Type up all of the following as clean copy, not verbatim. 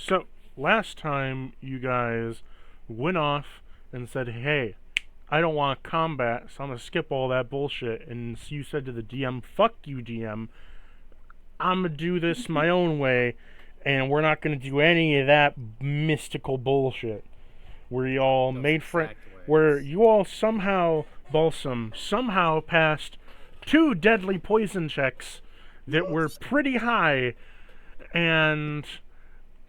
So, last time you guys went off and said, hey, I don't want combat, so I'm going to skip all that bullshit. And you said to the DM, fuck you, DM. I'm going to do this my own way, and we're not going to do any of that mystical bullshit. Where you all Those made friends. exact Where words. you all somehow, Balsam, somehow passed 2 deadly poison checks that were pretty high, and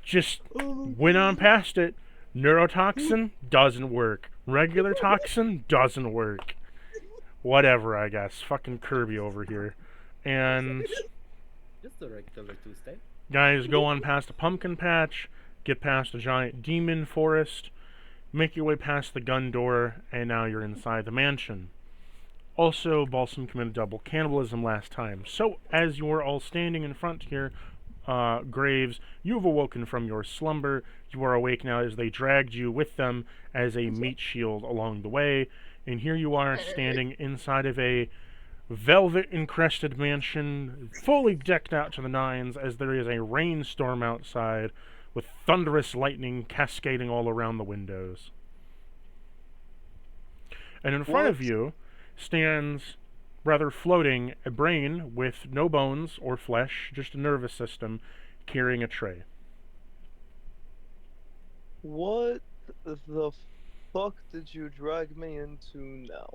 just went on past it. Neurotoxin doesn't work. Regular toxin doesn't work. Whatever, I guess. Fucking Kirby over here. And Just a regular Tuesday. guys, go on past a pumpkin patch, get past a giant demon forest, make your way past the gun door, and now you're inside the mansion. Also, Balsam committed double cannibalism last time. So, as you're all standing in front here, Graves, you have awoken from your slumber. You are awake now as they dragged you with them as a meat shield along the way. And here you are standing inside of a velvet encrusted mansion, fully decked out to the nines, as there is a rainstorm outside with thunderous lightning cascading all around the windows. And in front of you stands, rather floating, a brain with no bones or flesh, just a nervous system, carrying a tray. What the fuck did you drag me into now?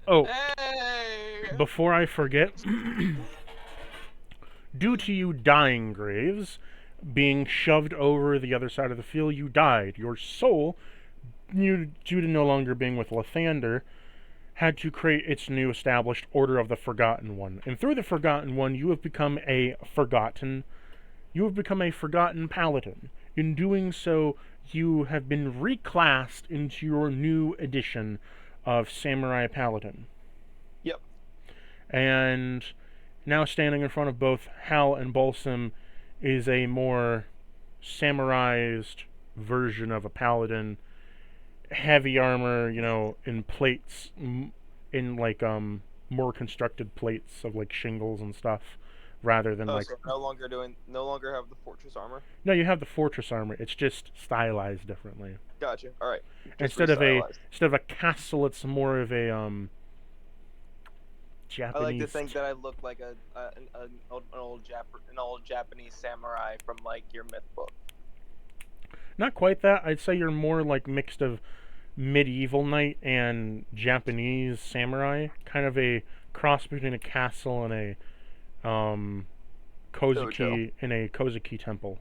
Oh, Hey! before I forget, due to you dying, Graves, being shoved over the other side of the field, you died. Your soul, due to no longer being with Lathander, had to create its new established Order of the Forgotten One. And through the Forgotten One, you have become a forgotten paladin. In doing so, you have been reclassed into your new edition of Samurai Paladin. Yep. And now standing in front of both Hal and Balsam is a more samuraized version of a paladin. Heavy armor, in plates, in like more constructed plates of like shingles and stuff, rather than like. So no longer have the fortress armor. No, you have the fortress armor. It's just stylized differently. Gotcha. All right. Instead of a castle, it's more of a Japanese. I like to think that I look like an old Japanese samurai from like your myth book. Not quite that. I'd say you're more like mixed of medieval knight and Japanese samurai, kind of a cross between a castle and a Kozuki temple.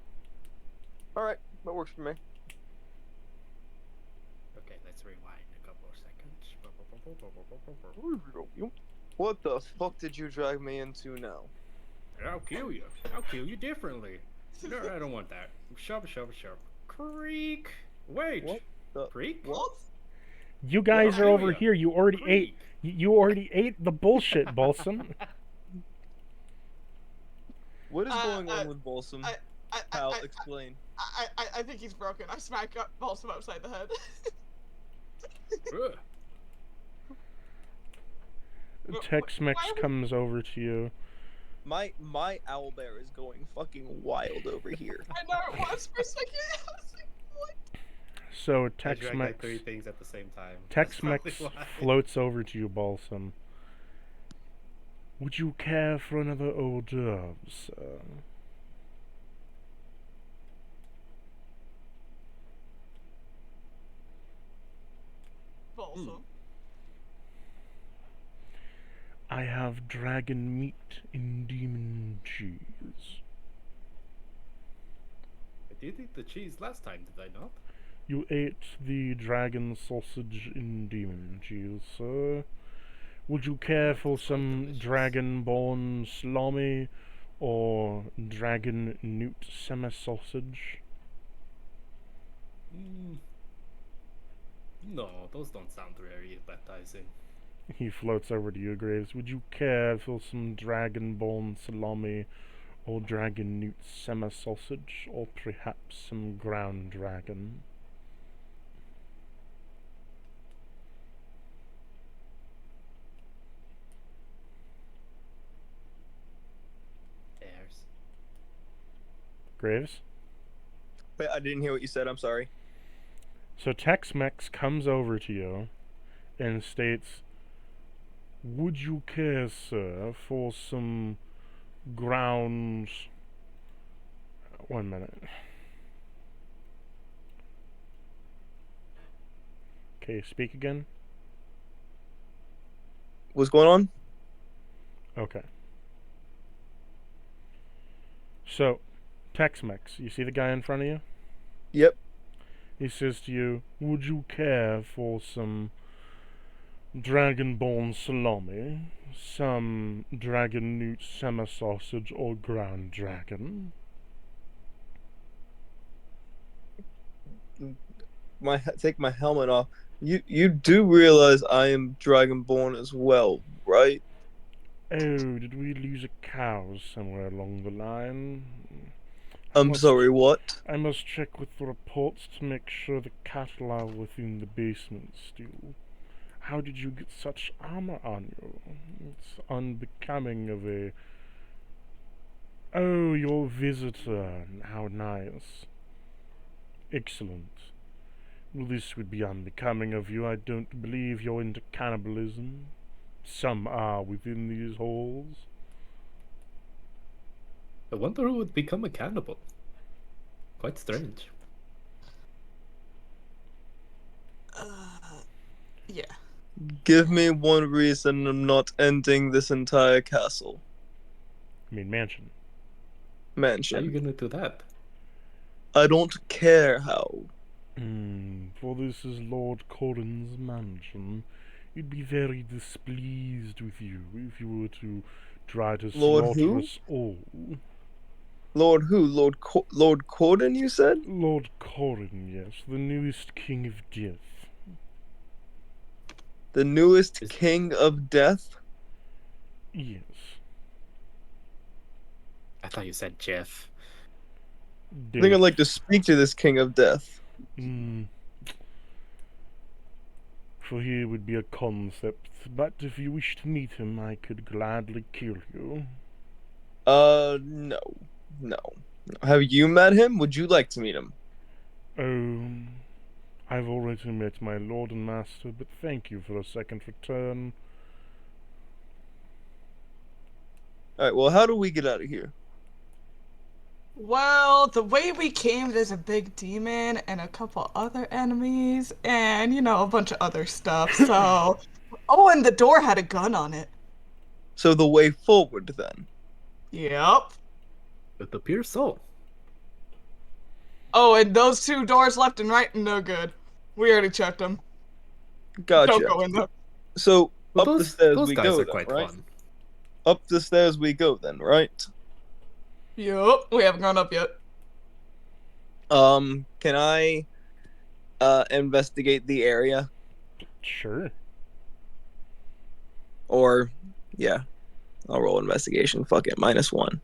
All right, that works for me. Okay, let's rewind a couple of seconds. What the fuck did you drag me into now? I'll kill you. I'll kill you differently. No, I don't want that. Shove. Creek. Wait. What the? Creek? What? You guys I'll are kill over ya. here. You already ate. Creek. You already ate the bullshit, Balsam. What is going I- on with Balsam? I Explain. think he's broken. I smack Balsam upside the head. Ugh. Tex-Mex comes over to you. My owlbear is going fucking wild over here. I know it was for a second. I was like, what? So I drank like Tex-Mex 3 things at the same time. Tex-Mex That's probably why. floats over to you, Balsam. Would you care for another hors d'oeuvre, sir? Balsam. I have dragon meat and demon cheese. I did eat the cheese last time, did I not? You ate the dragon sausage and demon cheese, sir. Would you care for That sounds some delicious. dragon-born salami or dragon newt semi-sausage? No, those don't sound very appetizing. He floats over to you, Graves. Would you care for some dragon-born salami or dragon newt semi-sausage, or perhaps some ground dragon? Airs. Graves? Wait, I didn't hear what you said. I'm sorry. So Tex-Mex comes over to you and states, "Would you care, sir, for some grounds?" One minute. Okay, speak again. What's going on? Okay. So, Tex-Mex, you see the guy in front of you? Yep. He says to you, "Would you care for some dragonborn salami, some dragon newt semi-sausage, or ground dragon?" Take my helmet off. You do realize I am Dragonborn as well, right? Oh, did we lose a cow somewhere along the line? I'm sorry, what? I must check with the reports to make sure the cattle are within the basement still. How did you get such armor on you? It's unbecoming of a... Oh, your visitor. How nice. Excellent. Well, this would be unbecoming of you. I don't believe you're into cannibalism. Some are within these halls. I wonder who would become a cannibal. Quite strange. Yeah. Give me one reason I'm not ending this entire castle I mean, mansion. How are you mansion. gonna do that? I don't care how. For this is Lord Corrin's mansion. He'd be very displeased with you if you were to try to Lord slaughter who? us all. Lord who? Lord Corden, you said? Lord Corrin, yes, the newest king of death. The newest Is- king of death? Yes. I thought you said Jeff. I think I'd Death. like to speak to this king of death. For he would be a concept, but if you wish to meet him, I could gladly kill you. No. No. Have you met him? Would you like to meet him? Oh, I've already met my lord and master, but thank you for a second return. Alright, well, how do we get out of here? Well, the way we came, there's a big demon and a couple other enemies, and a bunch of other stuff. So, oh, and the door had a gun on it. So the way forward, then. Yep. It appears so. Oh, and those two doors left and right, no good. We already checked them. Gotcha. Don't go in there. So, Well, up the stairs those we guys go are then, quite right? fun. Up the stairs we go then, right? Yep. We haven't gone up yet. Can I investigate the area? Sure. Or yeah, I'll roll investigation. Fuck it, -1.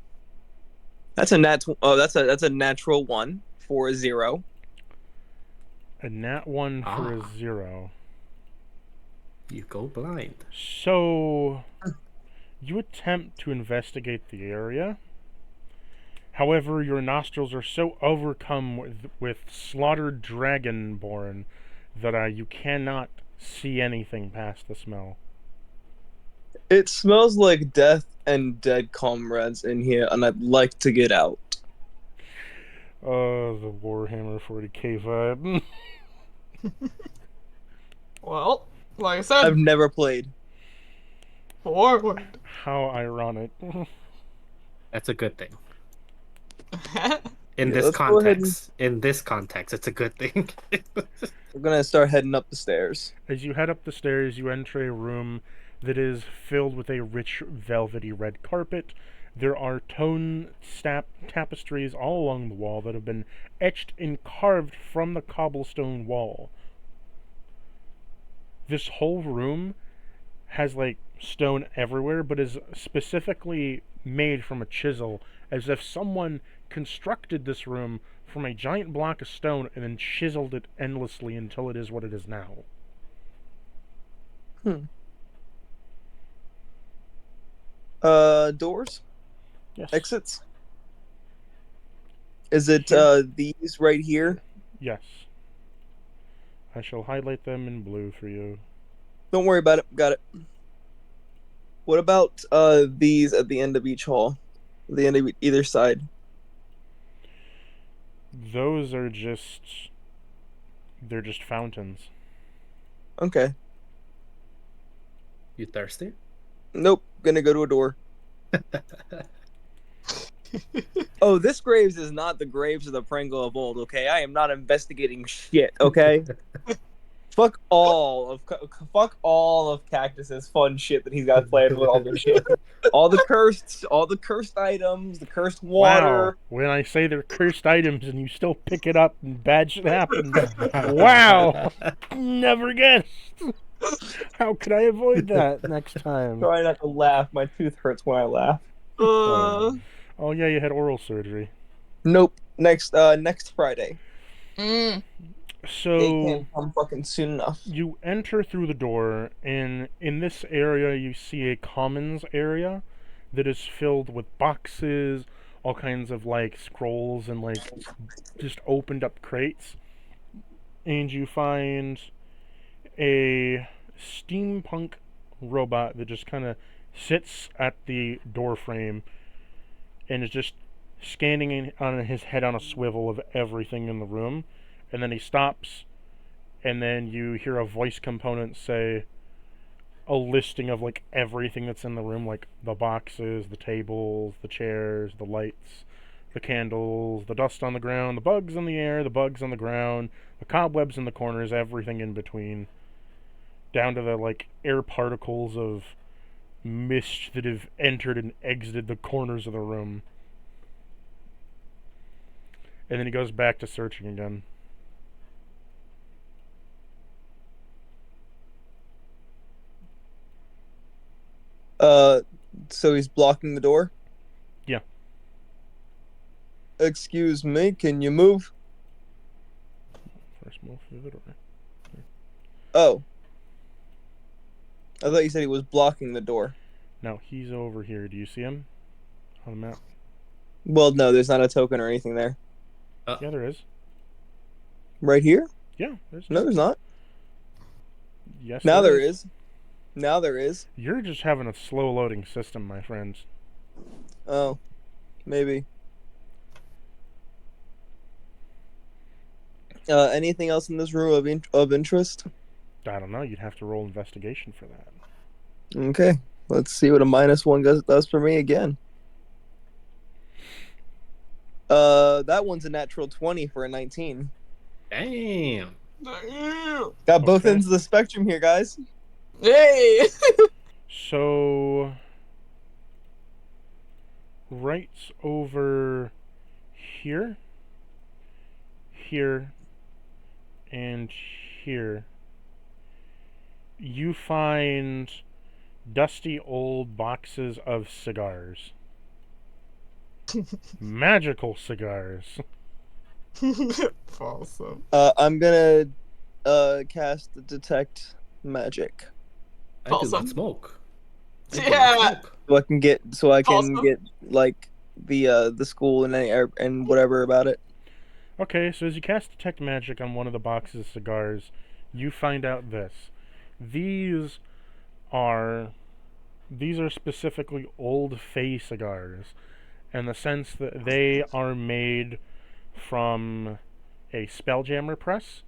That's a that's a natural 1 for a 0. A nat 1 for a Ah. 0. You go blind. So, you attempt to investigate the area. However, your nostrils are so overcome with slaughtered dragonborn that you cannot see anything past the smell. It smells like death and dead comrades in here, and I'd like to get out. The Warhammer 40k vibe. Well, like I said, I've never played. forward. How ironic. That's a good thing. Okay, let's go ahead and- In this context, it's a good thing. We're gonna start heading up the stairs. As you head up the stairs, you enter a room that is filled with a rich velvety red carpet. There are tapestries all along the wall that have been etched and carved from the cobblestone wall. This whole room has like stone everywhere, but is specifically made from a chisel, as if someone constructed this room from a giant block of stone and then chiseled it endlessly until it is what it is now. Doors? Yes. Exits? Is it Here? these right here? Yes. I shall highlight them in blue for you. Don't worry about it. Got it. What about these at the end of each hall? The end of either side. Those are just... They're just fountains. Okay. You thirsty? Nope. Gonna go to a door. Oh, this graves is not the graves of the Pringle of old, okay? I am not investigating shit, okay? fuck all of Cactus's fun shit that he's got planned with all this shit. All the cursed items, the cursed Wow. water. When I say they're cursed items and you still pick it up and bad shit happens. Wow. Never guessed. How could I avoid that next time? Try not to laugh. My tooth hurts when I laugh. Oh yeah, you had oral surgery. Nope. Next Friday. Mm. They So can't come fucking soon enough. you enter through the door, and in this area you see a commons area that is filled with boxes, all kinds of like scrolls and like just opened up crates. And you find a steampunk robot that just kind of sits at the door frame and is just scanning on his head on a swivel of everything in the room. And then he stops, and then you hear a voice component say a listing of like everything that's in the room, like the boxes, the tables, the chairs, the lights, the candles, the dust on the ground, the bugs in the air, the bugs on the ground, the cobwebs in the corners, everything in between, down to the like air particles of mist that have entered and exited the corners of the room. And then he goes back to searching again. So he's blocking the door? Yeah. Excuse me, can you move? First move through the door. Oh. I thought you said he was blocking the door. No, he's over here. Do you see him on the map? Well, no, there's not a token or anything there. Yeah, there is. Right here? Yeah, there's. No, there's not. Yes, Now there is. Now there is. You're just having a slow loading system, my friends. Oh, maybe. Anything else in this room of interest? I don't know. You'd have to roll investigation for that. Okay, let's see what a -1 does for me again. That one's a natural 20 for a 19. Damn. Got both Okay. ends of the spectrum here, guys. Hey! So, right over here, here, and here, you find dusty old boxes of cigars. Magical cigars. Awesome. I'm gonna cast detect magic I do Awesome. not smoke. I do not Yeah. smoke. so I can Awesome. get like the school and whatever about it. Okay, so as you cast detect magic on one of the boxes of cigars, you find out this. These are specifically old Fey cigars, in the sense that they are made from a spelljammer press.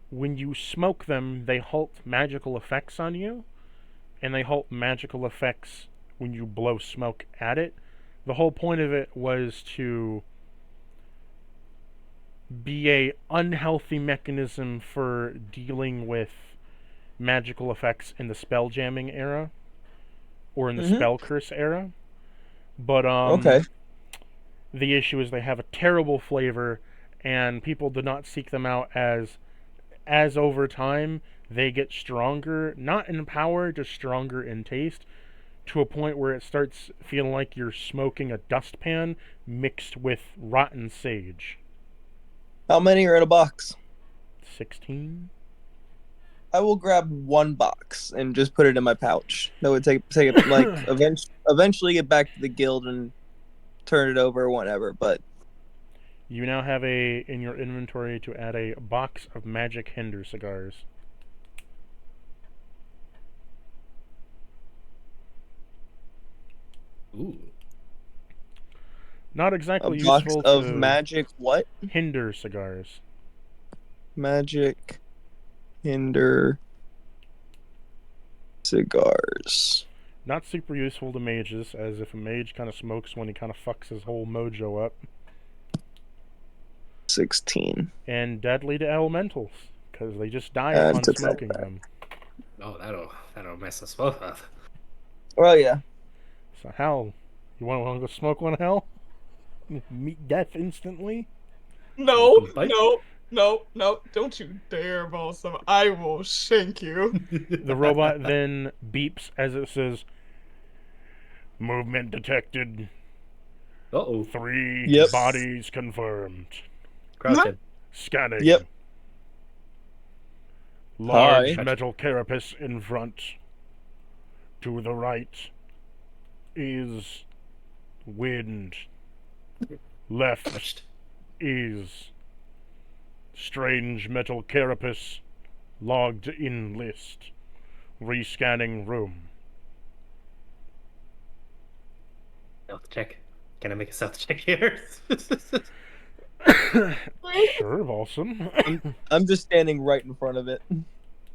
When you smoke them, they halt magical effects on you, and they halt magical effects when you blow smoke at it. The whole point of it was to be a unhealthy mechanism for dealing with magical effects in the spell jamming era or in the spell curse era. But Okay. the issue is they have a terrible flavor, and people do not seek them out as over time they get stronger, not in power, just stronger in taste, to a point where it starts feeling like you're smoking a dustpan mixed with rotten sage. How many are in a box? 16? I will grab one box and just put it in my pouch. That would take it like eventually get back to the guild and turn it over or whatever. But You now have in your inventory to add a box of magic hinder cigars. Ooh. Not A exactly box useful of to magic what? hinder cigars. Magic hinder cigars. Not super useful to mages, as if a mage kind of smokes when he kind of fucks his whole mojo up. 16. And deadly to elementals, because they just die Add upon to smoking that. them. Oh, that'll mess us both up. Well, yeah. So Hal, you want to go smoke one, Hal? Meet death instantly? No, Welcome, bite. no, don't you dare, Balsam. I will shank you. The robot then beeps as it says, "Movement detected. Uh-oh. 3 Yep. bodies confirmed. Crouching. Scanning. Yep. Large Hi. metal carapace in front. To the right is wind. Left Touched. is strange metal carapace logged in list. Rescanning room. Stealth check. Can I make a stealth check here? Sure, Volsum. I'm just standing right in front of it.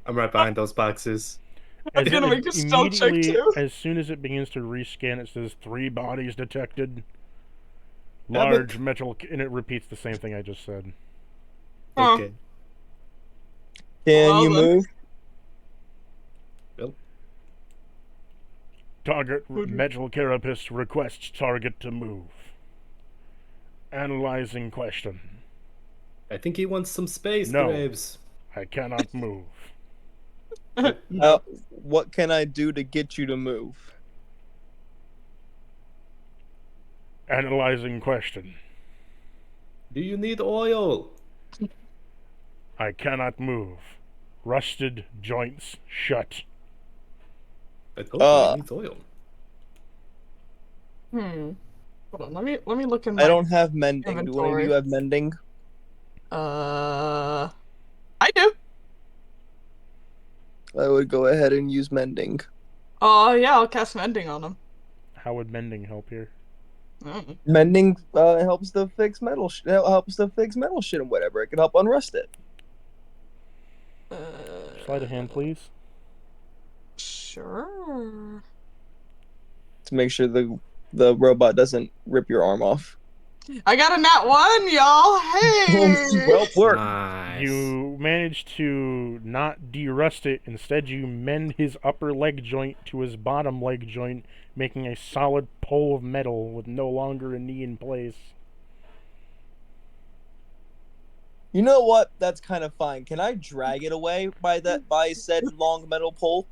I'm right behind those boxes. I'm gonna make a stealth check immediately, too. as soon as it begins to rescan, it says 3 bodies detected. Damn it. Large metal, and it repeats the same thing I just said. Huh. Okay. Can Well, you then. move? Well, Target Would you- metal carapace requests target to move. Analyzing question. I think he wants some space, No. Graves. I cannot move. What can I do to get you to move? Analyzing question. Do you need oil? I cannot move. Rusted joints shut. I told you he needs oil. Hold on, let me look in my I don't have mending. Do any of inventory. you have mending? I do. I would go ahead and use mending. Oh yeah, I'll cast mending on him. How would mending help here? Mm. Mending helps to fix metal. Helps to fix metal shit and whatever. It can help unrust it. Sleight of hand, please. Sure. To make sure the robot doesn't rip your arm off. I got a nat 1, y'all. Hey. Well worked. Nice. You manage to not derust it. Instead, you mend his upper leg joint to his bottom leg joint, making a solid pole of metal with no longer a knee in place. You know what? That's kind of fine. Can I drag it away by said long metal pole?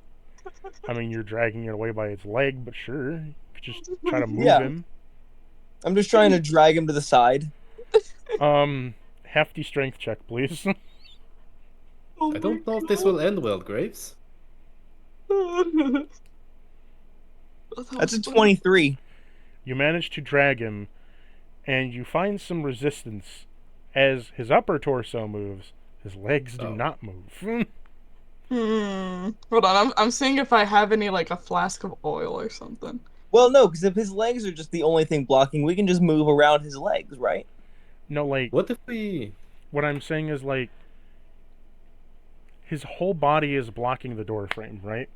I mean, you're dragging it away by its leg, but sure. You could just try to move Yeah. him. I'm just trying to drag him to the side. Hefty strength check, please. Oh I don't my know if this will end well, Graves. God. That's a 23. You manage to drag him, and you find some resistance. As his upper torso moves, his legs do Oh. not move. Hold on, I'm seeing if I have any like a flask of oil or something. Well, no, because if his legs are just the only thing blocking, we can just move around his legs, right? No, like, What if we... what I'm saying is, like, his whole body is blocking the door frame, right?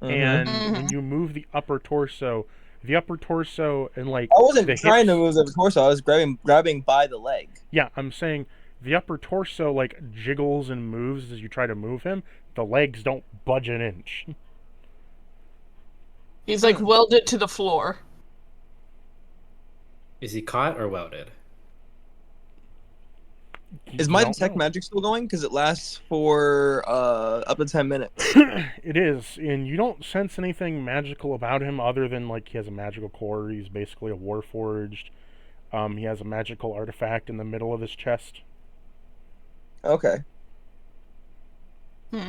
And when you move the upper torso and, like, I wasn't the trying to hips- move the torso. I was grabbing by the leg. Yeah, I'm saying the upper torso, like, jiggles and moves as you try to move him. The legs don't budge an inch. He's like welded to the floor. Is he caught or welded? Is You my don't detect know. magic still going? Because it lasts for up to 10 minutes. It is, and you don't sense anything magical about him other than, like, he has a magical core. He's basically a warforged. He has a magical artifact in the middle of his chest. Okay.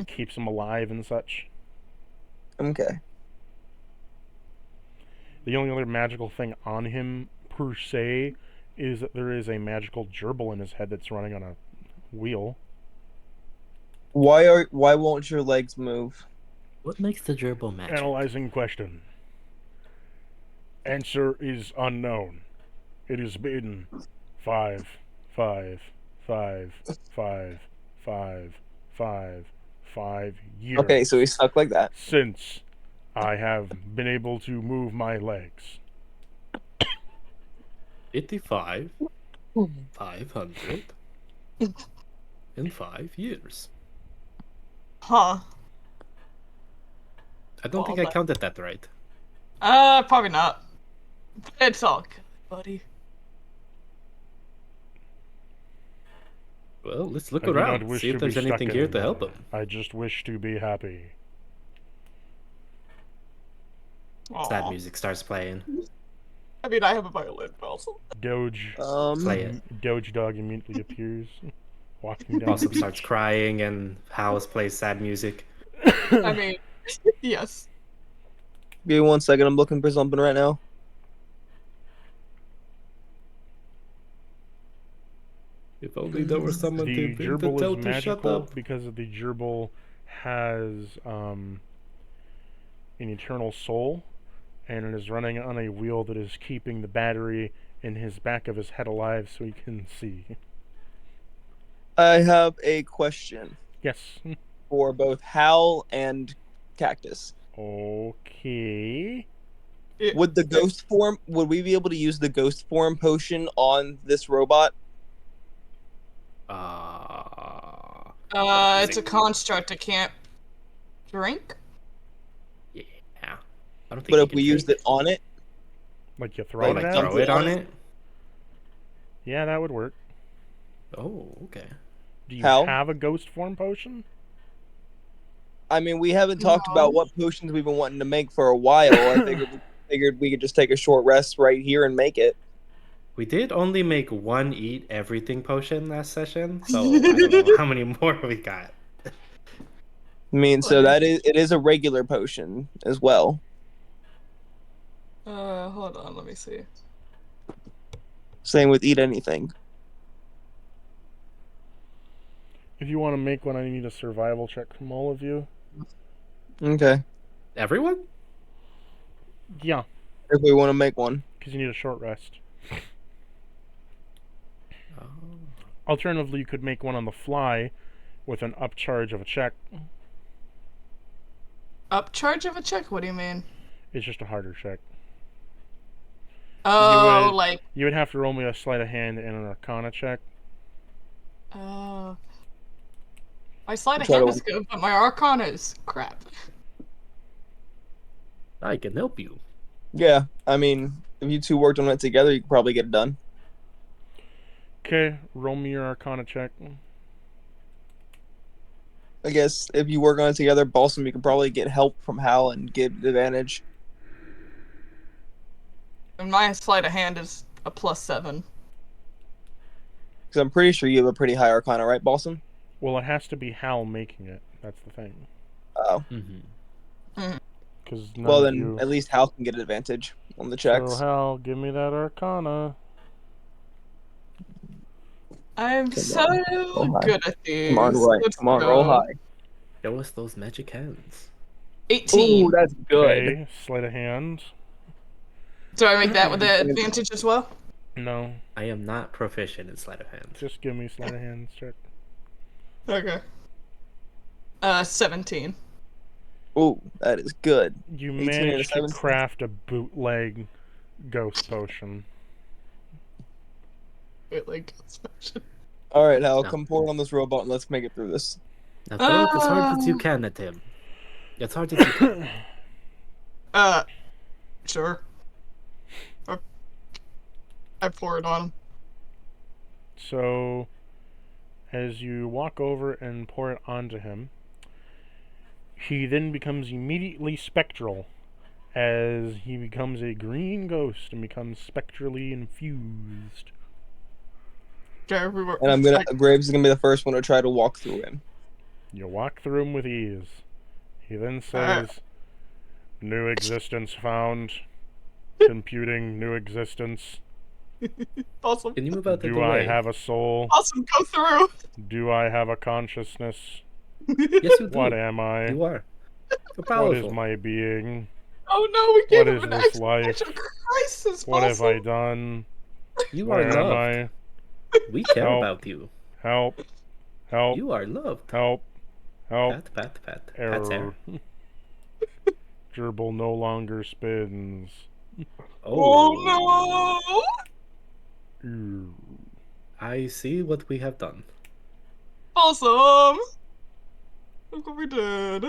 Keeps him alive and such. Okay. The only other magical thing on him, per se, is that there is a magical gerbil in his head that's running on a wheel. Why won't your legs move? What makes the gerbil magic? Analyzing question. Answer is unknown. It has been 5, 5, 5, 5, 5, 5, 5 years. Okay, so he's stuck like that. Since I have been able to move my legs. 55, 500 in 5 years. Huh. I don't think I counted that right. Probably not. It's all good, buddy. Well, let's look I do not around, wish see if to there's be stuck anything here to help anymore. him. I just wish to be happy. Sad Aw. music starts playing. I mean, I have a violin also. Doge. Play it. Doge dog immediately appears, walking down Also the beach. starts crying, and House plays sad music. I mean, yes. Give me 1 second. I'm looking for something right now. If only there was someone The to gerbil tell is to shut magical up. because the gerbil has an eternal soul, and it is running on a wheel that is keeping the battery in his back of his head alive so he can see. I have a question Yes. for both Hal and Cactus. Okay. Would the ghost form? Would we be able to use the ghost form potion on this robot? It's a construct. It can't drink. Yeah. I don't think But you if can we used it drink. on it, Like you throw Oh, it like at throw him? it on it? Yeah, that would work. Oh, okay. Do you Hal? have a ghost form potion? I mean, we haven't talked No. about what potions we've been wanting to make for a while. I figured we could just take a short rest right here and make it. We did only make one eat everything potion last session, so I don't know how many more we got. I mean, so it is a regular potion as well. Hold on. Let me see. Same with eat anything. If you want to make one, I need a survival check from all of you. Okay, Everyone? Yeah, if we want to make one. because you need a short rest. Oh. Alternatively, you could make one on the fly with an upcharge of a check. Upcharge of a check? What do you mean? It's just a harder check. Oh, would- like. You would have to roll me a sleight of hand and an arcana check. My sleight of Try hand to- is good, but my arcana is crap. I can help you. Yeah, I mean, if you two worked on it together, you could probably get it done. Okay, roll me your arcana check. I guess if you work on it together, Balsam, you could probably get help from Hal and get advantage. And my sleight of hand is a +7. Because I'm pretty sure you have a pretty high arcana, right, Balsam? Well, it has to be Hal making it. That's the thing. Oh. Mm-hmm. Because Well, then at least Hal can get advantage on the checks. So Hal, give me that arcana. I'm Come so on, roll high. good at these. Come on, right. Let's Come on, roll go. high. Show us those magic hands. 18. Ooh, that's good. Okay, sleight of hand. Do I make that with the advantage as well? No, I am not proficient in sleight of hand. just give me sleight of hand check. Okay. 17. Ooh, that is good. You 18 and a managed to 17. craft a bootleg ghost potion. Wait, like, special. All right, Hal, No. come forward on this robot and let's make it through this. Now throw it as hard as you can at him. As hard as you can. Sure. I pour it on him. So, as you walk over and pour it onto him, he then becomes immediately spectral, as he becomes a green ghost and becomes spectrally infused. Okay, we were. And Graves is gonna be the first one to try to walk through him. You walk through him with ease. He then says, "New existence found. Computing new existence. Awesome. Can you move out of the Do I way? have a soul? Awesome. Go through. Do I have a consciousness? Yes, you do. What am I? You are. You're What powerful. is my being? Oh no, we What gave is him an this life? existential crisis. What have I Awesome. done? You Where are am loved. I? We care Help. about you. Help. Help. You are loved. Help. Help. Pat, pat, pat. Pat's Error. hair. Gerbil no longer spins. Oh no. Ew. I see what we have done. Awesome. Look what we did.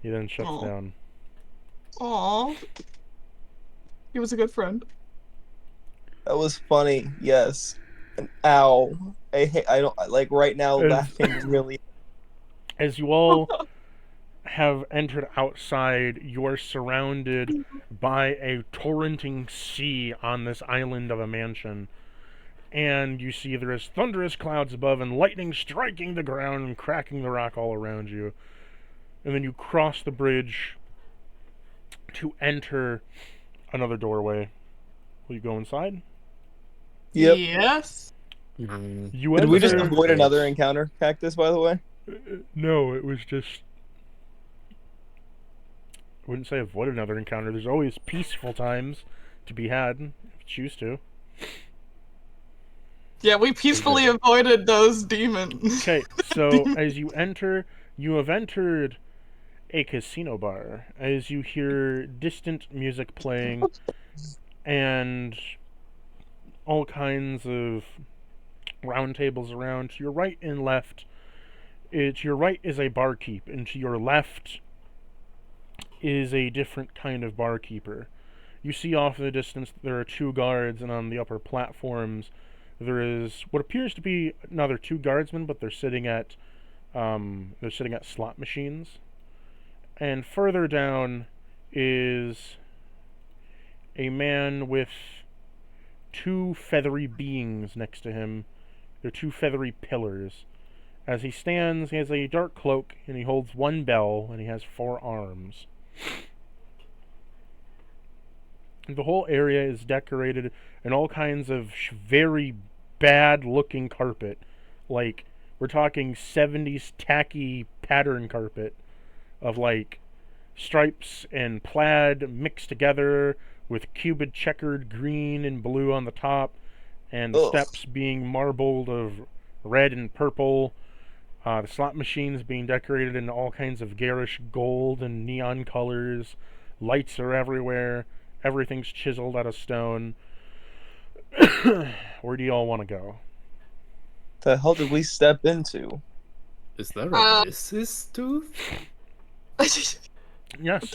He then shuts Aw. down. Aw. He was a good friend. That was funny. Yes. And ow. I don't like right now. As- Laughing really. As you all have entered outside, you are surrounded by a torrenting sea on this island of a mansion. And you see there is thunderous clouds above and lightning striking the ground and cracking the rock all around you. And then you cross the bridge to enter another doorway. Will you go inside? Yep. Yes. You Did we just enter- avoid another encounter, Cactus? By the way. No, it was just. I wouldn't say avoid another encounter. There's always peaceful times to be had if you choose to. Yeah, we peacefully avoided those demons. Okay, so as you enter, you have entered a casino bar. As you hear distant music playing and all kinds of round tables around. To your right and left, to your right is a barkeep, and to your left is a different kind of barkeeper. You see off in the distance there are two guards, and on the upper platforms there is what appears to be another two guardsmen, but they're sitting at slot machines. And further down is a man with two feathery beings next to him. They're two feathery pillars. As he stands, he has a dark cloak, and he holds one bell, and he has 4 arms. The whole area is decorated in all kinds of very bad-looking carpet. Like, we're talking 70s tacky pattern carpet of, like, stripes and plaid mixed together with cubed checkered green and blue on the top, and the Ugh. steps being marbled of red and purple. The slot machines being decorated in all kinds of garish gold and neon colors. Lights are everywhere. Everything's chiseled out of stone. Where do y'all want to go? The hell did we step into? Is there a Mrs. Tooth? Yes.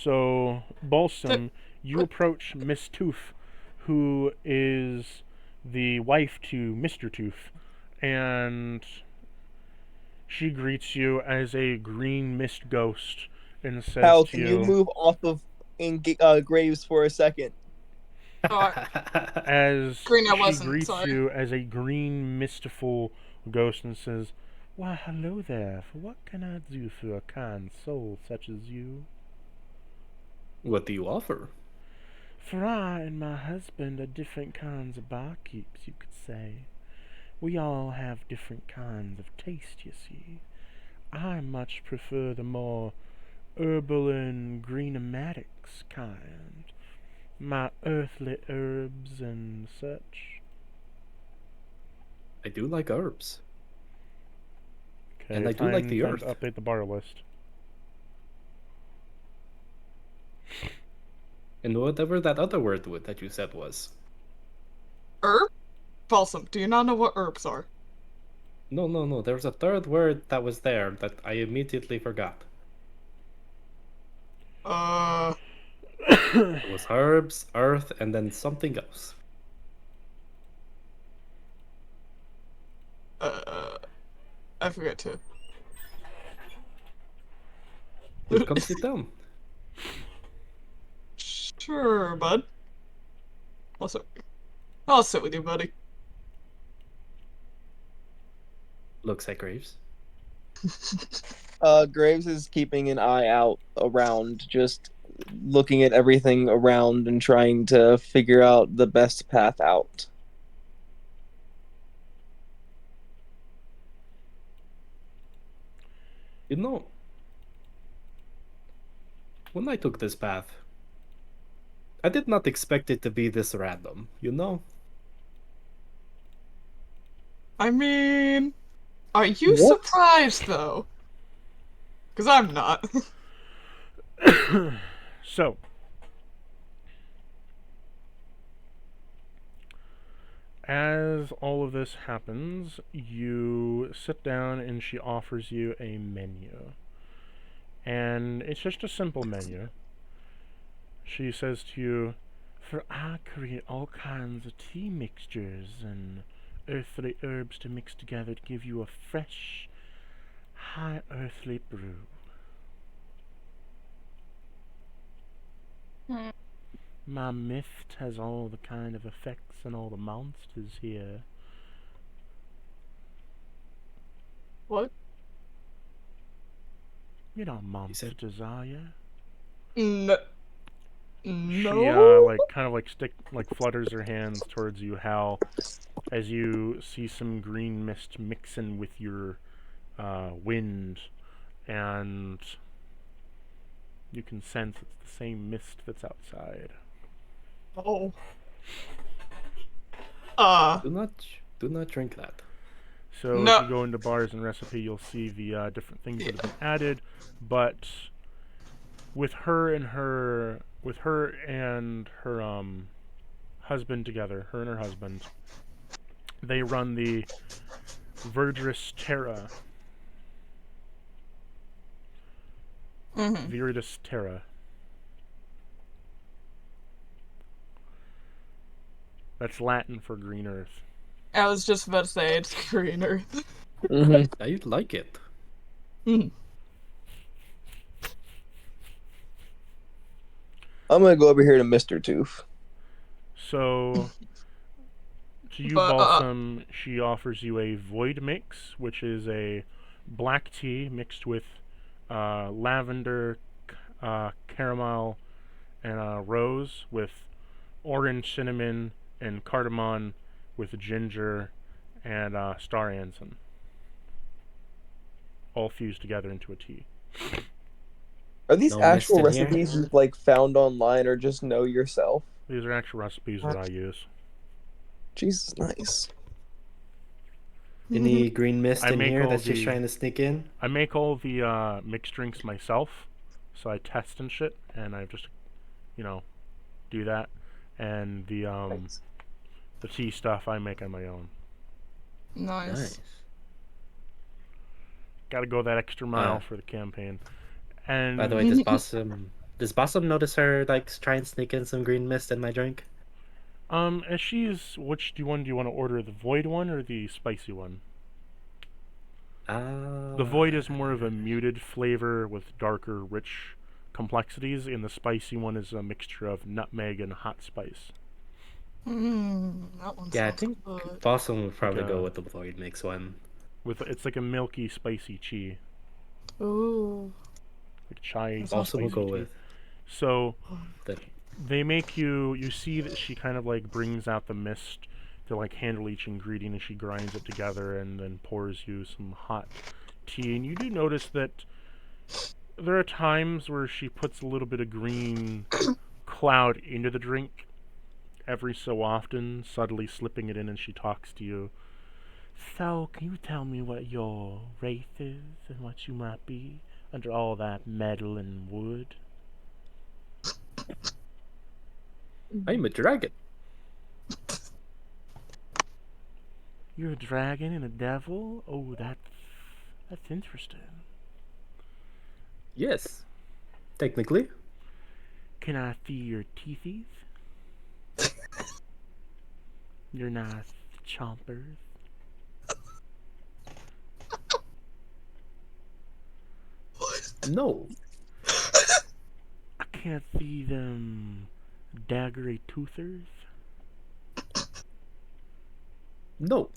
So, Balsam, you approach Miss Tooth, who is the wife to Mr. Tooth, and she greets you as a green mist ghost and says Hal, to can you move off of Graves for a second? as Green, I she wasn't, greets sorry. you as a green mistful ghost and says, "Why, hello there. What can I do for a kind soul such as you?" What do you offer? For I and my husband are different kinds of barkeeps, you could say. We all have different kinds of taste, you see. I much prefer the more herbal and greenomatics kind. My earthly herbs and such. I do like herbs. Okay, And I do like the time earth. to update the bar list. And whatever that other word that you said was. Herb? Balsam, do you not know what herbs are? No. There was a third word that was there that I immediately forgot. It was herbs, earth, and then something else. I forget too. Well, come sit down. Sure, bud. I'll sit with you, buddy. Looks like Graves. Graves is keeping an eye out around, just looking at everything around and trying to figure out the best path out. You know, when I took this path, I did not expect it to be this random, you know? I mean, are you What? surprised though? Because I'm not. So, as all of this happens, you sit down and she offers you a menu. And it's just a simple menu. She says to you, "For I create all kinds of tea mixtures and earthly herbs to mix together to give you a fresh, high earthly brew. My mist has all the kind of effects and all the monsters here." What? You're not monsters, are you? No. She No. like kind of like flutters her hands towards you, Hal, as you see some green mist mixing with your wind, and you can sense it's the same mist that's outside. Oh. Do not drink that. So if No. you go into bars and recipe, you'll see the different things that have been added. But with her and her husband together, her and her husband, they run the Verdurous Terra. Mm-hmm. Viridis Terra. That's Latin for green earth. I was just about to say it's green earth. Mm-hmm. I like it. Mhm. I'm gonna go over here to Mr. Tooth. So, to you, But Balsam, she offers you a Void Mix, which is a black tea mixed with lavender, caramel, and rose, with orange cinnamon and cardamom, with ginger and star anise, all fused together into a tea. Are these No mist actual in here? recipes you've like found online or just know yourself? These are actual recipes that I use. Jesus, nice. Any green mist I in make here all that's just the trying to sneak in? I make all the mixed drinks myself, so I test and shit, and I just, you know, do that. And Nice. the tea stuff I make on my own. nice. Got to go that extra mile Uh, for the campaign. By the way, And does Bossum notice her like try and sneak in some green mist in my drink? as she's, which do you want to order, the void one or the spicy one? The void is more of a muted flavor with darker, rich complexities, and the spicy one is a mixture of nutmeg and hot spice. That one Yeah, I sounds think good. Bossum would probably go a- with the Void Mix one. It's like a milky, spicy tea, Ooh. like chai That sounds Bossum will spicy go tea. with So the. they make you see that she kind of like brings out the mist to like handle each ingredient, and she grinds it together and then pours you some hot tea. And you do notice that there are times where she puts a little bit of green cloud into the drink every so often, subtly slipping it in, and she talks to you. "So, can you tell me what your race is and what you might be under all that metal and wood?" I'm a dragon. "You're a dragon and a devil? Oh, that's interesting. Yes, technically. Can I see your teethies? Your nice chompers?" No, "I can't see them daggery toothers?" no.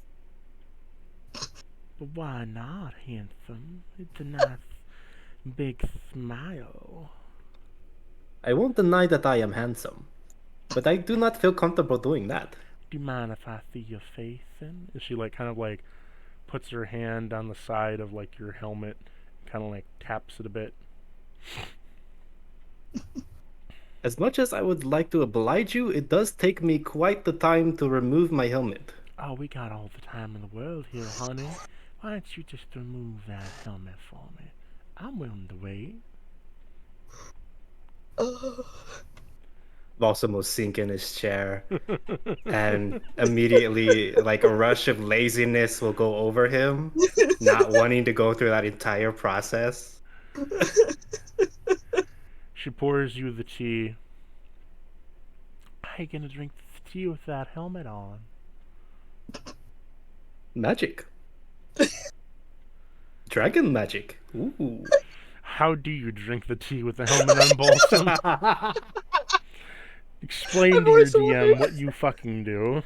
"But why not, handsome? It's a nice big smile." I won't deny that I am handsome, but I do not feel comfortable doing that. Do you mind if I see your face then? And she like kind of like puts her hand on the side of like your helmet, kind of like taps it a bit. As much as I would like to oblige you, it does take me quite the time to remove my helmet. Oh, we got all the time in the world here, honey. Why don't you just remove that helmet for me? I'm willing to wait. Balsam will sink in his chair, and immediately, like a rush of laziness will go over him, not wanting to go through that entire process. She pours you the tea. How you gonna drink the tea with that helmet on? Magic. Dragon magic. Ooh. How do you drink the tea with the helmet on, Balsam? Explain I've to your always DM wondered. what you fucking do.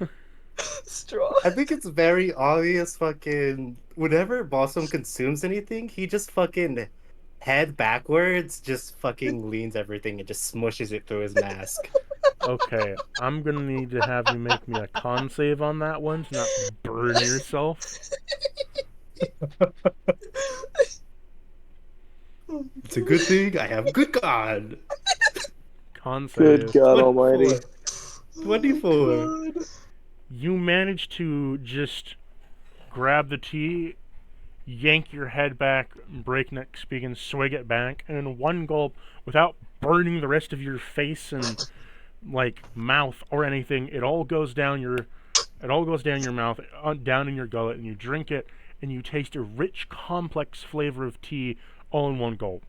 Straw. I think it's very obvious fucking whenever Balsam consumes anything, he just fucking head backwards, just fucking leans everything and just smushes it through his mask. Okay, I'm gonna need to have you make me a con save on that one to not burn yourself. It's a good thing I have good God. Con Good save. God Almighty. 24. You manage to just grab the tea, yank your head back, breakneck speed, and swig it back, and in one gulp, without burning the rest of your face and like mouth or anything, it all goes down your mouth, down in your gullet, and you drink it, and you taste a rich, complex flavor of tea all in one gulp.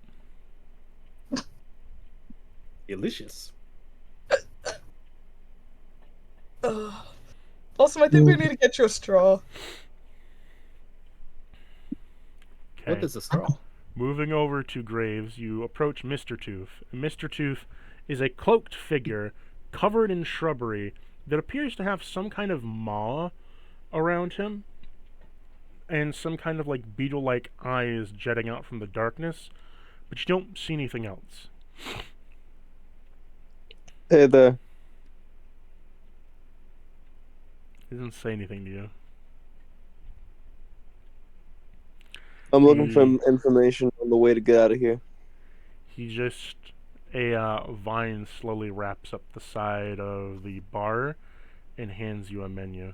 Delicious. Also, I think we need to get you a straw. Okay. What is a straw? Moving over to Graves, you approach Mr. Tooth. Mr. Tooth is a cloaked figure covered in shrubbery that appears to have some kind of maw around him and some kind of like beetle-like eyes jetting out from the darkness, but you don't see anything else. Hey there. He doesn't say anything to you. I'm looking for He- information on the way to get out of here. He just a vine slowly wraps up the side of the bar and hands you a menu.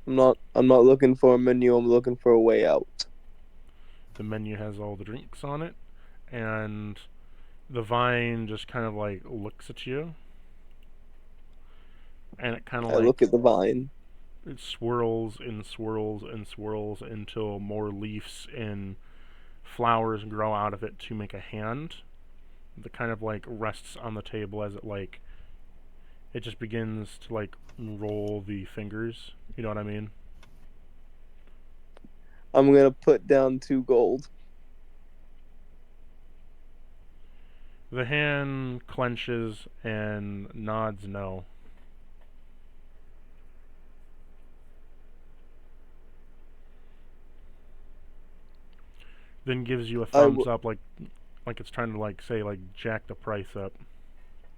I'm not looking for a menu, I'm looking for a way out. The menu has all the drinks on it, and the vine just kind of like looks at you, and it kind of I like look at the vine. it swirls and swirls and swirls until more leaves and flowers grow out of it to make a hand that kind of like rests on the table as it just begins to like roll the fingers. You know what I mean? I'm gonna put down 2 gold. The hand clenches and nods no. Then gives you a thumbs up like it's trying to like say like jack the price up.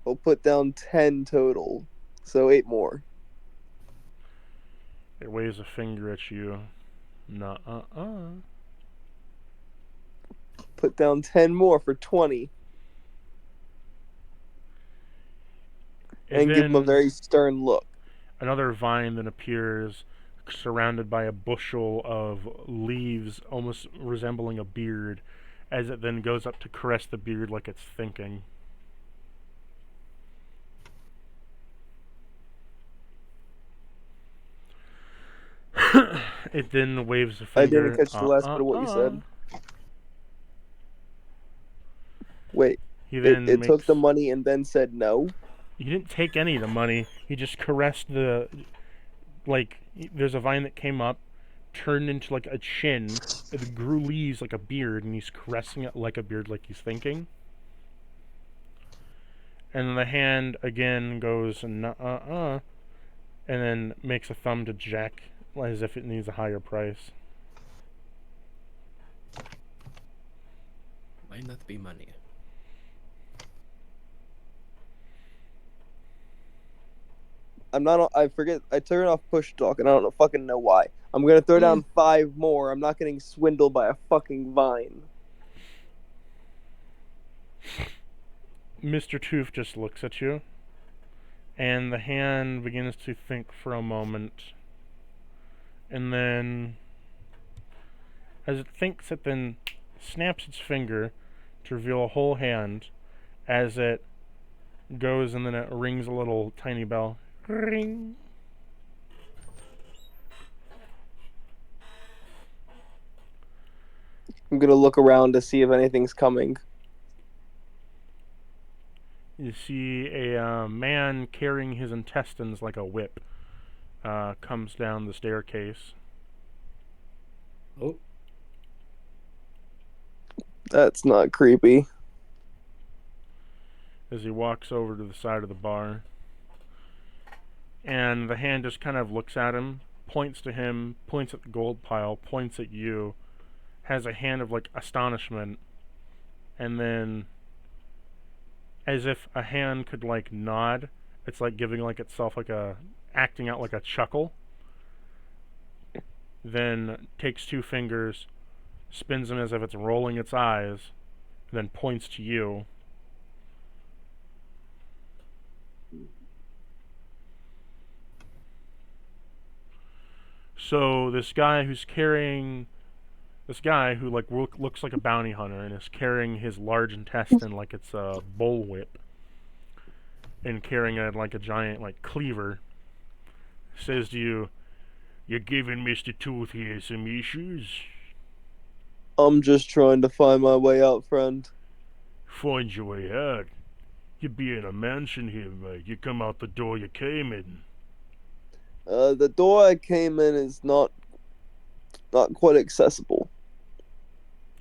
I'll put down 10 total. So 8 more. It waves a finger at you. Put down 10 more for 20. And give him a then very stern look. another vine then appears surrounded by a bushel of leaves almost resembling a beard as it then goes up to caress the beard like it's thinking. It then waves a I finger. didn't catch the last bit of what you said. Wait, He then it took makes- the money and then said no? He didn't take any of the money. He just caressed the, like, there's a vine that came up, turned into like a chin, it grew leaves like a beard, and he's caressing it like a beard, like he's thinking. And the hand again goes and then makes a thumb to Jack as if it needs a higher price. Might not be money. I'm not. I forget. I turn off push talk, and I don't fucking know why. I'm gonna throw down 5 more. I'm not getting swindled by a fucking vine. Mr. Tooth just looks at you, and the hand begins to think for a moment, and then, as it thinks, it then snaps its finger to reveal a whole hand, as it goes and then it rings a little tiny bell. Ring. I'm gonna look around to see if anything's coming. You see a man carrying his intestines like a whip comes down the staircase. Oh, That's not creepy. As he walks over to the side of the bar. And the hand just kind of looks at him, points to him, points at the gold pile, points at you, has a hand of like astonishment, and then, as if a hand could like nod, it's like giving like itself like a, acting out like a chuckle, then takes 2 fingers, spins them as if it's rolling its eyes, then points to you. So this guy who like looks like a bounty hunter and is carrying his large intestine like it's a bullwhip, and carrying it like a giant like cleaver, says to you, "You're giving Mr. Tooth here some issues? I'm just trying to find my way out, friend. Find your way out? You be in a mansion here, mate. You come out the door you came in." The door I came in is not quite accessible.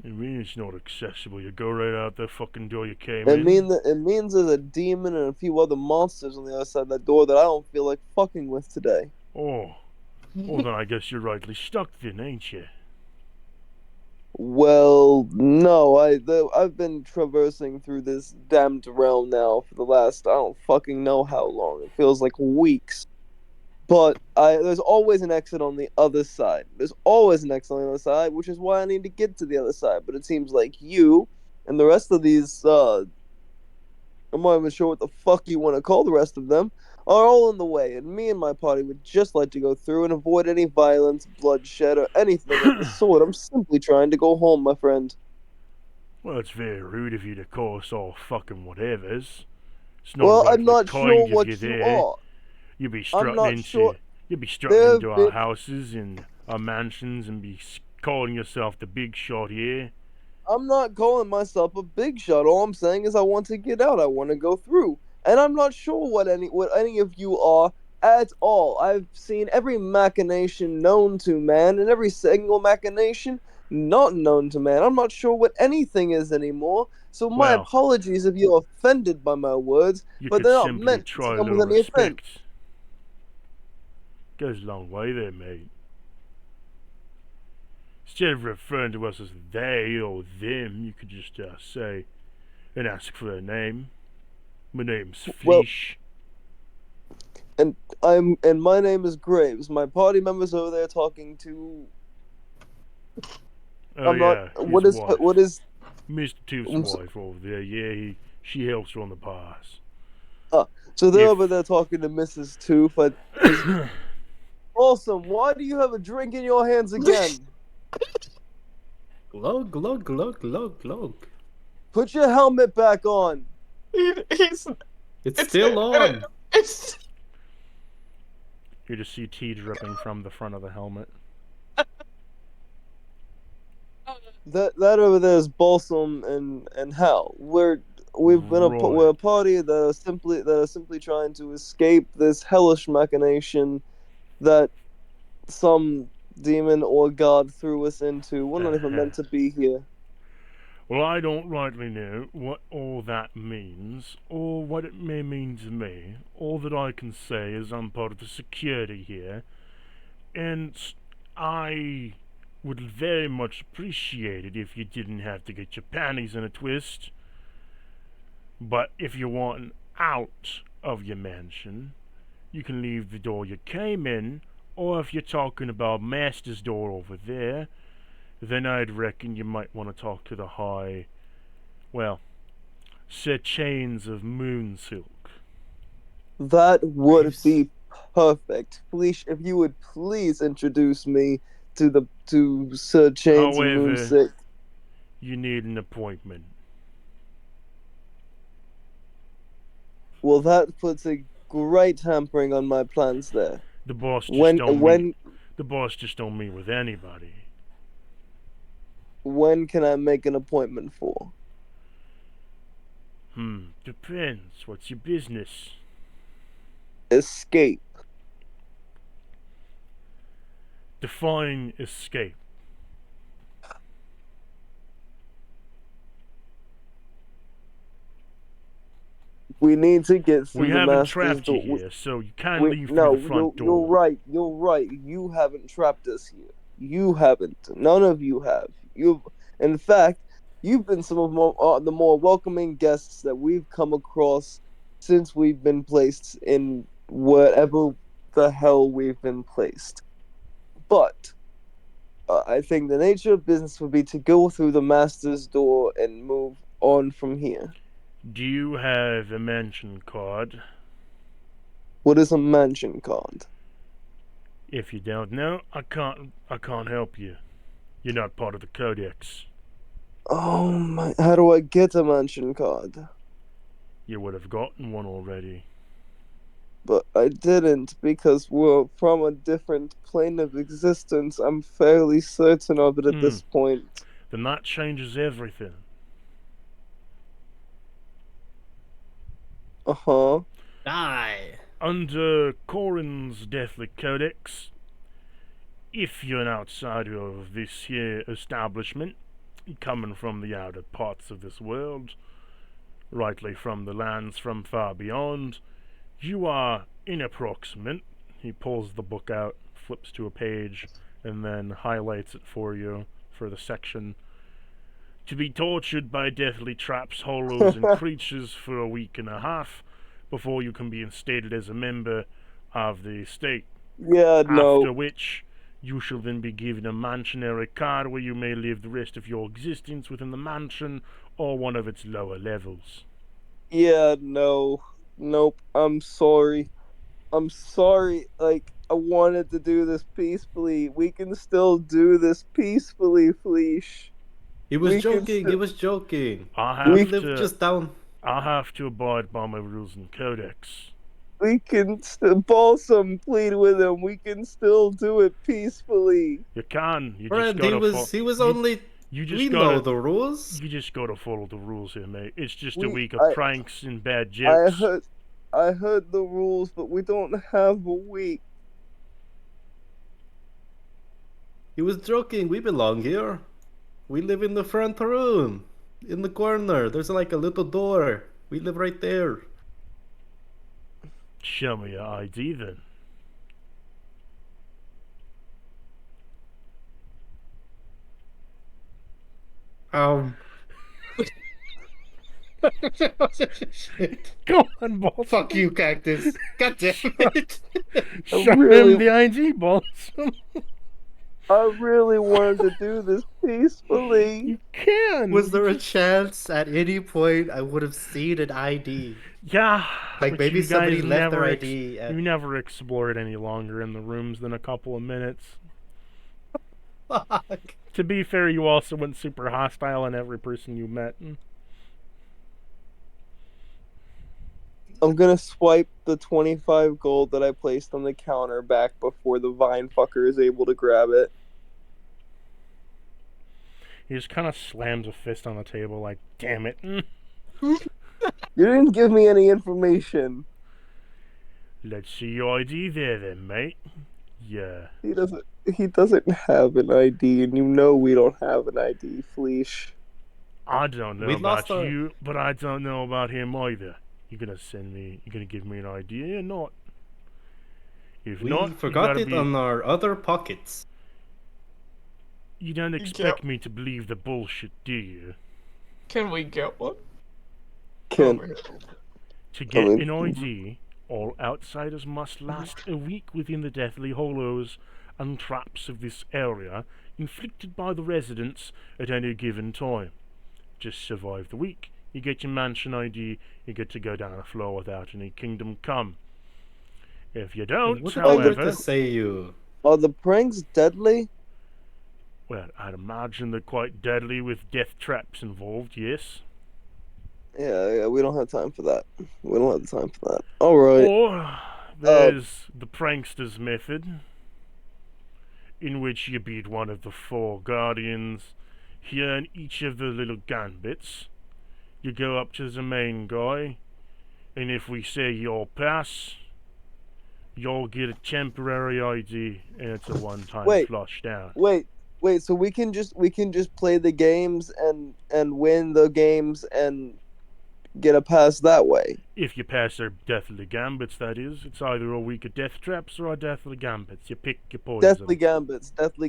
I mean, it's not accessible. You go right out the fucking door you came It in. means there's a demon and a few other monsters on the other side of that door that I don't feel like fucking with today. Oh, well then I guess you're rightly stuck then, ain't you? Well, no, I've been traversing through this damned realm now for the last, I don't fucking know how long. It feels like weeks. But there's always an exit on the other side. There's always an exit on the other side, which is why I need to get to the other side. But it seems like you and the rest of these, I'm not even sure what the fuck you want to call the rest of them, are all in the way. And me and my party would just like to go through and avoid any violence, bloodshed, or anything of the sort. I'm simply trying to go home, my friend. Well, it's very rude of you to call us all fucking whatevers. It's not Well, I'm rightly not kind sure of what you you there. are. You'd be I'm strutting not into sure. you'd be strutting There into have our been- houses and our mansions and be calling yourself the big shot here. I'm not calling myself a big shot. All I'm saying is I want to get out. I want to go through. And I'm not sure what any of you are at all. I've seen every machination known to man and every single machination not known to man. I'm not sure what anything is anymore. So my Well, apologies if you're offended by my words, you but could they're not simply meant try to a come with little any offense. respect. Goes a long way there, mate. Instead of referring to us as they or them, you could just say and ask for their name. My name's Well- Fish. And my name is Graves. My party members over there talking to. Oh I'm yeah, not. his wife. What is? Mr. Tooth's I'm so- wife over there. Yeah, she helps on the pass. So they're If- over there talking to Mrs. Tooth. Awesome. Why do you have a drink in your hands again? Glug, glug, glug, glug, glug. Put your helmet back on. He's It's still on. It's You just see tea dripping from the front of the helmet. That over there is Balsam and Hal. We're a party that are simply trying to escape this hellish machination that some demon or god threw us into. We're not even meant to be here. Well, I don't rightly know what all that means, or what it may mean to me. All that I can say is I'm part of the security here, and I would very much appreciate it if you didn't have to get your panties in a twist. But if you want out of your mansion, you can leave the door you came in, or if you're talking about Master's door over there, then I'd reckon you might want to talk to the High, well, Sir Chains of Moon Silk. That would Nice. be perfect. Please, if you would please introduce me to Sir Chains of However, Moonsick. you need an appointment. Well, that puts a great hampering on my plans there. The boss just When don't meet. when The boss just don't meet with anybody. when can I make an appointment for? Depends. What's your business? Escape. Define escape. We need to get through We the haven't master's trapped you door. here, so you can't leave through No, the front you're door. right. You're right. You haven't trapped us here. You haven't. None of you have. In fact, you've been some of the more welcoming guests that we've come across since we've been placed in whatever the hell we've been placed. But I think the nature of business would be to go through the master's door and move on from here. Do you have a mansion card? What is a mansion card? If you don't know, I can't help you. You're not part of the Codex. Oh my! How do I get a mansion card? You would have gotten one already. But I didn't because we're from a different plane of existence. I'm fairly certain of it at this point. Then that changes everything. Uh-huh. Die. Under Corin's Deathly Codex, if you're an outsider of this here establishment, coming from the outer parts of this world, rightly from the lands from far beyond, you are inapproximate. He pulls the book out, flips to a page, and then highlights it for you for the section. To be tortured by deathly traps, hollows, and creatures for a week and a half before you can be instated as a member of the estate. Yeah, no. After which, you shall then be given a mansionary card where you may live the rest of your existence within the mansion or one of its lower levels. Yeah, no. Nope. I'm sorry. I'm sorry. Like, I wanted to do this peacefully. We can still do this peacefully, Fleesh. He was We can joking. He was joking. I We have live to, just down. I have to abide by my rules and codex. We can still Balsam plead with him. We can still do it peacefully. You can. You just Friend, gotta he was you- only. You We just know gotta. the rules. You just gotta follow the rules here, mate. It's just a We- week of I- pranks and bad I jokes. heard the rules, but we don't have a week. He was joking. We belong here. We live in the front room. In the corner. There's like a little door. We live right there. Show me your ID then. Um. Go on, balls. Fuck you, cactus. God damn it. Show really- him the ID, balls. I really wanted to do this peacefully. You can. Was there a chance at any point I would have seen an ID? Yeah. Like but maybe you somebody guys left never their ex- ID. You never explored any longer in the rooms than a couple of minutes. Fuck. To be fair, you also went super hostile on every person you met. I'm gonna swipe the 25 gold that I placed on the counter back before the vine fucker is able to grab it. He just kind of slams a fist on the table like, damn it. You didn't give me any information. Let's see your ID there then, mate. Yeah. He doesn't have an ID, and you know we don't have an ID, Fleesh. I don't know We about lost our- you, but I don't know about him either. You gonna give me an ID or not? If We not, forgot you it gotta on our other pockets. You don't expect me to believe the bullshit, do you? Can we get one? Can Over here. To get mean- an ID, All outsiders must last a week within the deathly hollows and traps of this area inflicted by the residents at any given time. Just survive the week, you get your mansion ID, you get to go down the floor without any kingdom come. If you don't, What did I however, to say you? Are the pranks deadly? well, I'd imagine they're quite deadly with death traps involved, yes. Yeah, we don't have time for that. We don't have the time for that. All right. Or there's the prankster's method, in which you beat one of the 4 guardians here in each of the little gambits. You go up to the main guy, and if we say you'll pass, you'll get a temporary ID, and it's a one-time Wait. flush down. Wait. So we can just play the games and win the games and get a pass that way. If you pass their deathly gambits, that is. It's either a week of death traps or a deathly gambits. You pick your poison. Deathly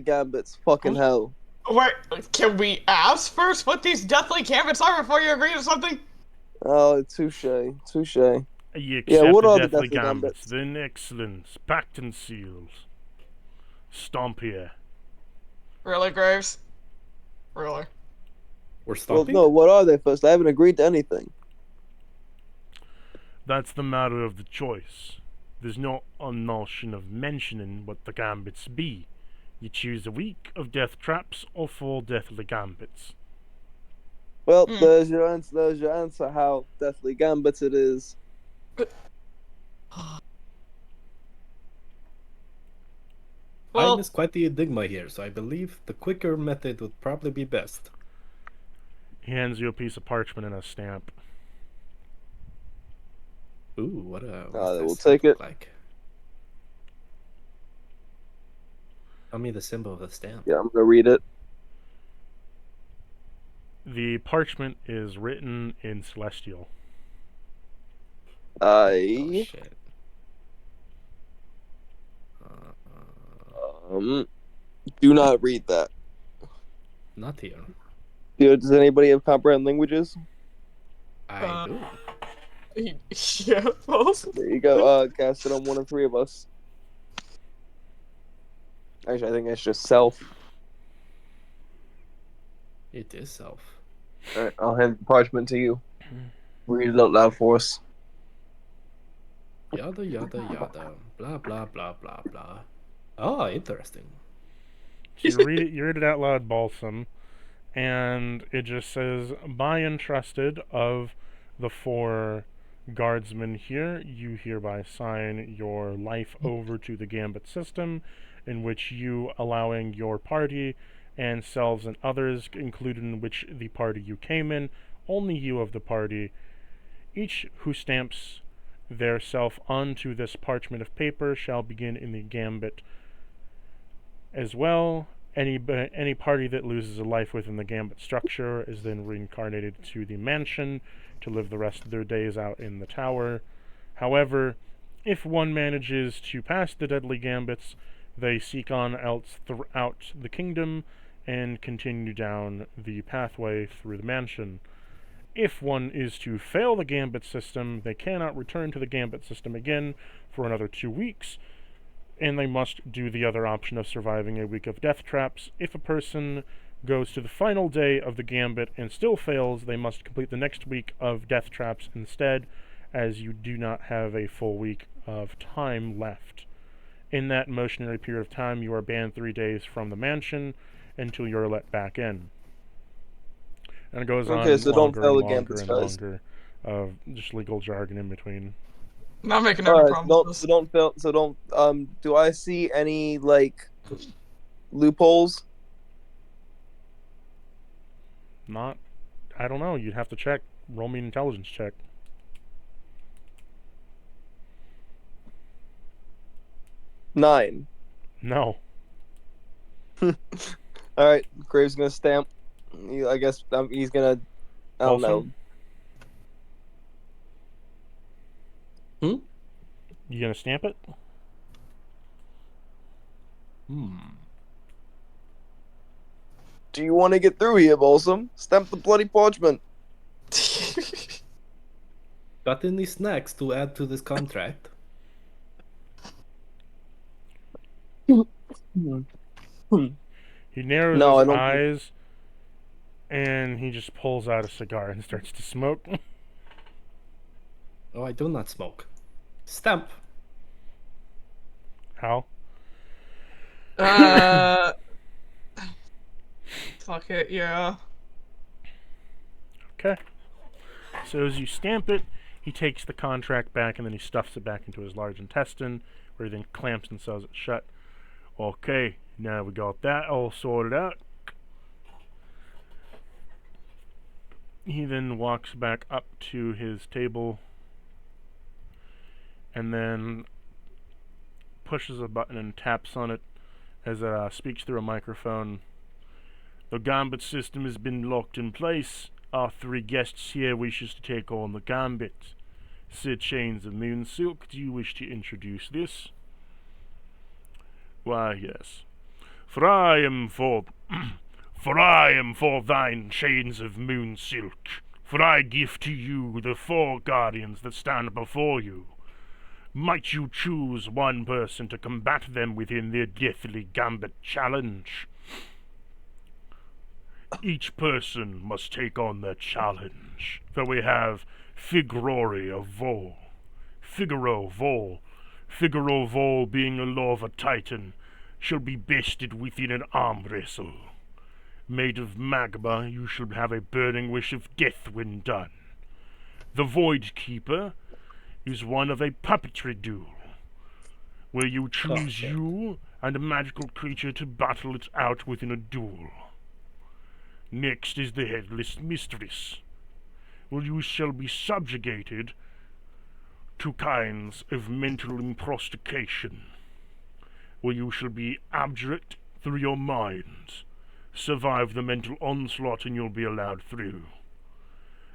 gambits. Fucking hell. Wait, can we ask first what these deathly gambits are before you agree to something? Oh, touche. You Yeah, accept what the are the deathly deathly gambits. gambits? Then excellence, pact and seals. Stomp here. Really, Graves? Really? We're Well, stopping? no, what are they first? I haven't agreed to anything. That's the matter of the choice. There's no notion of mentioning what the gambits be. You choose a week of death traps or 4 deathly gambits. Well, Hmm. there's your answer. There's your answer. How deathly gambits it is. Well, Time is quite the enigma here, so I believe the quicker method would probably be best. He hands you a piece of parchment and a stamp. Ooh, what a. we'll take it. Like? Tell me the symbol of the stamp. Yeah, I'm gonna read it. The parchment is written in Celestial. Oh, I shit. do not read that. Not here. Does anybody have comprehend languages? I do. yeah, well, There you go. Cast it on 1 of 3 of us. Actually, I think it's just self. It is self. Alright, I'll hand the parchment to you. Read it out loud for us. Yada yada yada. Blah blah blah blah blah. Oh, interesting. So you read it out loud, Balsam, and it just says, by entrusted of the 4 guardsmen here, you hereby sign your life over to the Gambit system, in which you allowing your party and selves and others, including in which the party you came in, only you of the party, each who stamps their self onto this parchment of paper shall begin in the Gambit as well. Any party that loses a life within the Gambit structure is then reincarnated to the mansion to live the rest of their days out in the tower. However, if one manages to pass the deadly Gambits, they seek on else throughout the kingdom and continue down the pathway through the mansion. If one is to fail the Gambit system, they cannot return to the Gambit system again for another 2 weeks, and they must do the other option of surviving a week of death traps. If a person goes to the final day of the Gambit and still fails, they must complete the next week of death traps instead, as you do not have a full week of time left. In that motionary period of time, you are banned 3 days from the mansion until you're let back in. And it goes on Okay, so don't longer fail and the longer Gambits, and guys. longer of just legal jargon in between. not making any Alright, promises. don't fail. So don't. Do I see any like loopholes? Not, I don't know, you'd have to check. Roll me an intelligence check. Nine. No. All right, Graves gonna stamp. I guess he's gonna. I don't know. Also? You gonna stamp it? Do you want to get through here, Balsam? Stamp the bloody parchment. Got any snacks to add to this contract? He narrows No, I his don't. eyes, and he just pulls out a cigar and starts to smoke. Oh, I do not smoke. Stamp. How? Fuck it, yeah. Okay. So as you stamp it, he takes the contract back and then he stuffs it back into his large intestine, where he then clamps and sews it shut. Okay, now we got that all sorted out. He then walks back up to his table and then pushes a button and taps on it as it speaks through a microphone. The gambit system has been locked in place. Our 3 guests here wishes to take on the gambit. Sir Chains of Moon Silk, do you wish to introduce this? Why, yes. For I am for thine chains of moon silk, for I give to you the 4 guardians that stand before you. Might you choose one person to combat them within their deathly gambit challenge? Each person must take on their challenge, for we have Figaro Vol. Figaro Vol, being a lava titan, shall be bested within an arm wrestle. Made of magma, you shall have a burning wish of death when done. The Void Keeper is one of a puppetry duel, where you choose you and a magical creature to battle it out within a duel. Next is the Headless Mistress, where you shall be subjugated to kinds of mental improstication, where you shall be abject through your mind, survive the mental onslaught and you'll be allowed through.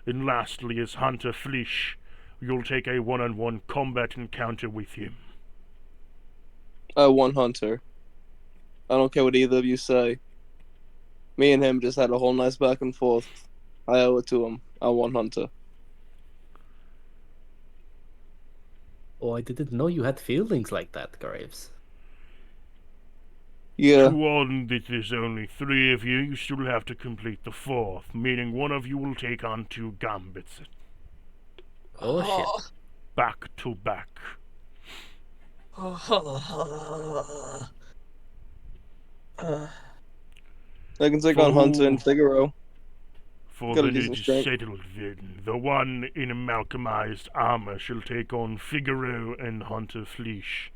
And lastly is Hunter Fleesh, you'll take a one-on-one combat encounter with him. I want Hunter. I don't care what either of you say. Me and him just had a whole nice back and forth. I owe it to him. I want Hunter. Oh, I didn't know you had feelings like that, Graves. Yeah. To one that there's only 3 of you, you still have to complete the 4th, meaning one of you will take on 2 gambits. Oh, shit. Back to back. I can take on Hunter and Ooh. Figaro. For Got a then it decent is strength. settled then. The one in amalgamized armor shall take on Figaro and Hunter Fleesh.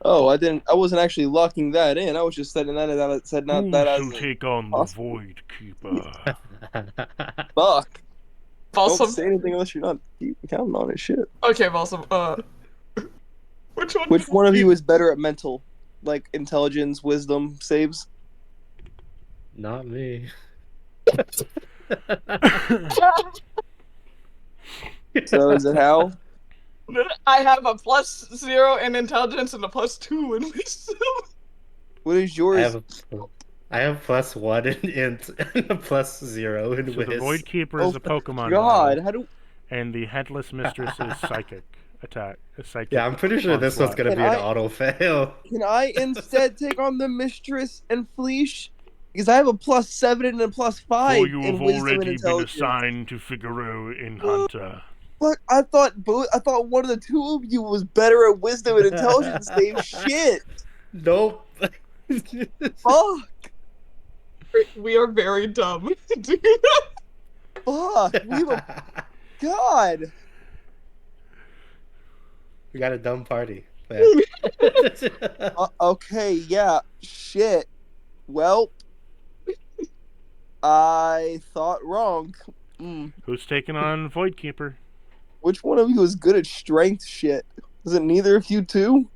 Oh, I wasn't actually locking that in. I was just setting that as Who as shall take on the possible. Void Keeper? Fuck. Don't Balsam. say anything unless you're not counting on it. Shit. Okay, Balsam. Which one? Which one of you is better at mental, like intelligence, wisdom saves? Not me. So is it Hal? I have a +0 in intelligence and a +2 in wisdom. What is yours? I have +1 in int and a +0 in So whiz. the Void Keeper is a Pokemon God, battle, how do? and the Headless Mistress is psychic attack. A psychic. Yeah, I'm pretty sure this one's onslaught. gonna be Can an I- auto fail. Can I instead take on the Mistress and Fleesh? Because I have a +7 and a +5 For you in have wisdom and already been intelligence. assigned to Figaro in Hunter. But I thought one of the 2 of you was better at wisdom and intelligence. Same shit. Nope. Fuck. We are very dumb. Fuck. We have a God. We got a dumb party. Okay, yeah. Shit. Well, I thought wrong. Who's taking on Void Keeper? Which one of you is good at strength shit? Is it neither of you two?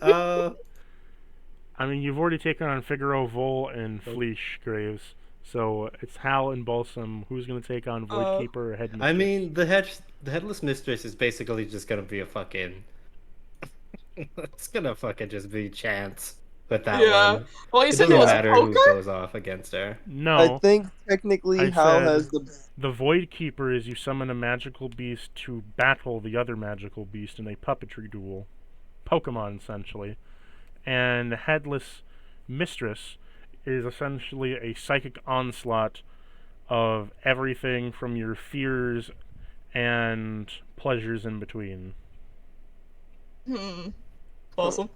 I mean, you've already taken on Figaro, Vol, and Fleesh Graves. So it's Hal and Balsam. Who's going to take on Void Keeper or Headmistress? I mean, the Headless Mistress is basically just gonna be a fucking... It's gonna fucking just be chance with that one. Well, you It said doesn't it was matter who poker? goes off against her. No. I think technically I Hal said- has the. The Void Keeper is you summon a magical beast to battle the other magical beast in a puppetry duel. Pokemon, essentially. And the Headless Mistress is essentially a psychic onslaught of everything from your fears and pleasures in between. Awesome.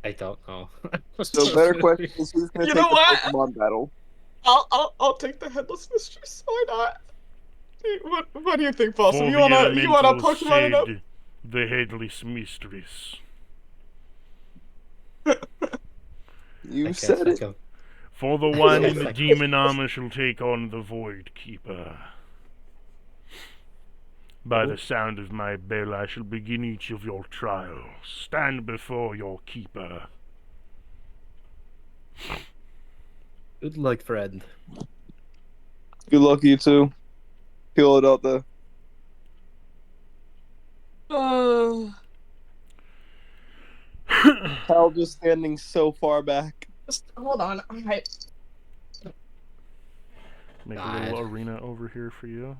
I don't know. So better question is who's gonna You take know the what? Pokemon battle? I'll take the Headless Mistress. Why not? What do you think, Blossom? For You the wanna elemental Pokemon it up? said the Headless Mistress. You I said can't it. think of. For the one in the Like- demon armor shall take on the Void Keeper. By the sound of my bell, I shall begin each of your trials. Stand before your keeper. Good luck, friend. Good luck, you two. Kill it out there. Hal just standing so far back. Just hold on. Alright. Make a God. little arena over here for you.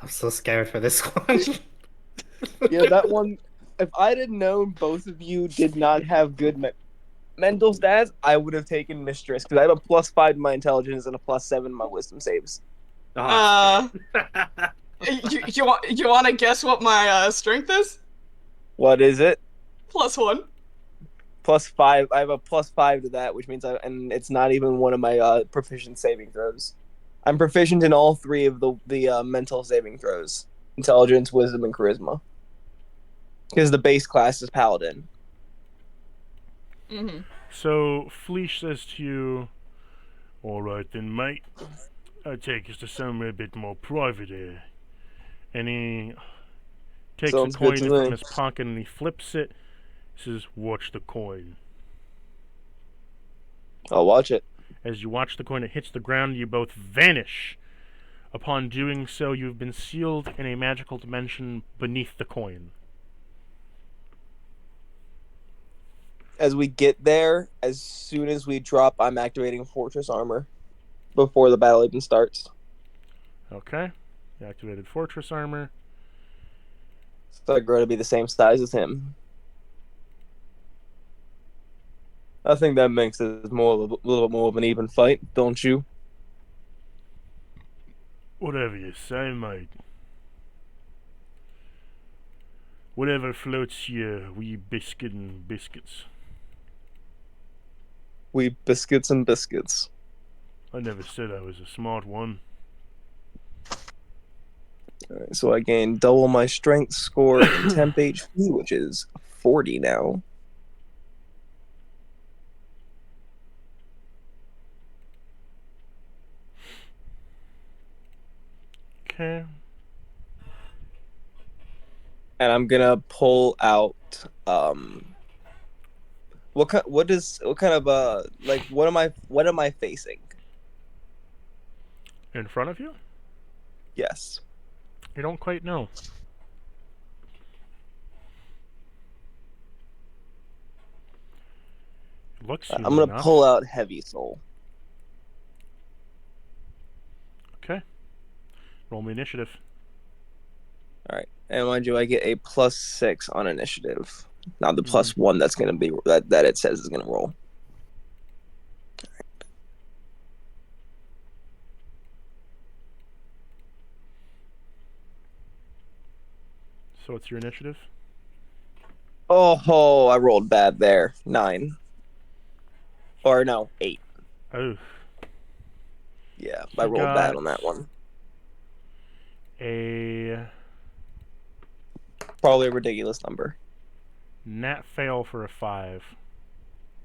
I'm so scared for this one. Yeah, that one. If I didn't know both of you did not have good mental stats, I would have taken Mistress because I have a +5 to my intelligence and a +7 to my wisdom saves. You want to guess what my strength is? What is it? +1. +5. I have a +5 to that, which means and it's not even one of my proficient saving throws. I'm proficient in all 3 of the mental saving throws: intelligence, wisdom, and charisma. Because the base class is paladin. Mm-hmm. So, Fleesh says to you, "Alright then, mate. I take us to somewhere a bit more private here." And he takes Sounds a good coin to from me. his pocket and he flips it. He says, "Watch the coin." I'll watch it. As you watch the coin, it hits the ground, you both vanish. Upon doing so, you've been sealed in a magical dimension beneath the coin. As we get there, as soon as we drop, I'm activating Fortress Armor before the battle even starts. Okay. You activated Fortress Armor. So I grow to be the same size as him. I think that makes it a little bit more of an even fight, don't you? Whatever you say, mate. Whatever floats your wee biscuit and biscuits. We biscuits and biscuits. I never said I was a smart one. Alright, so I gain double my strength score and temp HP, which is 40 now. Okay. And I'm gonna pull out what kind of like what am I facing? In front of you? Yes. You don't quite know. Looks human I'm gonna enough. pull out Heavy Soul. Okay. Roll me initiative. Alright. And mind you, I get a +6 on initiative. Not the +1 that's gonna be that it says is gonna roll. So what's your initiative? Oh, I rolled bad there. 9. Or no, 8. Oh. Yeah, I You rolled bad got on that one. a Probably a ridiculous number. nat fail for a 5.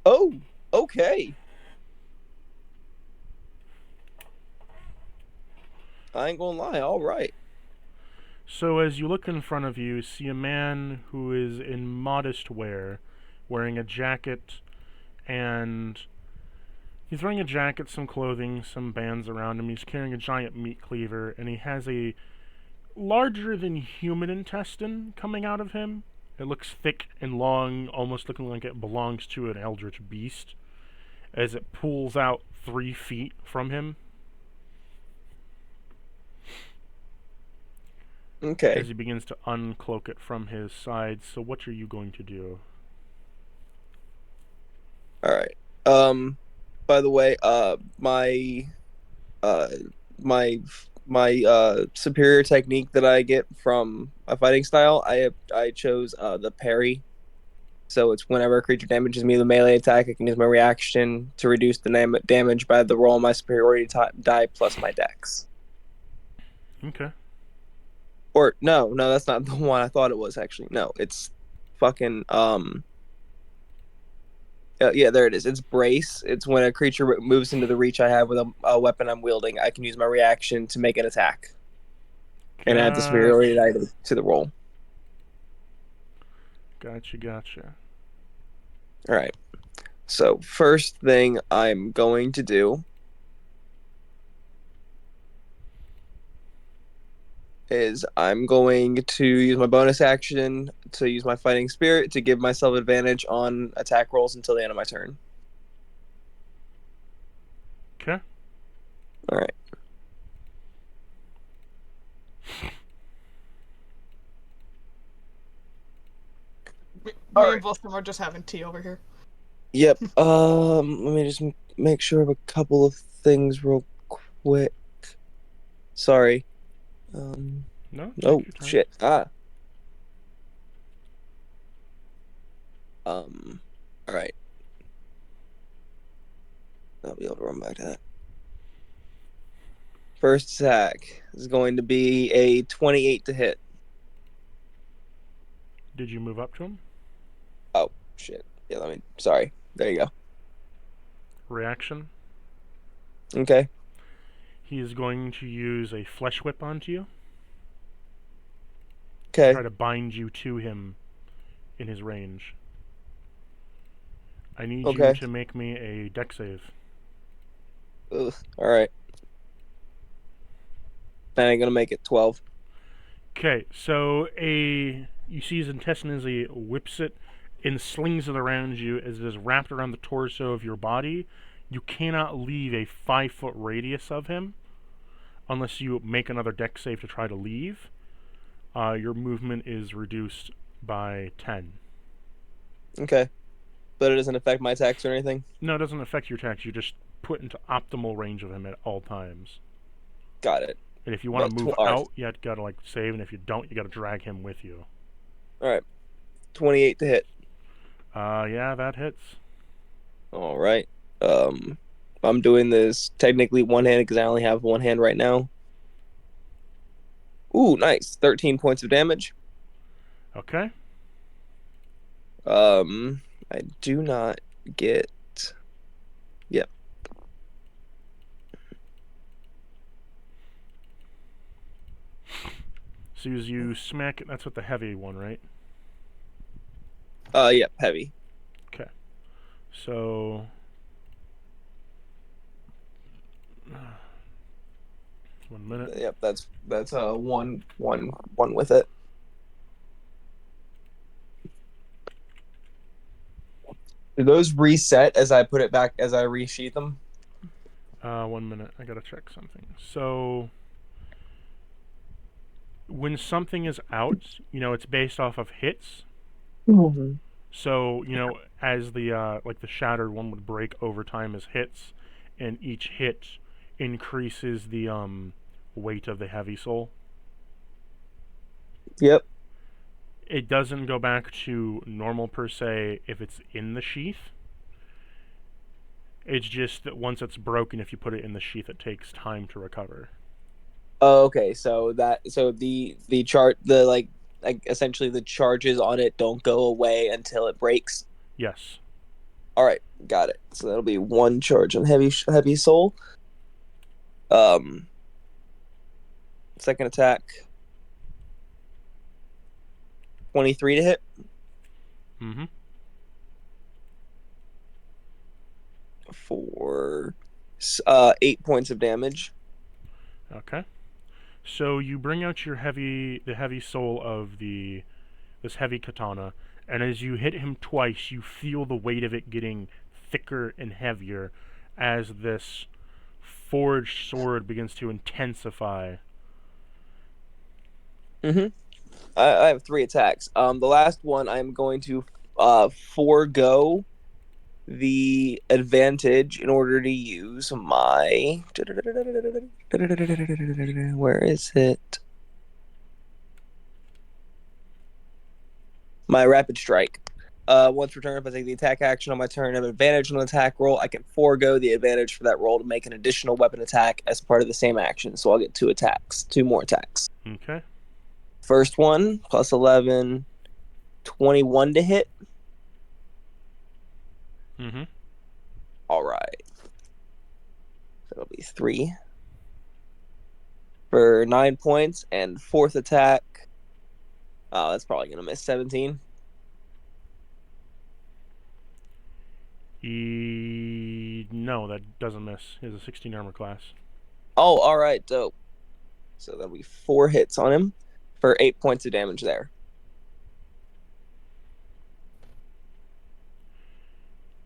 Oh, okay. I ain't gonna lie, alright. So as you look in front of you, see a man who is in modest wear, wearing a jacket, and he's wearing a jacket, some clothing, some bands around him. He's carrying a giant meat cleaver, and he has a larger than human intestine coming out of him. It looks thick and long, almost looking like it belongs to an eldritch beast, as it pulls out 3 feet from him. Okay. as he begins to uncloak it from his side. So what are you going to do? All right. By the way, uh, my superior technique that I get from a fighting style, I chose the parry. So it's whenever a creature damages me with a melee attack, I can use my reaction to reduce the damage by the roll of my superiority die plus my dex. Okay. Or no, that's not the one I thought it was actually. No, it's fucking yeah, there it is. It's brace. It's when a creature moves into the reach I have with a weapon I'm wielding. I can use my reaction to make an attack and add the superiority Gotcha. die to the roll. Gotcha. All right. So first thing I'm going to do is I'm going to use my bonus action to use my fighting spirit to give myself advantage on attack rolls until the end of my turn. Okay. All right. Me All and right. Wilson are just having tea over here. Yep. Let me just make sure of a couple of things real quick. Sorry. No, take Oh your time. shit. All right. I'll be able to run back to that. First attack is going to be a 28 to hit. Did you move up to him? Oh shit. Yeah. Sorry. There you go. Reaction. Okay. He is going to use a flesh whip onto you. Okay. Try to bind you to him in his range. I need you Okay. to make me a dex save. Ugh. All right. That ain't gonna make it 12. Okay, so you see his intestine as he whips it and slings it around you as it is wrapped around the torso of your body. You cannot leave a 5-foot radius of him unless you make another dex save to try to leave. Your movement is reduced by 10. Okay. But it doesn't affect my attacks or anything. No, it doesn't affect your attacks. You just put into optimal range of him at all times. Got it. And if you want to move all right. out, you gotta like save, and if you don't, you gotta drag him with you. All right. 28 to hit. Yeah, that hits. All right. I'm doing this technically one-handed because I only have one hand right now. Ooh, nice. 13 points of damage. Okay. I do not get. Yep. So as you smack it, that's with the heavy one, right? Yep. Heavy. Okay. So 1 minute. Yep. That's one with it. Do those reset as I put it back as I resheath them? 1 minute. I gotta check something. So when something is out, it's based off of hits. Mm-hmm. So as the like the shattered one would break over time as hits, and each hit increases the weight of the heavy soul. Yep. It doesn't go back to normal per se if it's in the sheath. It's just that once it's broken, if you put it in the sheath, it takes time to recover. Oh, okay. So the chart like essentially the charges on it don't go away until it breaks. Yes. All right, got it. So that'll be one charge on heavy soul. Second attack. 23 to hit. Mm-hmm. For 8 points of damage. Okay. So you bring out the heavy soul of this heavy katana, and as you hit him twice, you feel the weight of it getting thicker and heavier as this forged sword begins to intensify. I have 3 attacks. The last one I'm going to forego the advantage in order to use my. Where is it? My rapid strike. Once returned, if I take the attack action on my turn, I have advantage on an attack roll. I can forego the advantage for that roll to make an additional weapon attack as part of the same action. So I'll get 2 attacks, 2 more attacks. Okay. First one, plus 11, 21 to hit. Mm-hmm. All right. That'll be 3 for 9 points. And fourth attack, oh, that's probably going to miss 17. No, that doesn't miss. He has a 16 armor class. Oh, all right, dope. So that'll be 4 hits on him for 8 points of damage there.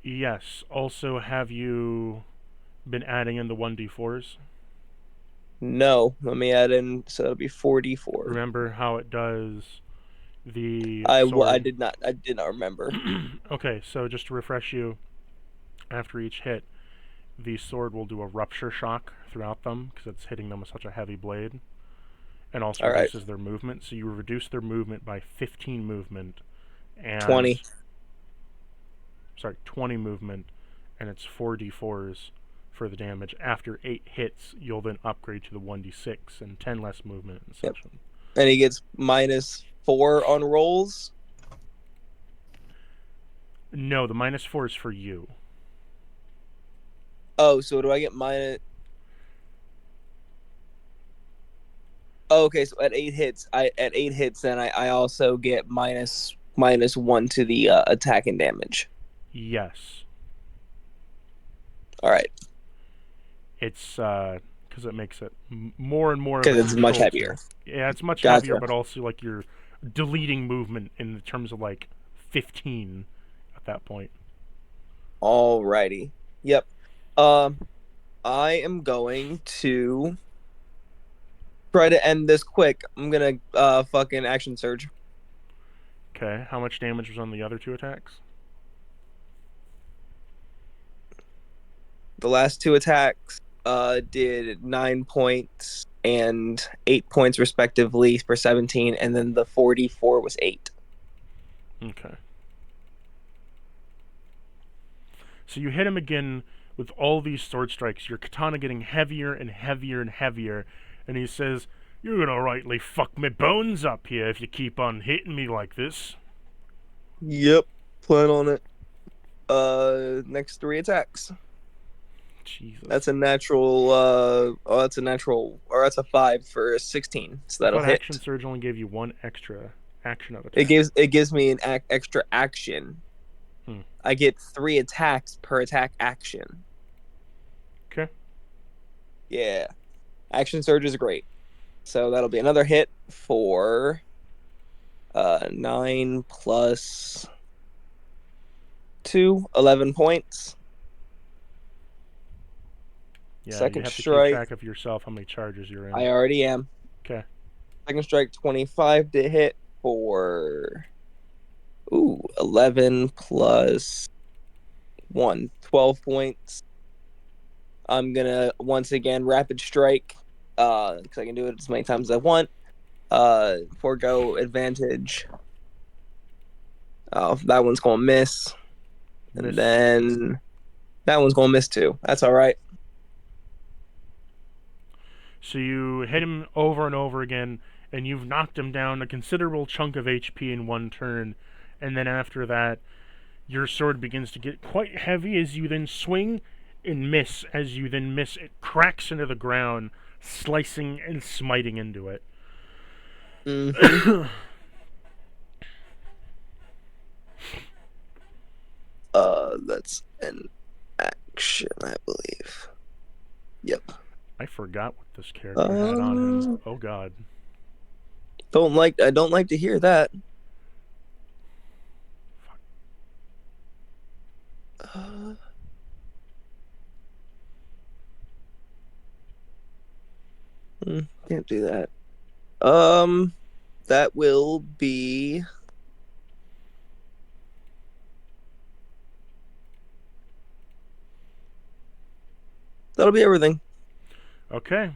Yes. Also, have you been adding in the 1d4s? No, let me add in, so it'll be 4d4. Remember how it does the I sword? did not remember. Okay, so just to refresh you, after each hit, the sword will do a rupture shock throughout them because it's hitting them with such a heavy blade, and also All right. reduces their movement. So you reduce their movement by 15 movement and 20. 20 movement, and it's 4d4s for the damage. After 8 hits, you'll then upgrade to the 1d6 and 10 less movement and such. Yep. And he gets -4 on rolls. No, the -4 is for you. Oh, so do I get minus? Oh, okay, so at 8 hits, then I also get -1 to the attack and damage. Yes. All right. It's because it makes it more and more. Because it's much heavier. Yeah, it's much Gotcha. heavier, but also like you're deleting movement in terms of like 15 at that point. Alrighty. Yep. I am going to try to end this quick. I'm gonna fucking action surge. Okay, how much damage was on the other 2 attacks? The last 2 attacks did 9 points and 8 points respectively for 17, and then the 44 was 8. Okay. So you hit him again with all these sword strikes, your katana getting heavier and heavier and heavier, and he says, "You're gonna rightly fuck me bones up here if you keep on hitting me like this." Yep, plan on it. Next 3 attacks. Jesus. That's a natural. That's a 5 for 16. So that'll But hit. action surge only gave you 1 extra action of attack. It gives me an extra action. I get 3 attacks per attack action. Okay. Yeah, action surge is great. So that'll be another hit for 9 plus 2, 11 points. Yeah, Second you have to strike. keep track of yourself how many charges you're in. I already am. Okay. Second strike, 25 to hit for 11 plus 1, 12 points. I'm gonna once again rapid strike, because I can do it as many times as I want. Forego advantage. Oh, that one's gonna miss. And Miss. then that one's gonna miss too. That's all right. So you hit him over and over again, and you've knocked him down a considerable chunk of HP in one turn, and then after that, your sword begins to get quite heavy as you then swing and miss. As you then miss, it cracks into the ground, slicing and smiting into it. Mm-hmm. That's an action, I believe. Yep. I forgot what this character had on him. Oh god. I don't like to hear that. Can't do that. that will be. That'll be everything. Okay.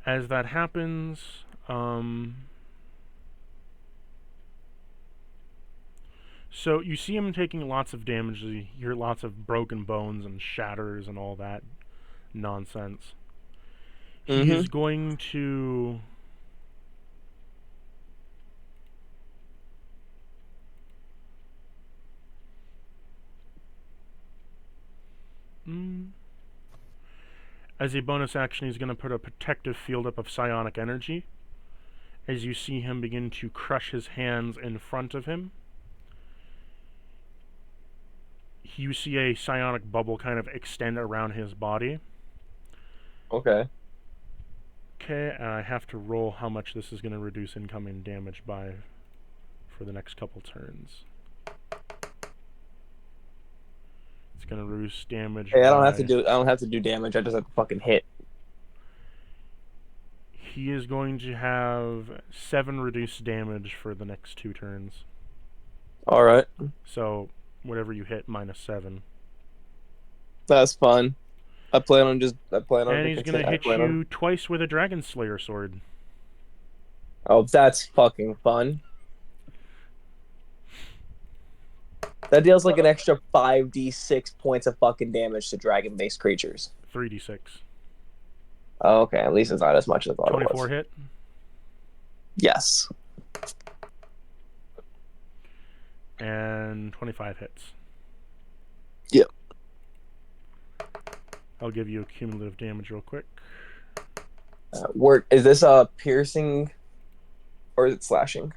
As that happens, so you see him taking lots of damage. You hear lots of broken bones and shatters and all that nonsense. He is going to as a bonus action, he's going to put a protective field up of psionic energy. As you see him begin to crush his hands in front of him, you see a psionic bubble kind of extend around his body. Okay. Okay, and I have to roll how much this is going to reduce incoming damage by for the next couple turns. It's going to reduce damage. Hey, I don't by... have to do. I don't have to do damage. I just have to fucking hit. He is going to have 7 reduced damage for the next 2 turns. All right. So whatever you hit minus 7. That's fun. I plan on. And he's going to hit you twice with a Dragon Slayer sword. Oh, that's fucking fun. That deals like an extra 5d6 points of fucking damage to dragon-based creatures. 3d6. Oh, okay, at least it's not as much as I thought it was. 24 hit. Yes. And 25 hits. Yep. I'll give you a cumulative damage real quick. Is this a piercing or is it slashing?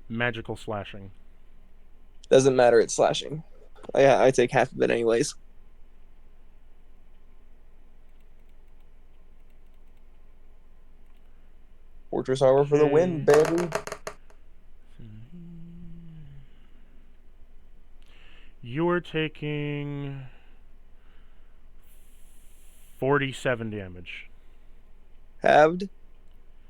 Magical slashing. Doesn't matter, it's slashing. I take half of it anyways. Fortress Armor for the win, baby. You're taking 47 damage. Halved?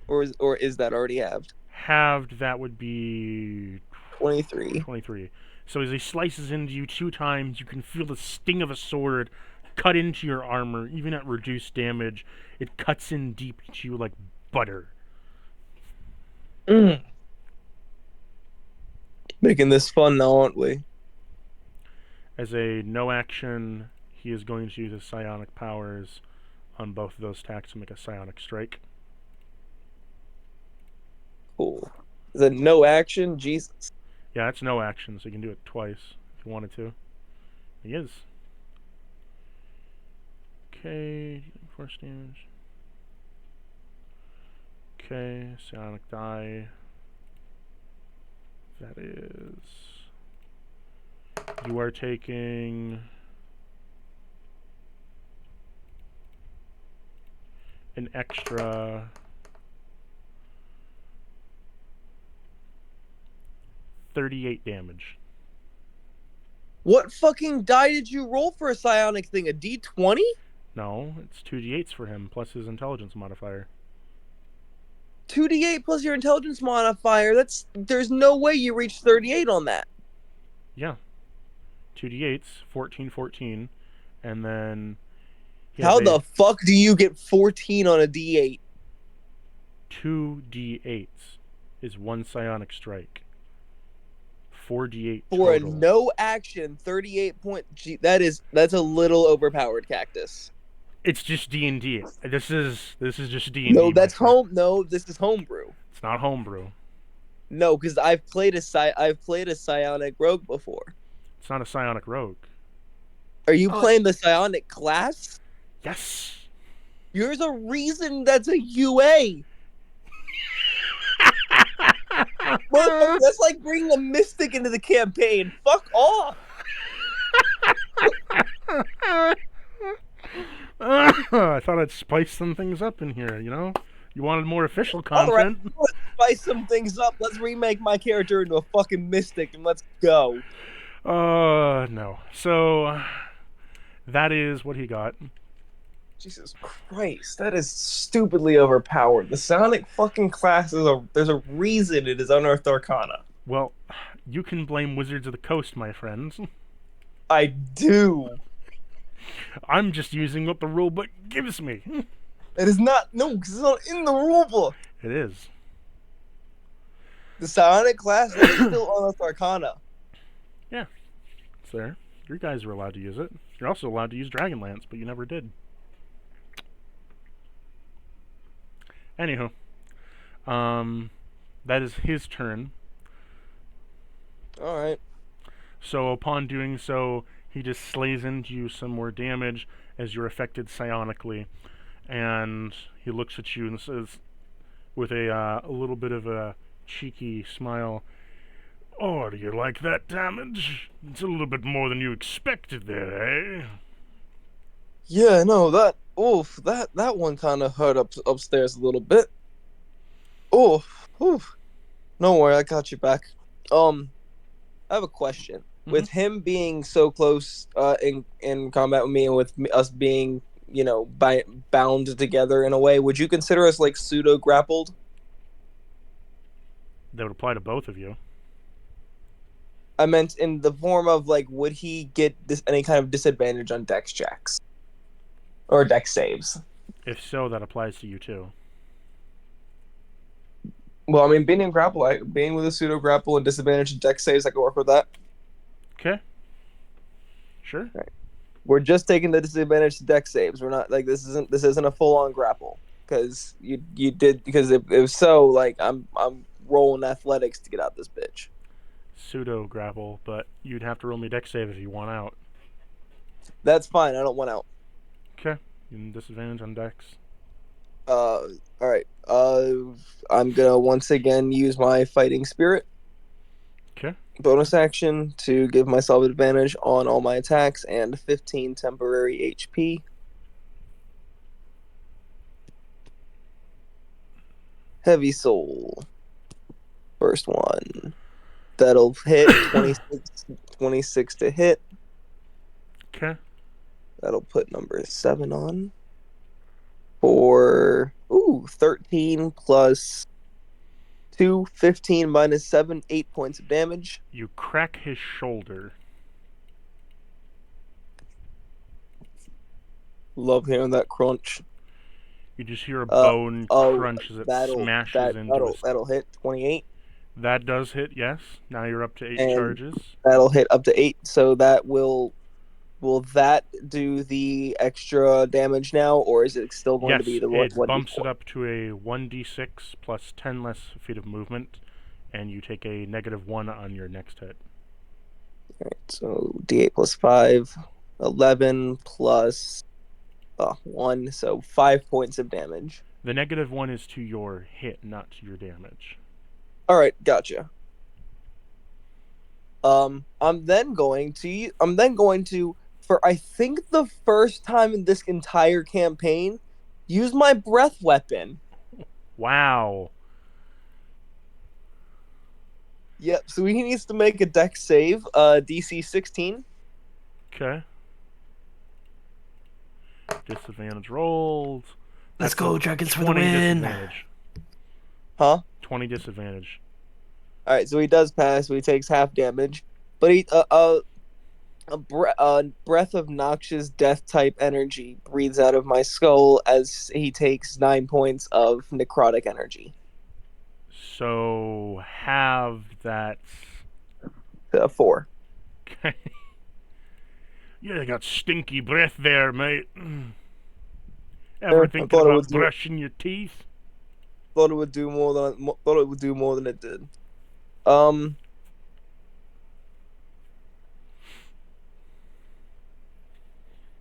Or is that already halved? Halved, that would be 23. 23. So as he slices into you 2 times, you can feel the sting of a sword cut into your armor. Even at reduced damage, it cuts in deep to you like butter. Making this fun now, aren't we? As a no action, he is going to use his psionic powers on both of those attacks to make a psionic strike. Cool. Is it no action? Jesus. Yeah, it's no action, so you can do it twice if you wanted to. He is. Okay, force damage. Okay, psionic die. That is... You are taking... an extra... 38 damage. What fucking die did you roll for a psionic thing? A d20? No, it's 2d8s for him, plus his intelligence modifier. 2d8 plus your intelligence modifier. There's no way you reach 38 on that. Yeah. 2d8s, 14, 14, and then... How the fuck do you get 14 on a d8? 2d8s is 1 psionic strike. 4d8 For total. a no action 38 point. Gee, that's a little overpowered, Cactus. It's just D&D. This is just D&D. No, that's home. No, this is homebrew. It's not homebrew. No, because I've played a psionic rogue before. It's not a psionic rogue. Are you playing the psionic class? Yes. There's a reason that's a UA. That's like bringing a mystic into the campaign. Fuck off. I thought I'd spice some things up in here, you know? You wanted more official content. All right, let's spice some things up. Let's remake my character into a fucking mystic and let's go. No. So, that is what he got. Jesus Christ, that is stupidly overpowered. The Sonic fucking class there's a reason it is Unearthed Arcana. Well, you can blame Wizards of the Coast, my friends. I do. I'm just using what the rulebook gives me. It is not, no, because it's not in the rulebook. It is. The Psionic class, that is still Unearthed Arcana. It's there. You guys are allowed to use it. You're also allowed to use Dragonlance, but you never did. Anywho. That is his turn. Alright. So upon doing so, he just slays into you some more damage as you're affected psionically. And he looks at you and says, with a little bit of a cheeky smile, "Oh, do you like that damage? It's a little bit more than you expected there, eh?" Yeah, no, that one kind of hurt upstairs a little bit. Oh, don't worry, I got you back. I have a question. Mm-hmm. With him being so close in combat with me, and with us being, you know, bound together in a way, would you consider us like pseudo grappled? That would apply to both of you. I meant in the form of like, would he get any kind of disadvantage on dex checks or dex saves? If so, that applies to you too. Well, I mean, being with a pseudo grapple and disadvantage on dex saves, I can work with that. Okay. Sure. We're just taking the disadvantage to dex saves. We're not like this isn't a full on grapple because you did, because if so, like I'm rolling athletics to get out this bitch. Pseudo grapple, but you'd have to roll me dex save if you want out. That's fine. I don't want out. Okay. You can disadvantage on dex. All right. I'm gonna once again use my fighting spirit. Okay. Bonus action to give myself advantage on all my attacks and 15 temporary HP. Heavy Soul. First one. That'll hit 26 to hit. Okay. That'll put number 7 on. For 13 plus 2, 15 minus 7, 8 points of damage. You crack his shoulder. Love hearing that crunch. You just hear a bone crunch as it smashes into his... That'll hit 28. That does hit, yes. Now you're up to 8 And charges. That'll hit up to 8, so that will that do the extra damage now, or is it still going Yes, to be the it 1d4? bumps it up to a 1d6 plus 10 less feet of movement, and you take a -1 on your next hit. Alright, so d8 plus 5, 11 plus 1, so 5 points of damage. The -1 is to your hit, not to your damage. Alright, gotcha. I'm then going to, for I think the first time in this entire campaign, use my breath weapon. Wow. Yep, so he needs to make a dex save, DC 16. Okay. Disadvantage rolled. Let's That's go, a Dragons, for the 20 win. disadvantage. Huh? 20 disadvantage. Alright, so he does pass, so he takes half damage. But he, a breath of noxious death-type energy breathes out of my skull as he takes 9 points of necrotic energy. So, have that... 4. Okay. Yeah, you got stinky breath there, mate. Ever I thinking thought it about would do- brushing your teeth? Thought it would do more than it did.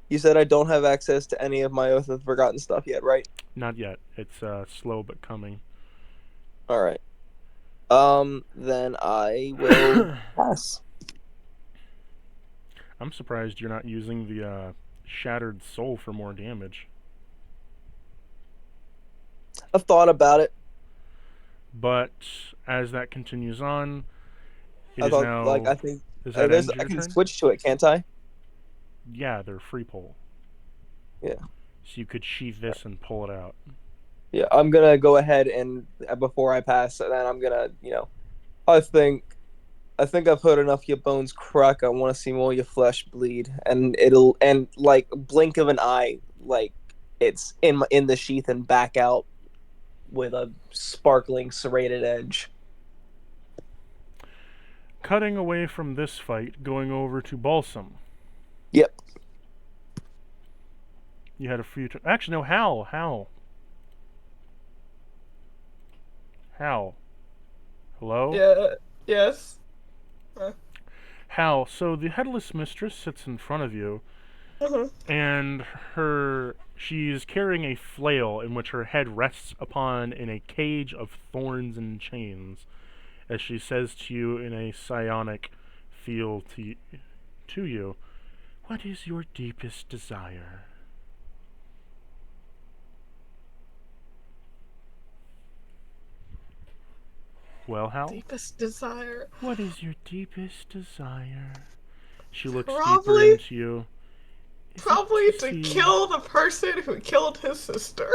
You said I don't have access to any of my Oath of the Forgotten stuff yet, right? Not yet. It's slow but coming. All right. Then I will pass. I'm surprised you're not using the Shattered Soul for more damage. I've thought about it. But as that continues on, it I is thought, now... I think Is that I can switch to it, can't I? Yeah, they're free pull. Yeah. So you could sheath this and pull it out. Yeah, I'm gonna go ahead and before I pass, and then I'm gonna, I think I've heard enough of your bones crack. I want to see more of your flesh bleed, and like blink of an eye, like it's in the sheath and back out with a sparkling serrated edge. Cutting away from this fight, going over to Balsam. Yep. You had a few. Actually, no. Hal. Hello. Yeah. Yes. Hal. So the headless mistress sits in front of you, Uh-huh. and she's carrying a flail in which her head rests upon in a cage of thorns and chains, as she says to you in a psionic feel to you, "What is your deepest desire?" Well, Hal? Deepest desire. What is your deepest desire? She looks deeper Probably- into you. Is it Probably to see- kill the person who killed his sister.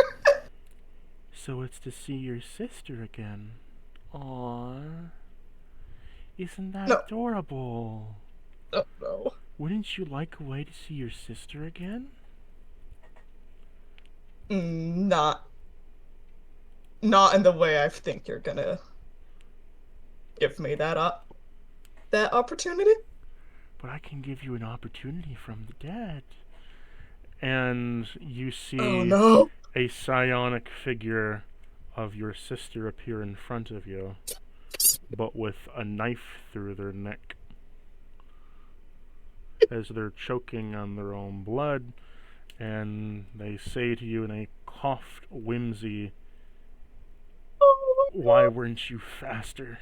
So it's to see your sister again. Aww. Isn't that No. adorable? Oh no. Wouldn't you like a way to see your sister again? Not in the way I think you're gonna give me that opportunity. But I can give you an opportunity from the dead. And you see Oh no. a psionic figure of your sister appear in front of you, but with a knife through their neck, as they're choking on their own blood, and they say to you in a coughed whimsy, Oh my "Why God. weren't you faster?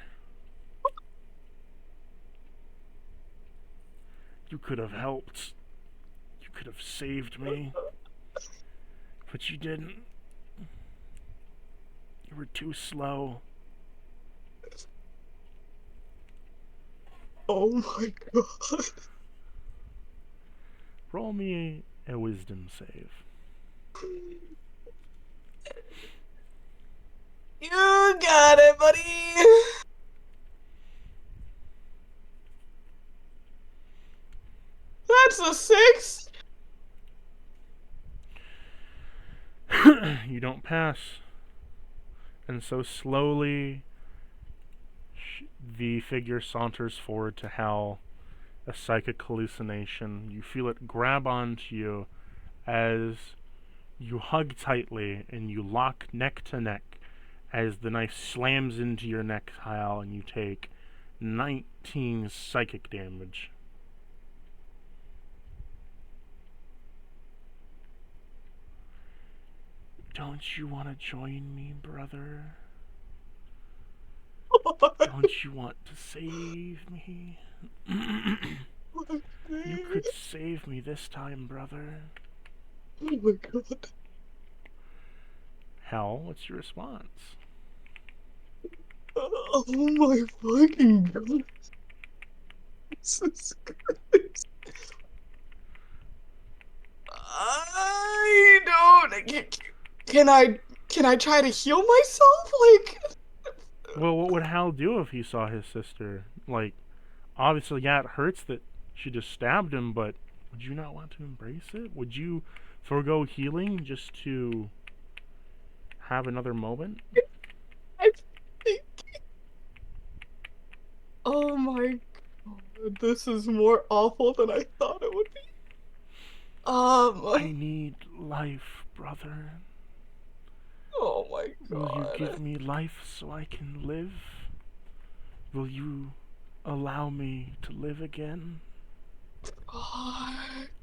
You could have helped. You could have saved me. But you didn't. You were too slow." Oh my God. Roll me a wisdom save. You got it, buddy. That's a 6. You don't pass. And so slowly, the figure saunters forward to Hal, a psychic hallucination. You feel it grab onto you as you hug tightly and you lock neck to neck as the knife slams into your neck, Hal, and you take 19 psychic damage. Don't you want to join me, brother? Don't you want to save me? You could save me this time, brother. Oh my God. Hal, what's your response? Oh my fucking God. Jesus Christ. I don't. Can I try to heal myself? Like. Well, what would Hal do if he saw his sister? Like, obviously, yeah, it hurts that she just stabbed him, but would you not want to embrace it? Would you forego healing just to have another moment? I think. Oh my God, this is more awful than I thought it would be. I need life, brother. Oh my Will you God. give me life so I can live? Will you allow me to live again? Fuck.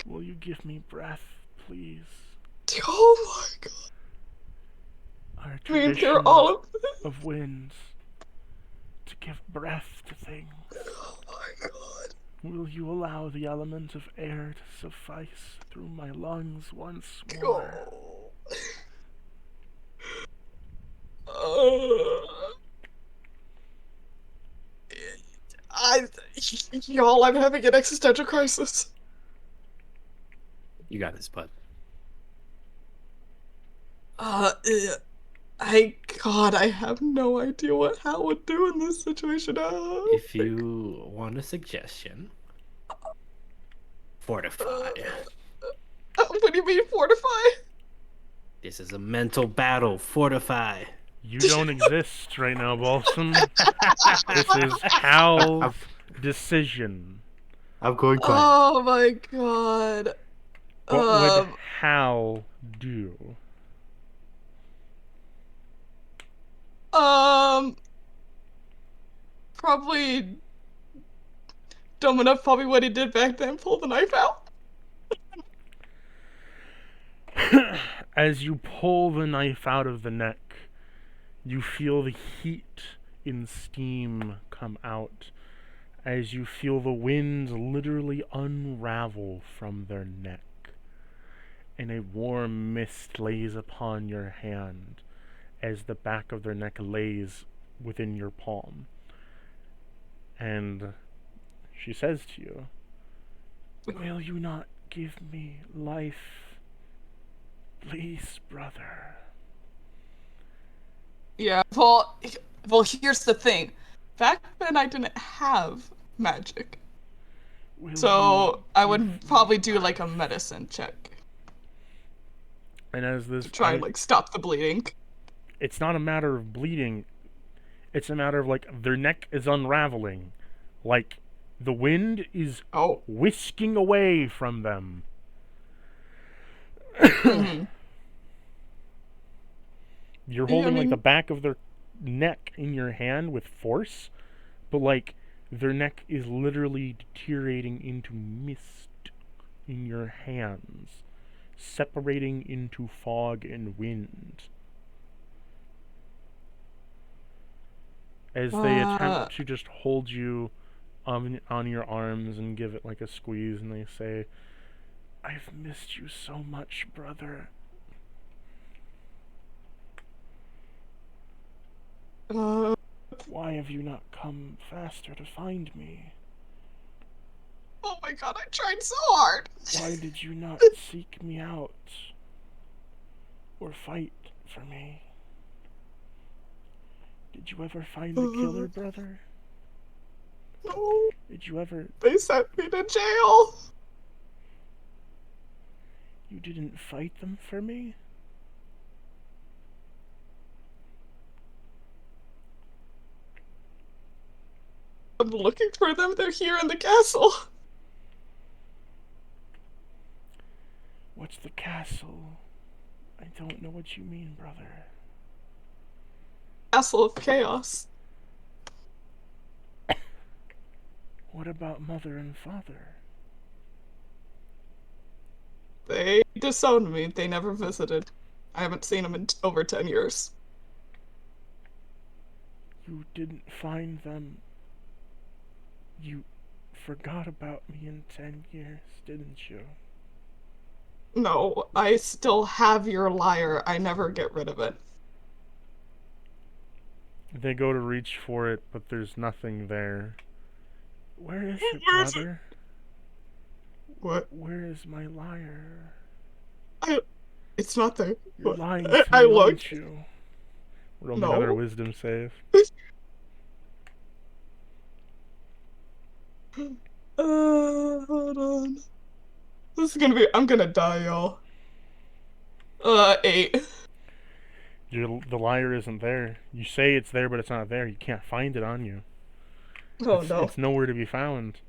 Will you give me breath, please? Oh my God. Our I mean, tradition through all of this. of winds to give breath to things. Oh my God. Will you allow the element of air to suffice through my lungs once more? Y'all, I'm having an existential crisis. You got this, bud. I have no idea what Hal would do in this situation. If you want a suggestion, fortify. What do you mean fortify? This is a mental battle. Fortify. You don't exist right now, Balsam. This is Hal's decision. I'm going quiet. Oh my god. What would Hal do? Probably dumb enough. Probably what he did back then. Pull the knife out. As you pull the knife out of the neck, you feel the heat in steam come out. As you feel the winds literally unravel from their neck. And a warm mist lays upon your hand as the back of their neck lays within your palm. And she says to you, "Will you not give me life? Please, brother." Yeah. Well, here's the thing. Back then, I didn't have magic, Will so you I give would me probably do like a life?" medicine check And as this, to try and like stop the bleeding. it's not a matter of bleeding. It's a matter of like their neck is unraveling, like the wind is Oh. whisking away from them. Mhm. You're Yeah, I holding like the mean- back of their neck in your hand with force, but like their neck is literally deteriorating into mist in your hands, separating into fog and wind. As they attempt to just hold you on your arms and give it like a squeeze, and they say, "I've missed you so much, brother." Why have you not come faster to find me? Oh my god, I tried so hard. Why did you not seek me out? Or fight for me? Did you ever find the killer, brother? No, Did you ever... they sent me to jail. You didn't fight them for me? I'm looking for them. They're here in the castle. What's the castle? I don't know what you mean, brother. Castle of Chaos. What about mother and father? They disowned me. They never visited. I haven't seen them in over 10 years. You didn't find them. You forgot about me in 10 years, didn't you? No, I still have your lyre. I never get rid of it. They go to reach for it, but there's nothing there. Where is it, Where is it? brother? What? Where is my lyre? It's not there. You're What? lying to I me, looked. aren't you? Roll me another No. wisdom save. Hold on. This is gonna be. I'm gonna die, y'all. 8. The lyre isn't there. You say it's there, but it's not there. You can't find it on you. Oh it's, no. It's nowhere to be found.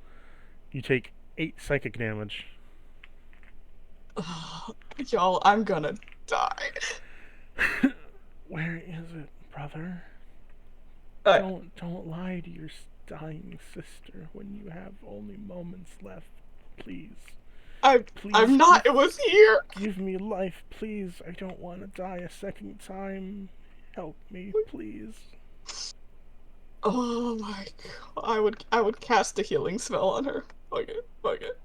You take 8 psychic damage. Y'all, I'm gonna die. Where is it, brother? I- Don't lie to your dying sister when you have only moments left. Please. Please I'm not. It was here. give me life, please. I don't want to die a second time. Help me, please. Oh my god. I would cast a healing spell on her. Fuck it. Fuck it.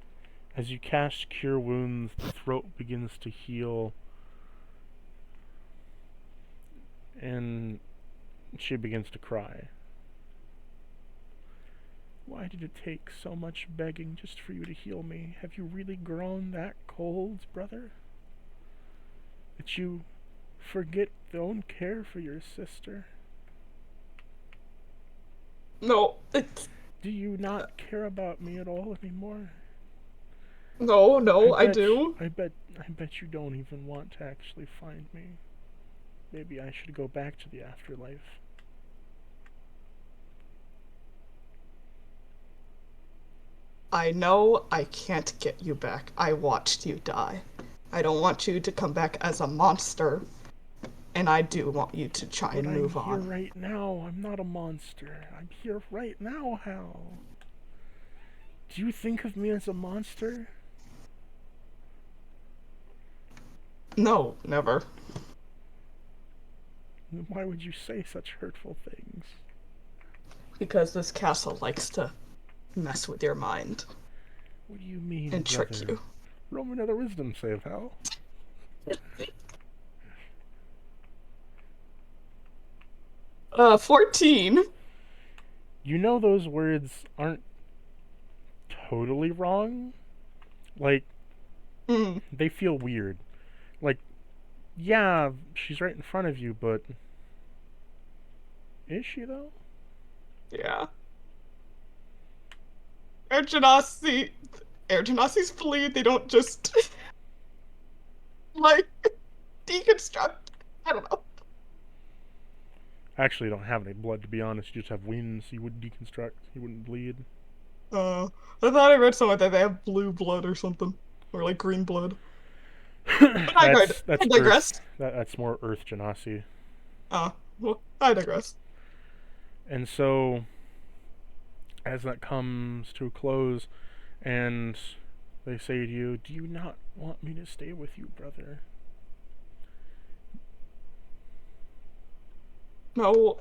As you cast Cure Wounds, the throat begins to heal. And she begins to cry. Why did it take so much begging just for you to heal me? Have you really grown that cold, brother? That you Forget, don't care for your sister. No, it's Do you not care about me at all anymore? no, I bet do. I bet you don't even want to actually find me. Maybe I should go back to the afterlife. I know I can't get you back. I watched you die. I don't want you to come back as a monster, and I do want you to try But and I'm move here on. right now. I'm not a monster. I'm here right now, Hal. Do you think of me as a monster? No, never. Then why would you say such hurtful things? Because this castle likes to mess with your mind What do you mean, and trick brother? you. Roll me another wisdom save, Hal. 14. You know those words aren't totally wrong? Like, Mm, they feel weird. Like, yeah, she's right in front of you, but... Is she, though? yeah. Air Genasi's fleet, they don't just, like, deconstruct. I don't know. Actually, you don't have any blood, to be honest. You just have wings. You wouldn't deconstruct. You wouldn't bleed. I thought I read somewhere that they have blue blood or something. Or, like, green blood. But I that's digress. Earth. That's more Earth Genasi. Well, I digress. And so, as that comes to a close, and they say to you, "Do you not want me to stay with you, brother?" No.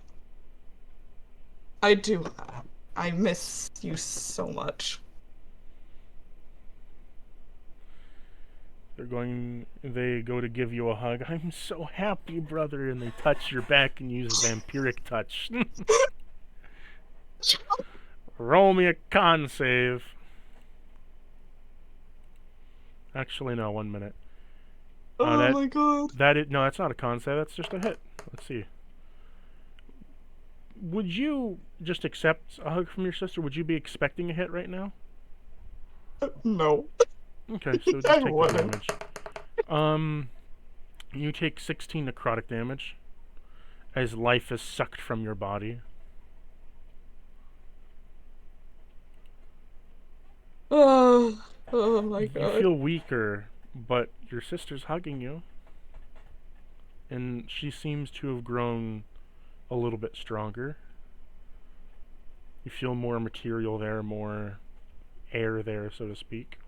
I do. I miss you so much. They go to give you a hug. "I'm so happy, brother," and they touch your back and use a vampiric touch. Roll me a con save. Actually, no, 1 minute. Oh my god. No, that's not a con save, that's just a hit. Let's see. Would you just accept a hug from your sister? Would you be expecting a hit right now? No. Okay, so I just take the wouldn't. damage. You take 16 necrotic damage as life is sucked from your body. Oh my You god. feel weaker, but your sister's hugging you. And she seems to have grown a little bit stronger. You feel more material there, more air there, so to speak.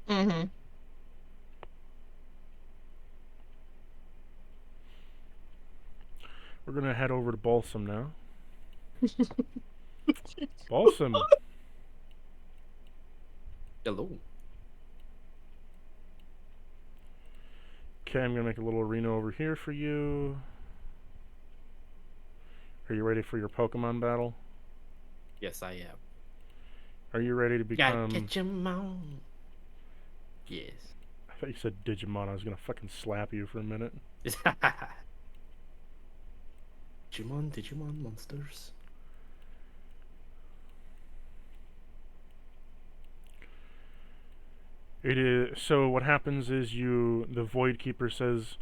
Mm-hmm. We're gonna head over to Balsam now. Balsam, Hello. okay, I'm gonna make a little arena over here for you. Are you ready for your Pokemon battle? Yes, I am. Are you ready to Gotta become... catch 'em all. Yes. I thought you said Digimon. I was gonna fucking slap you for a minute. Digimon monsters. It is... So what happens is the Void Keeper says,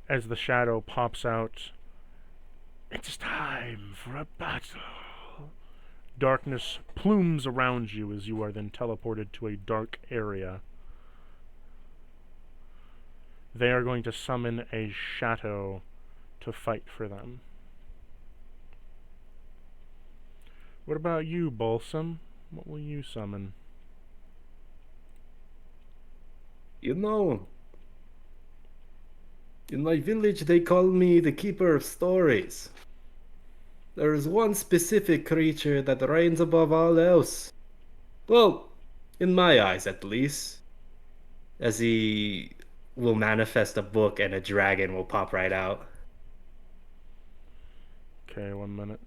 as the shadow pops out, "It's time for a battle." Darkness plumes around you as you are then teleported to a dark area. They are going to summon a shadow to fight for them. What about you, Balsam? What will you summon? You know, in my village they call me the Keeper of Stories. There is one specific creature that reigns above all else. Well, in my eyes at least. As he will manifest a book and a dragon will pop right out. Okay, 1 minute.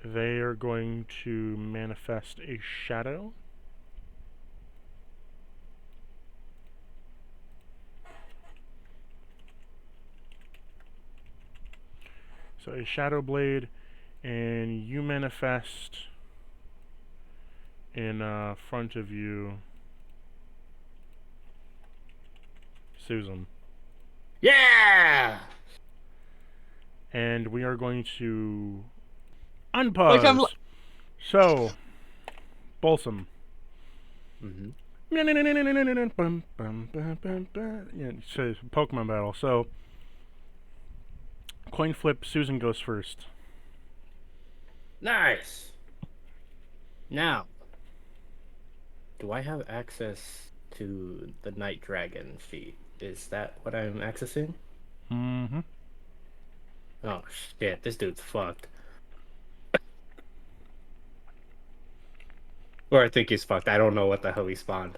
They are going to manifest a shadow. So a Shadow Blade, and you manifest in front of you, Susan. Yeah! And we are going to Like I'm unpause. So, Balsam. Mm-hmm. Yeah, so Pokemon battle. So, coin flip, Susan goes first. Nice! Now, do I have access to the Night Dragon feat? Is that what I'm accessing? Mm-hmm. Oh shit, this dude's fucked. Or I think he's fucked. I don't know what the hell he spawned.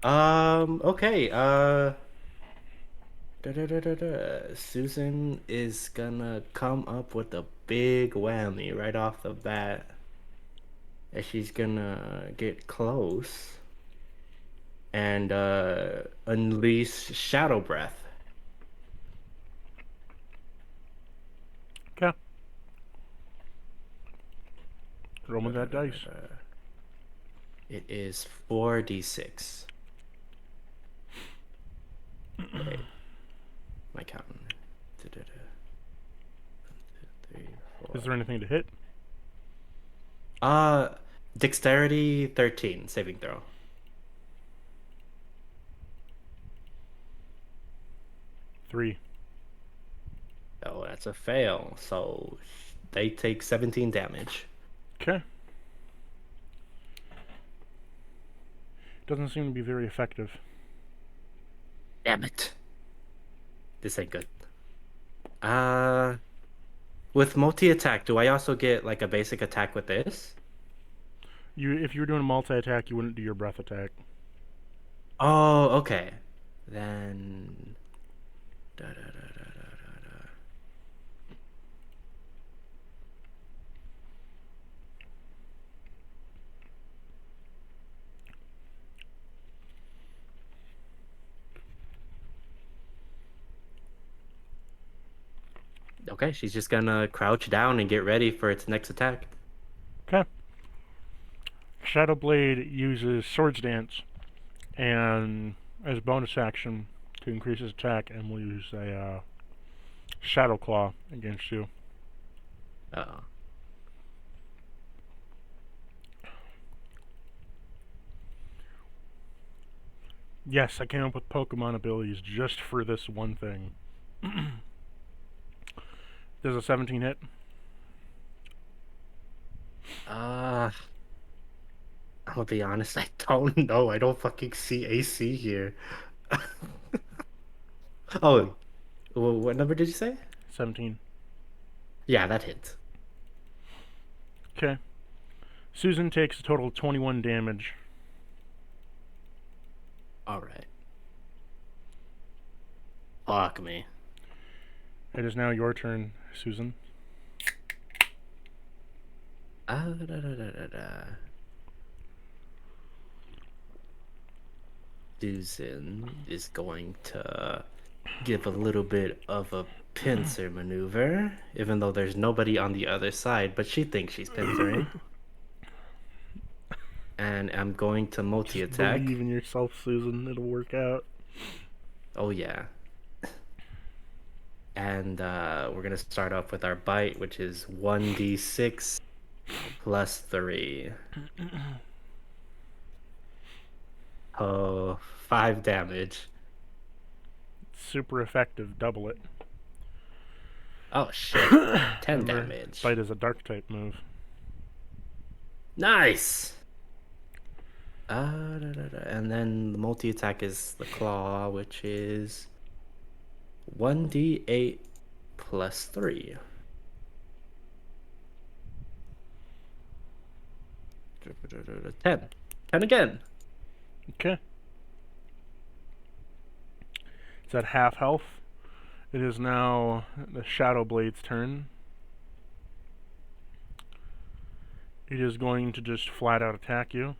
Okay, Susan is gonna come up with a big whammy right off the bat. And she's gonna get close and unleash Shadow Breath. Okay. Roll me that dice. It is 4d6. Wait. My counting. 1, 2, 3, 4. Is there anything to hit? Dexterity 13, saving throw. Three. Oh, that's a fail. So they take 17 damage. Okay. Doesn't seem to be very effective. Damn it. This ain't good. With multi-attack, do I also get like a basic attack with this? If you were doing a multi-attack, you wouldn't do your breath attack. Oh, okay. Then... Da, da, da, da, da, da. Okay, she's just gonna crouch down and get ready for its next attack. Okay. Shadow Blade uses Swords Dance, and as a bonus action to increase his attack, and will use a Shadow Claw against you. Uh-oh. Yes, I came up with Pokemon abilities just for this one thing. There's a 17 hit. I'm gonna be honest, I don't know. I don't fucking see AC here. Oh, what number did you say? 17. Yeah, that hits. Okay. Susan takes a total of 21 damage. Alright. Fuck me. It is now your turn, Susan. Susan is going to give a little bit of a pincer maneuver, even though there's nobody on the other side, but she thinks she's pincering. And I'm going to multi-attack. Believe in yourself, Susan. It'll work out. Oh yeah. And we're gonna start off with our bite, which is 1d6 plus 3. Oh, 5 damage. Super effective. Double it. Oh shit. 10 Remember, damage. Bite is a dark type move. Nice. And then the multi-attack is the claw, which is 1d8 plus 3. 10. 10 again. Okay. It's at half health. It is now the Shadow Blade's turn. It is going to just flat out attack you.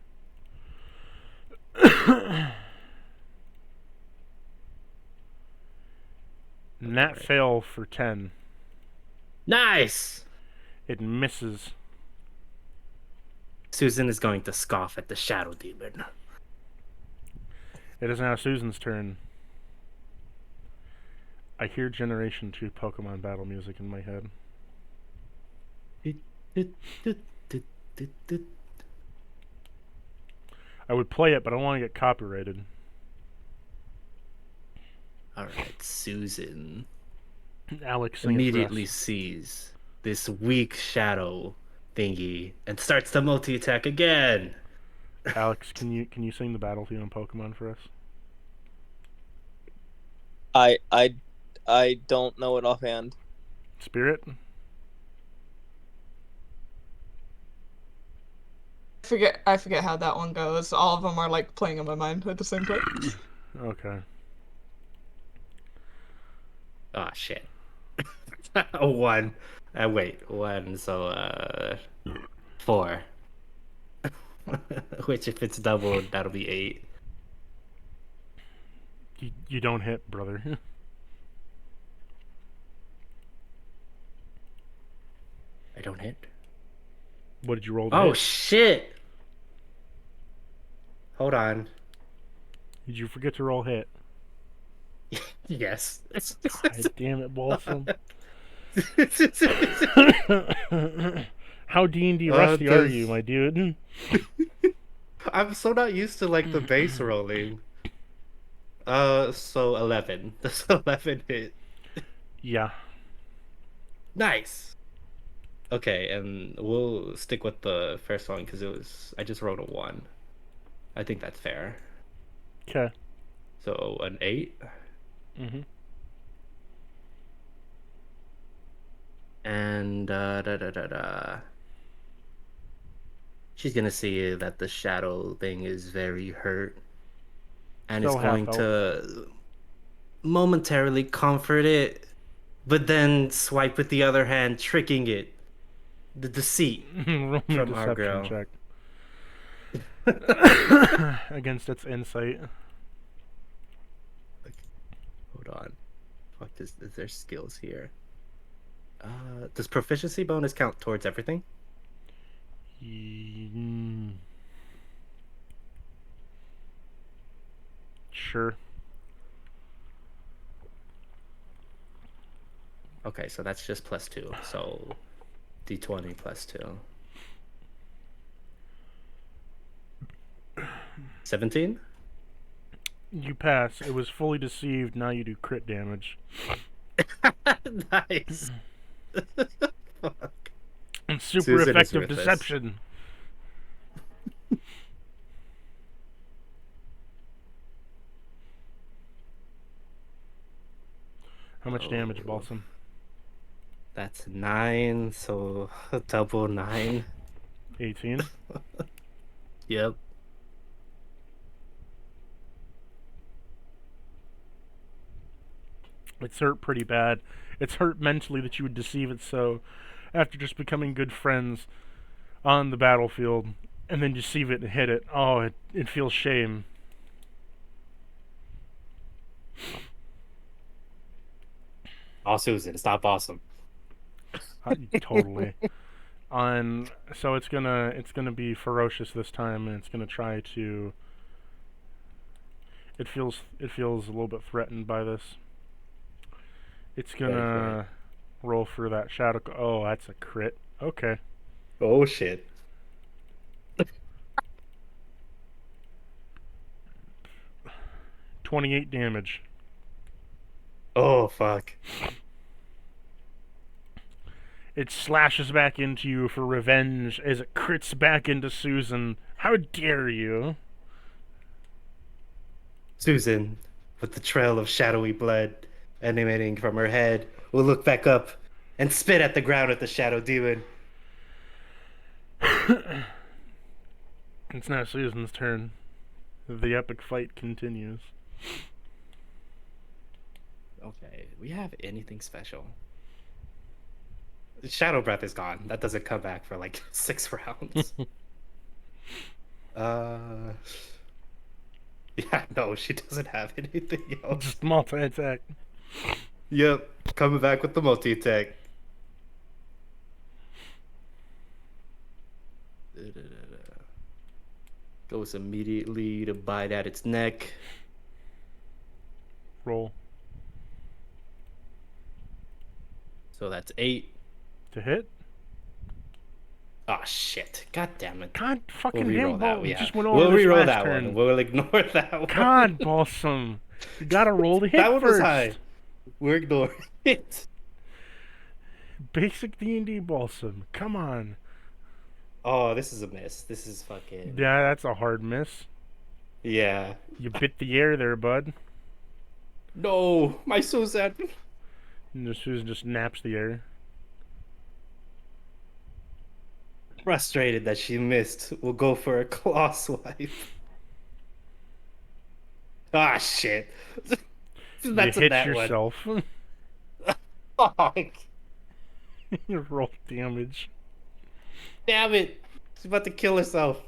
Nat fail for 10. Nice! It misses. Susan is going to scoff at the shadow demon. It is now Susan's turn. I hear Generation 2 Pokemon battle music in my head. I would play it, but I don't want to get copyrighted. Alright, Susan Alex, sing it for immediately us. sees this weak shadow thingy and starts to multi-attack again. Alex, can you sing the battle theme on Pokemon for us? I don't know it offhand. Spirit? I forget how that one goes. All of them are like playing in my mind at the same time. Okay. Oh shit. One. Wait, one, so 4. Which if it's doubled, that'll be 8. You don't hit, brother. I don't hit. What did you roll to Oh hit? shit! Hold on. Did you forget to roll hit? Yes. God damn it, Balsam. How D&D rusty are you, my dude? I'm so not used to like the base rolling. So 11. Does 11 hit? Yeah. Nice. Okay, and we'll stick with the first one because I just rolled a 1. I think that's fair. Okay. So an 8. Mm-hmm. And she's gonna see that the shadow thing is very hurt, and is Still going half to momentarily comfort it, but then swipe with the other hand, tricking it. The deceit Roll me a from our deception girl. check. Against its insight. Hold on. Fuck, is there skills here? Does proficiency bonus count towards everything? Sure. Okay, so that's just +2. So d20 +2. 17? You pass. It was fully deceived. Now you do crit damage. Nice. Fuck. And super Susan is effective ruthless. deception. How much damage, Oh. Balsam? That's 9, so double 9. 18. Yep. It's hurt pretty bad. It's hurt mentally that you would deceive it so after just becoming good friends on the battlefield and then deceive it and hit it. Oh, it feels shame. Oh, Susan, stop awesome. Totally. So it's gonna be ferocious this time, and it's gonna try to. It feels a little bit threatened by this. It's gonna roll for that shadow. Oh, that's a crit. Okay. Oh shit. 28 damage. Oh fuck. It slashes back into you for revenge as it crits back into Susan. How dare you? Susan, with the trail of shadowy blood emanating from her head, will look back up and spit at the ground at the shadow demon. It's now Susan's turn. The epic fight continues. Okay, we have anything special? Shadow Breath is gone. That doesn't come back for like 6 rounds. Yeah, no, she doesn't have anything else. Just multi-attack. Yep, coming back with the multi-attack. Goes immediately to bite at its neck. Roll. So that's 8. To hit? Oh shit! God damn it! God We'll fucking reroll damn, that. Bal- Yeah, just went over we'll this reroll last that turn. one. We'll ignore that one. God, Balsam. You gotta roll the hit that one was first. high. We're ignoring it. Basic D&D Balsam. Come on. Oh, this is a miss. This is fucking. Yeah, that's a hard miss. Yeah. You bit the air there, bud. No, my Susan. And Susan just naps the air. Frustrated that she missed. We'll go for a claw swipe. Ah, shit. That's you a hit bad yourself. one. Fuck. You roll damage. Damn it. She's about to kill herself.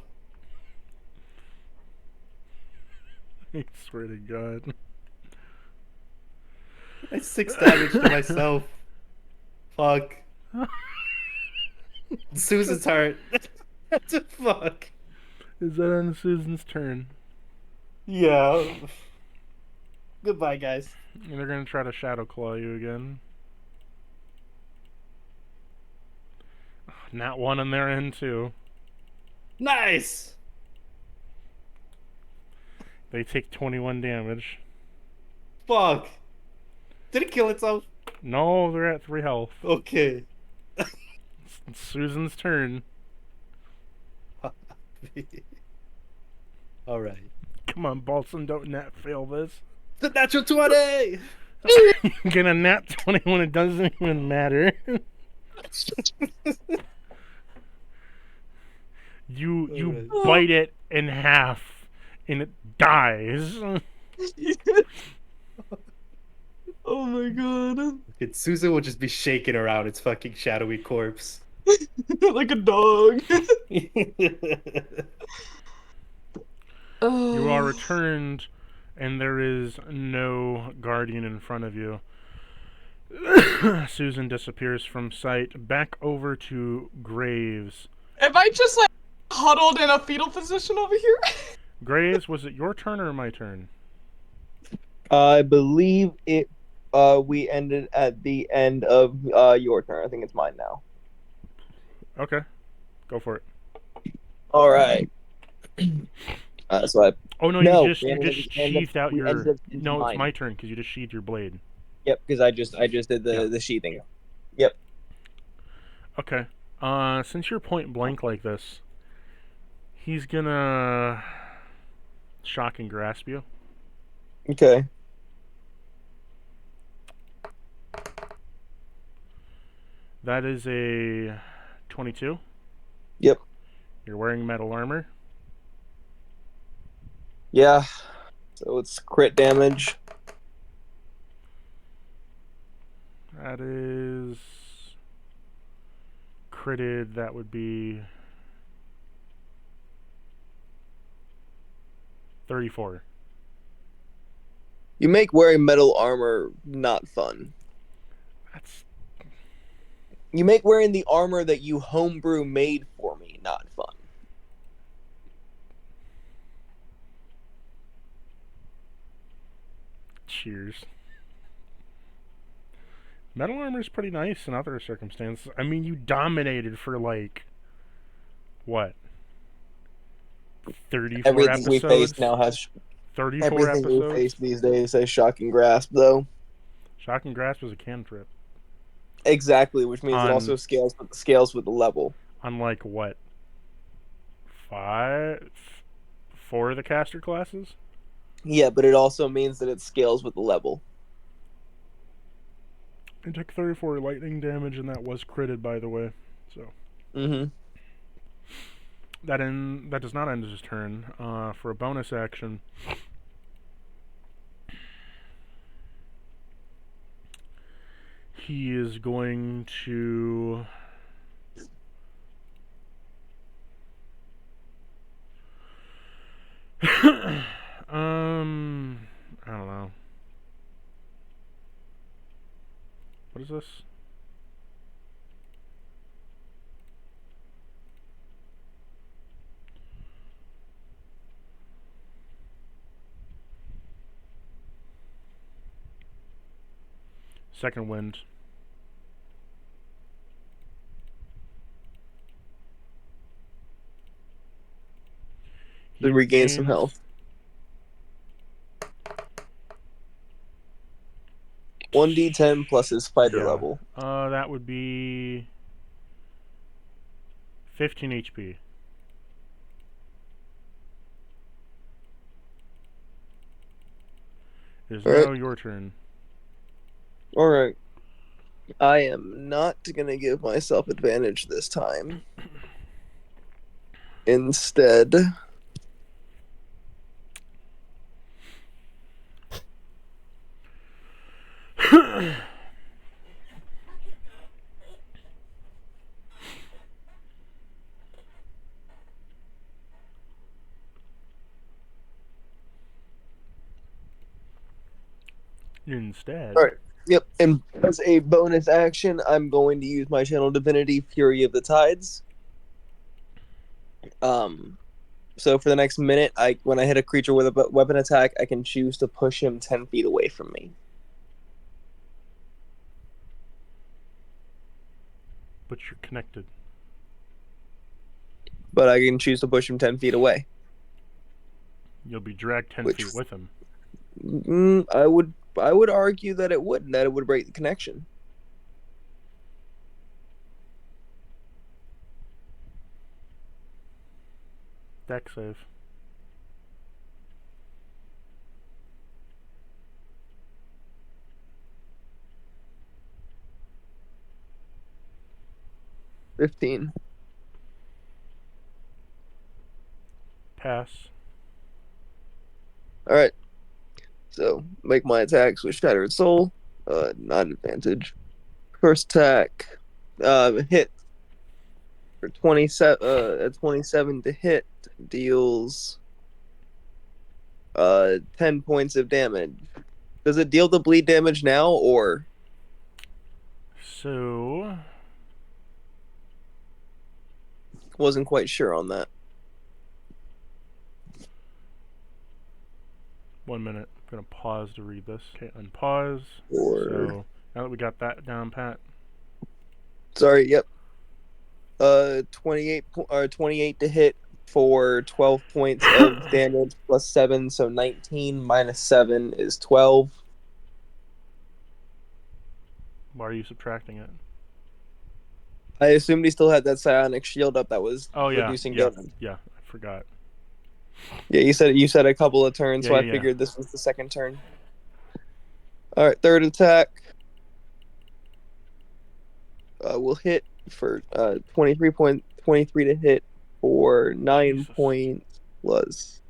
I swear to God. That's 6 damage to myself. Fuck. Susan's hurt. What the fuck? Is that on Susan's turn? Yeah. Goodbye, guys. And they're gonna try to Shadow Claw you again. Not one on their end, too. Nice! They take 21 damage. Fuck. Did it kill itself? No, they're at 3 health. Okay. It's Susan's turn. Alright. Come on, Balsam, don't nat fail this. The natural 20! Get a nat 20 when it doesn't even matter. You bite it in half, and it dies. Oh my god. Susan will just be shaking around its fucking shadowy corpse. Like a dog. You are returned, and there is no guardian in front of you. Susan disappears from sight. Back over to Graves. Am I just like huddled in a fetal position over here? Graves, was it your turn or my turn? I believe it. We ended at the end of your turn. I think it's mine now. Okay, go for it. All right. So I. Oh no, No, you just we ended sheathed out we your. ended up in No, it's mine. my turn because you just sheathed your blade. Yep, because I just did the sheathing. Yep. Okay. Since you're point blank like this, he's gonna shock and grasp you. Okay. That is a 22. Yep. You're wearing metal armor. Yeah. So it's crit damage. That is critted. That would be 34. You make wearing metal armor not fun. That's You make wearing the armor that you homebrew made for me not fun. cheers. Metal armor is pretty nice in other circumstances. I mean, you dominated for like what? 34 Everything episodes. we face now has 34 everything episodes. we face these days has shocking grasp, though. Shock and grasp is a cantrip. Exactly, which means it also scales with the level. Unlike what? 4 of the caster classes? Yeah, but it also means that it scales with the level. It took 34 lightning damage, and that was critted, by the way. So that does not end his turn. For a bonus action, he is going to I don't know. What is this? Second wind. To regain some regains- health. 1d10 plus his fighter Yeah. level. That would be 15 HP. It is Alright. now your turn. Alright. I am not gonna give myself advantage this time. Instead, Instead. Alright. Yep, and as a bonus action, I'm going to use my Channel Divinity, Fury of the Tides. So for the next minute, when I hit a creature with a weapon attack, I can choose to push him 10 feet away from me. But you're connected. But I can choose to push him 10 feet away. You'll be dragged 10 Which- feet with him. I would argue that it wouldn't, that it would break the connection. Deck save. $15. Pass. Alright. So, make my attacks with Shattered Soul. Not an advantage. First attack. Hit. For 27 to hit. Deals 10 points of damage. Does it deal the bleed damage now, or? So, Wasn't quite sure on that. 1 minute. I'm going to pause to read this. Okay, unpause. Or So, now that we got that down pat. sorry, yep. 28 to hit for 12 points of damage plus 7, so 19 minus 7 is 12. Why are you subtracting it? I assumed he still had that psionic shield up that was Oh, yeah. reducing Yeah, damage. yeah, I forgot. Yeah, you said a couple of turns, Yeah, so I yeah. figured this was the second turn. Alright, third attack. Will hit for 23 to hit for 9 Jesus. points plus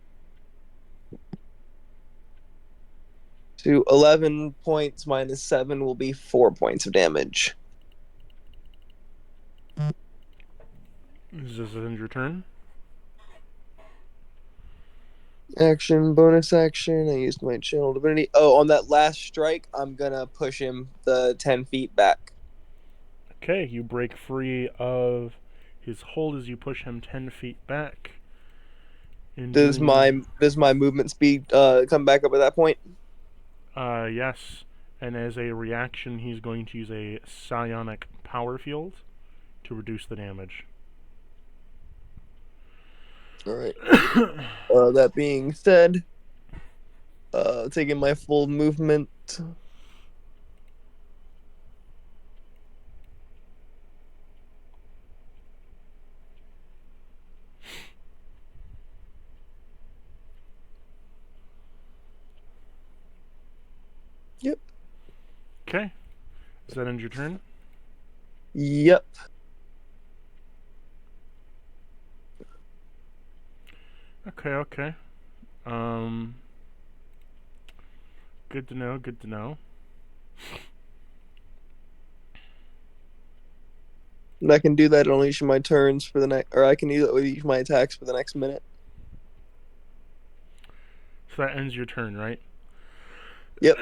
to 11 points minus 7 will be 4 points of damage. Does this end your turn? Action, bonus action. I used my Channel Divinity. Oh, on that last strike, I'm gonna push him the 10 feet back. Okay, you break free of his hold as you push him 10 feet back. And Does my movement speed come back up at that point? yes. And as a reaction, he's going to use a psionic power field to reduce the damage. Alright. That being said, taking my full movement. Yep. Okay. Does that end your turn? Yep. Okay. Good to know, good to know. And I can do that on each of my turns for the next, or I can do that with each of my attacks for the next minute. So that ends your turn, right? Yep.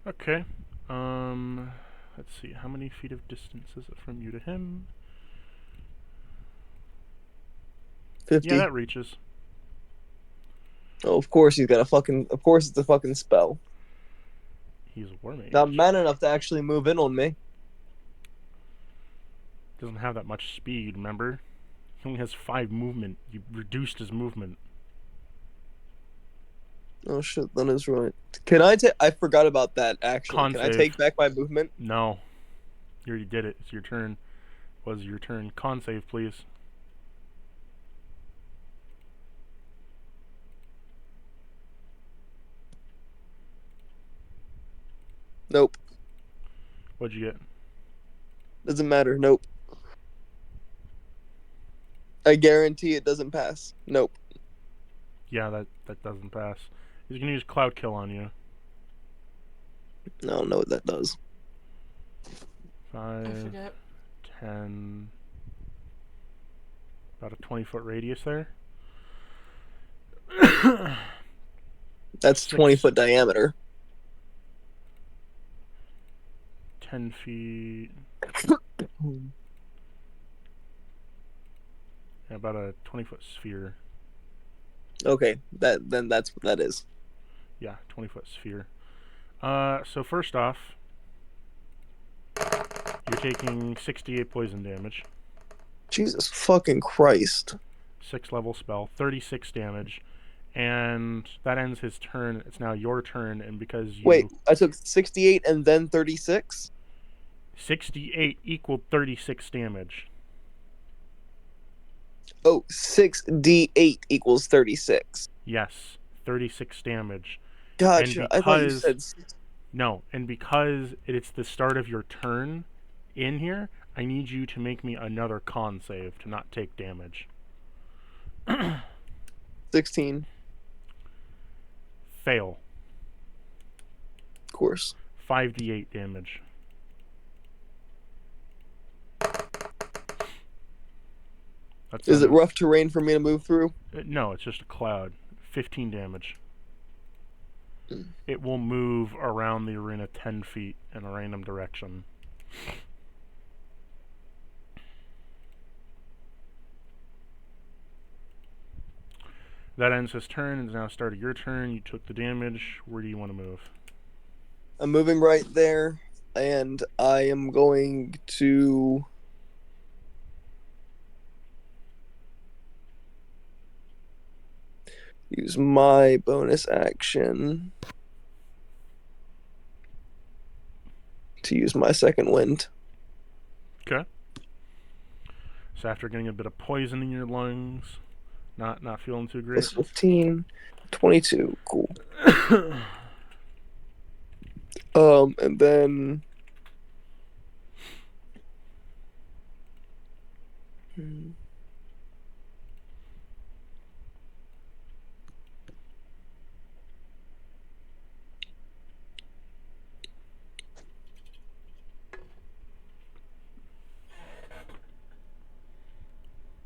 Okay. Let's see. How many feet of distance is it from you to him? 50. Yeah, that reaches. Oh, of course he's got a fucking. Of course it's a fucking spell. He's a war mage. Not man enough to actually move in on me. Doesn't have that much speed, remember? He only has 5 movement. You reduced his movement. Oh shit, that is right. Can I take? I forgot about that. Actually, Con can I save. take back my movement? No. You already did it. It's your turn. Was your turn. Con save, please. Nope. What'd you get? Doesn't matter. Nope. I guarantee it doesn't pass. Nope. Yeah, that doesn't pass. He's gonna use Cloud Kill on you. I don't know what that does. I 5, forget. 10... About a 20-foot radius there. That's 20-foot diameter. 10 feet... Yeah, about a 20-foot sphere. Okay, that's what that is. Yeah, 20-foot sphere. So first off, you're taking 68 poison damage. Jesus fucking Christ. 6 level spell, 36 damage. And that ends his turn. It's now your turn, and because you... Wait, I took 68 and then 36? 68 equaled 36 damage. Oh, 6d8 equals 36. Yes, 36 damage. Gotcha. And I thought you because- said... No, and because it's the start of your turn in here, I need you to make me another con save to not take damage. 16. Fail. Of course. 5d8 damage. That's Is it rough terrain for me to move through? No, it's just a cloud. 15 damage. Mm. It will move around the arena 10 feet in a random direction. That ends his turn. It's now started your turn. You took the damage. Where do you want to move? I'm moving right there, and I am going to... use my bonus action to use my second wind. Okay. So after getting a bit of poison in your lungs, not feeling too great. Plus 15, 22. Cool. And then...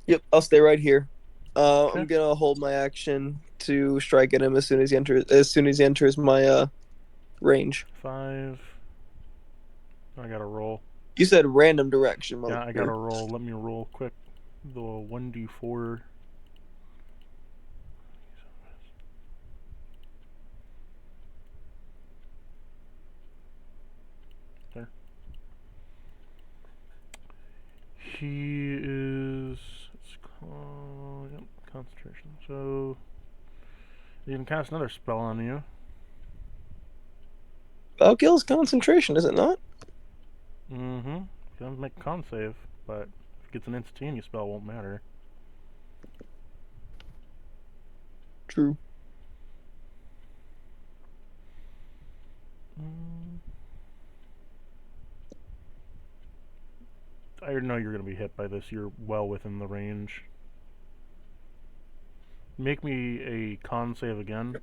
Yep, I'll stay right here. Okay. I'm gonna hold my action to strike at him as soon as he enters my range. 5. I gotta roll. You said random direction, Yeah, I gotta motherfucker. roll. Let me roll quick. The 1d4. There. He is... It's called... Yep, concentration. So... You can cast another spell on you. Valkyl's concentration, is it not? Mm-hmm. You can make a con save, but if it gets an instantaneous spell, it won't matter. True. I already know you're going to be hit by this. You're well within the range. Make me a con save again.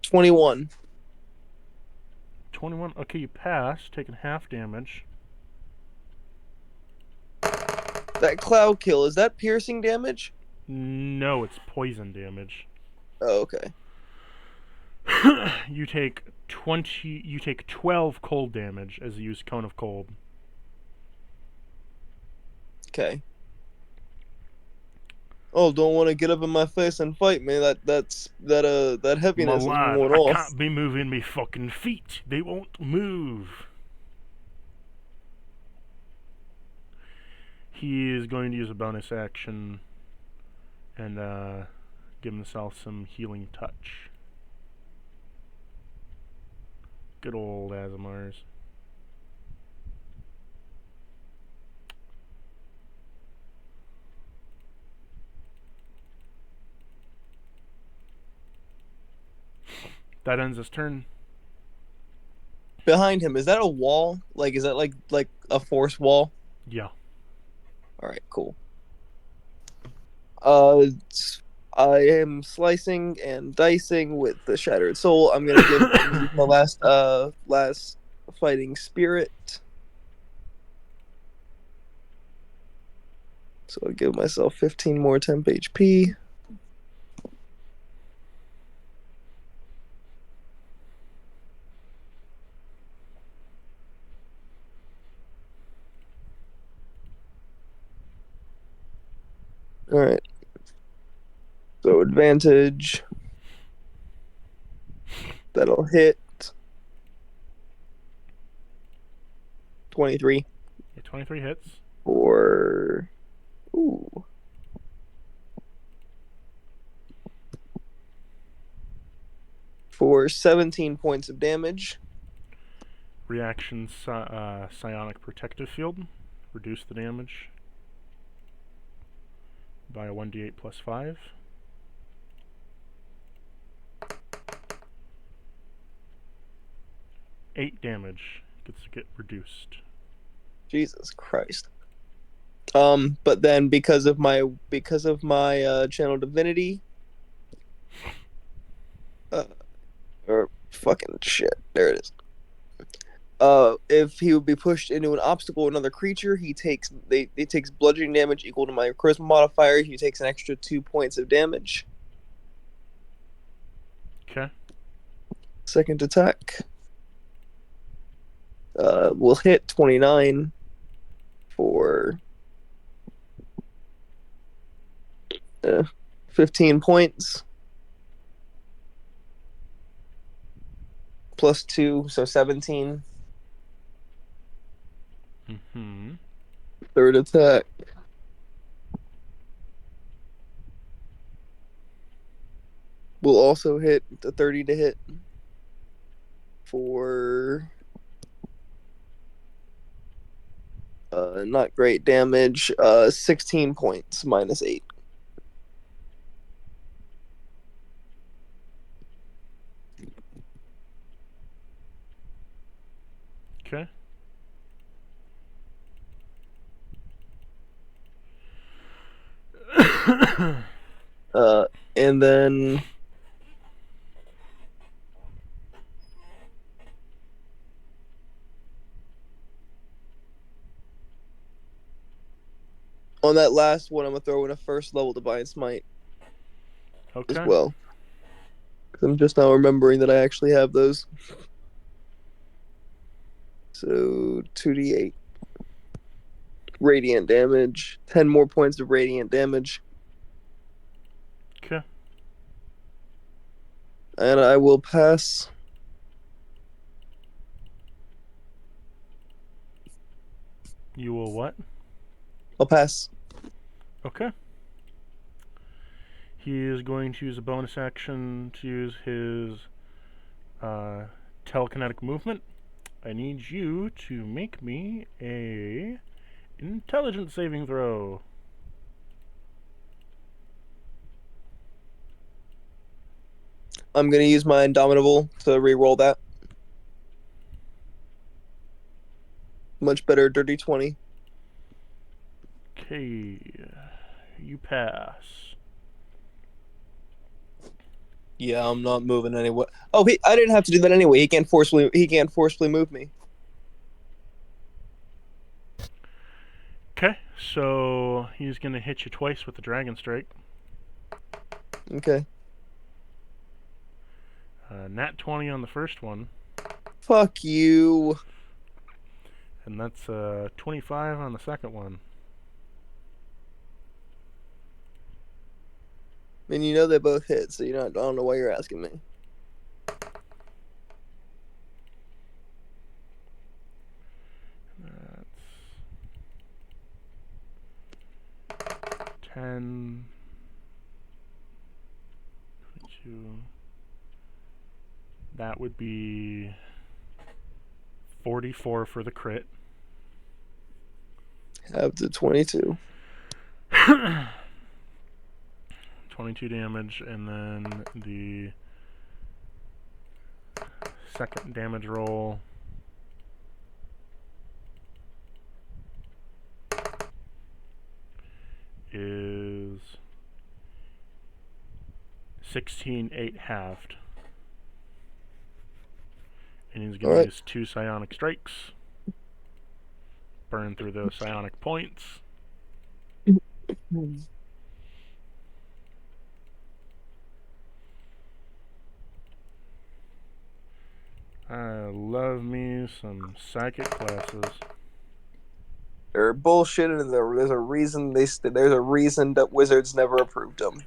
21. 21. Okay, you pass, taking half damage. That cloud kill, is that piercing damage? No, it's poison damage. Oh, okay. You take 12 cold damage as you use Cone of Cold. Okay. Oh, don't want to get up in my face and fight me. That My heaviness is lad, worn I off. can't be moving me fucking feet. They won't move. He is going to use a bonus action and give himself some healing touch. Good old Azamars. That ends his turn. Behind him, is that a wall? Like, is that like a force wall? Yeah. All right, cool. I am slicing and dicing with the Shattered Soul. I'm gonna use my last fighting spirit. So I'll give myself 15 more temp HP. All right. So advantage. That'll hit. 23 Yeah, 23 hits. for for 17 points of damage. Reaction Psionic Protective Field. Reduce the damage by a 1d8 plus 5. Eight damage gets to get reduced. Jesus Christ. But then because of my channel divinity, or fucking shit, there it is. If he would be pushed into an obstacle or another creature, he takes bludgeoning damage equal to my charisma modifier. He takes an extra 2 points of damage. Okay. Second attack. Will hit 29 for 15 points. Plus 2, so 17. Mm-hmm. Third attack. Will also hit the 30 to hit for not great damage. 16 points minus 8. Okay. And then on that last one, I'm gonna throw in a first level Divine Smite Okay. as well. 'Cause I'm just now remembering that I actually have those. So 2d8 radiant damage, 10 more points of radiant damage, Okay. and I will pass. You will what? I'll pass. Okay. He is going to use a bonus action to use his telekinetic movement. I need you to make me a intelligence saving throw. I'm gonna use my Indomitable to re-roll that. Much better, dirty 20. Okay. You pass. Yeah, I'm not moving anywhere. Oh, I didn't have to do that anyway. He can't forcefully move me. Okay, so he's gonna hit you twice with the Dragon Strike. Okay. Nat 20 on the first one, Fuck you. and that's 25 on the second one. And you know they both hit, so I don't know why you're asking me. That's 10, 22. That would be 44 for the crit. Have the 22. 22 damage, and then the second damage roll is 16/8 halved. And he's going to use 2 psionic strikes. Burn through those psionic points. I love me some psychic classes. They're bullshit, and there's a reason there's a reason that wizards never approved them.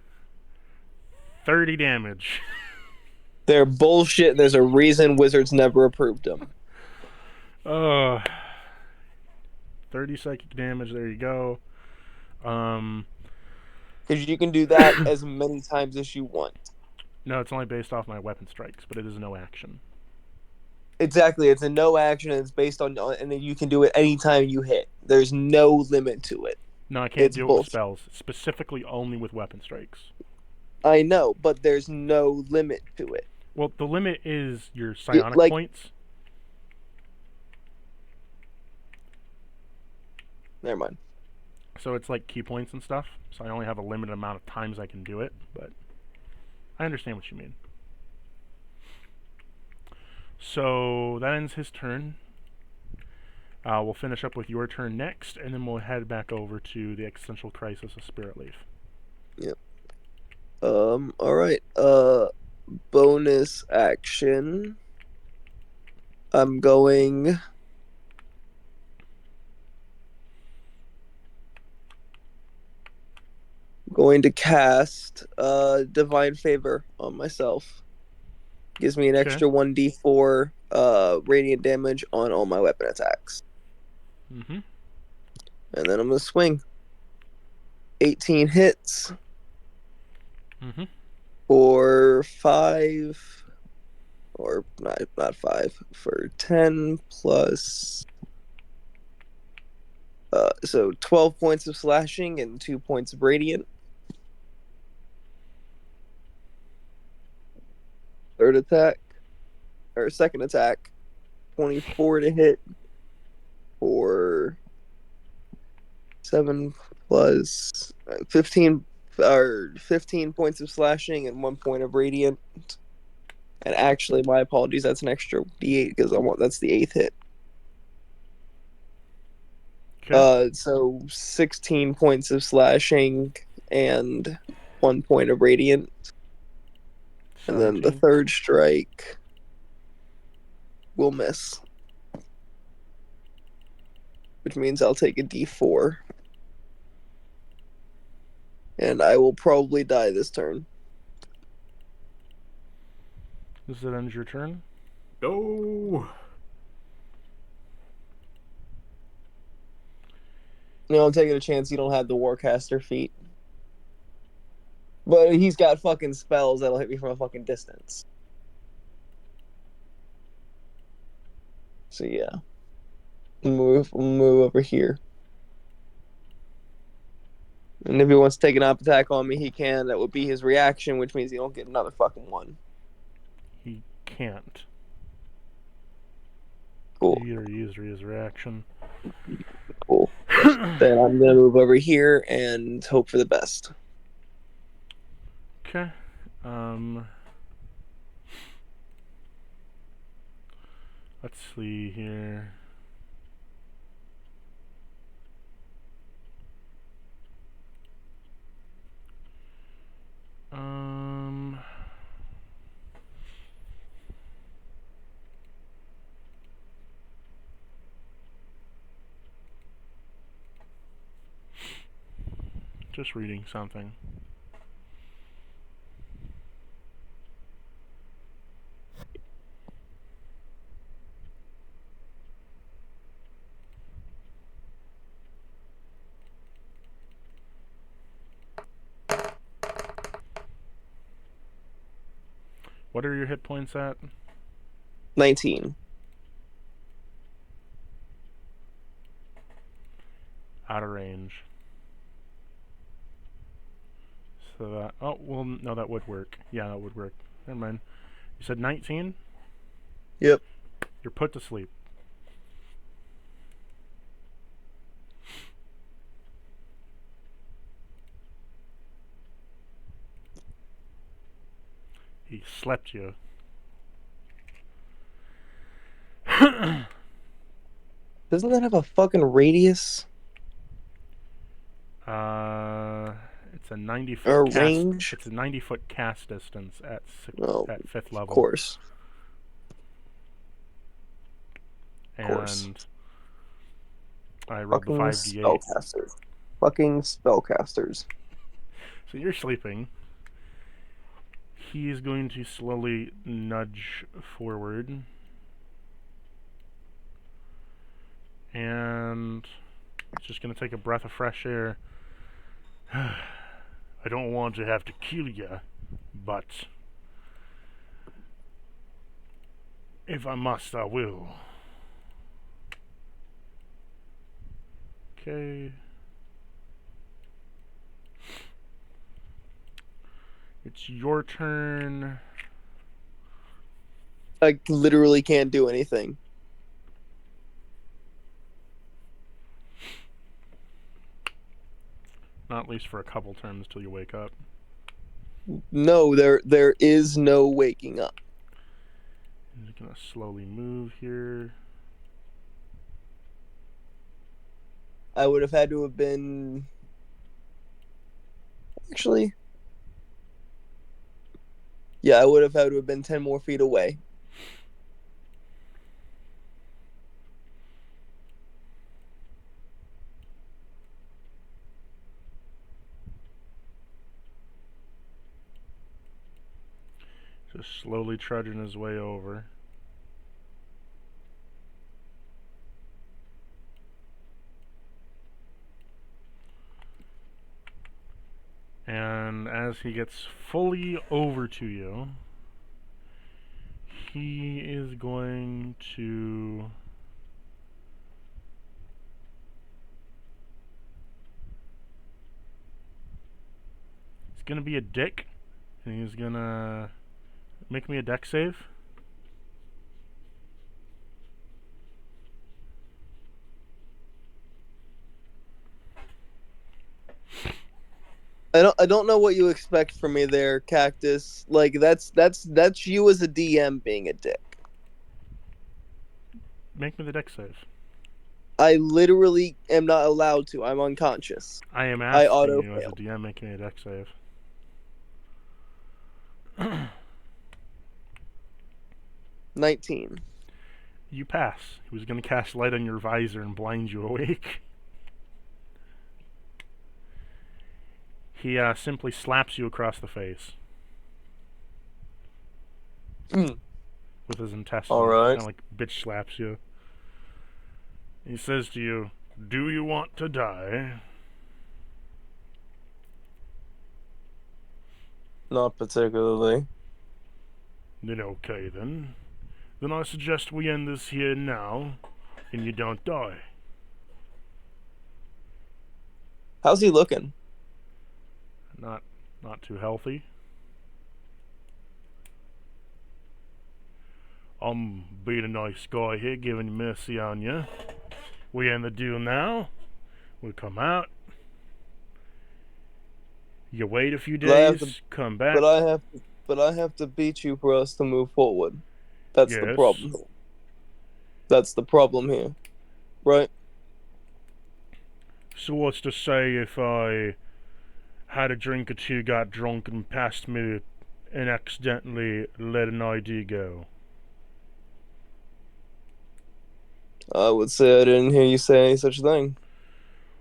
30 damage. They're bullshit, and there's a reason wizards never approved them. 30 psychic damage, there you go. Because you can do that as many times as you want. No, it's only based off my weapon strikes, but it is no action. Exactly, it's a no action, and it's based on and then you can do it anytime you hit. There's no limit to it. No, I can't It's do it with bullshit. spells. Specifically only with weapon strikes. I know, but there's no limit to it. Well, the limit is your psionic like- points. Never mind. So it's like key points and stuff. So I only have a limited amount of times I can do it, but I understand what you mean. So that ends his turn. We'll finish up with your turn next, and then we'll head back over to the existential crisis of Spirit Leaf. Yep. Alright. Bonus action. I'm going to cast Divine Favor on myself. Gives me an Okay. extra 1d4 radiant damage on all my weapon attacks. Mm-hmm. And then I'm gonna swing. 18 hits Mm-hmm. for 5, or not 5, for 10 plus. So 12 points of slashing and 2 points of radiant. Second attack, 24 to hit for 7 plus 15 points of slashing and 1 point of radiant. And actually, my apologies, that's an extra d8 because that's the 8th hit. Okay. So 16 points of slashing and 1 point of radiant. And then the 17. third strike will miss. Which means I'll take a d4. And I will probably die this turn. Does that end your turn? No. No, I'm taking a chance you don't have the Warcaster feat. But he's got fucking spells that'll hit me from a fucking distance. So yeah. Move over here. And if he wants to take an up attack on me, he can. That would be his reaction, which means he don't get another fucking one. He can't. Cool. He either used his reaction. Cool. Then I'm gonna move over here and hope for the best. Okay. Let's see here. Just reading something. What are your hit points at? 19. Out of range. So that... Oh, well, no, that would work. Yeah, that would work. Never mind. You said 19? Yep. You're put to sleep. He slept you. Doesn't that have a fucking radius? It's a 90-foot Or cast. range? It's a 90-foot cast distance at Oh, at 5th level. of course. And course. I rolled the Fucking 5d8. spellcasters. Fucking spellcasters. So you're sleeping. He is going to slowly nudge forward. And he's just going to take a breath of fresh air. I don't want to have to kill you, but if I must, I will. Okay. It's your turn. I literally can't do anything. Not at least for a couple turns till you wake up. No, there is no waking up. I'm just gonna slowly move here. I would have had to have been... Actually... Yeah, I would have had to have been 10 more feet away. Just slowly trudging his way over. And as he gets fully over to you, he is going to... He's gonna be a dick, and he's gonna make me a deck save. I don't know what you expect from me there, Cactus. Like that's you as a DM being a dick. Make me the deck save. I literally am not allowed to. I'm unconscious. I am I asking auto you as a fail. DM, make me a deck save. 19. You pass. He was going to cast light on your visor and blind you awake. He simply slaps you across the face with his intestines. Alright. Kind of like bitch slaps you. He says to you, "Do you want to die?" Not particularly. Then okay then. Then I suggest we end this here now, and you don't die. How's he looking? Not too healthy. I'm being a nice guy here, giving mercy on you. We end the deal now. We come out. You wait a few But I have days, come back. But I have to beat you for us to move forward. That's the Yes. problem. That's the problem here. Right? So what's to say if I had a drink or two, got drunk, and passed me, and accidentally let an ID go? I would say I didn't hear you say any such thing.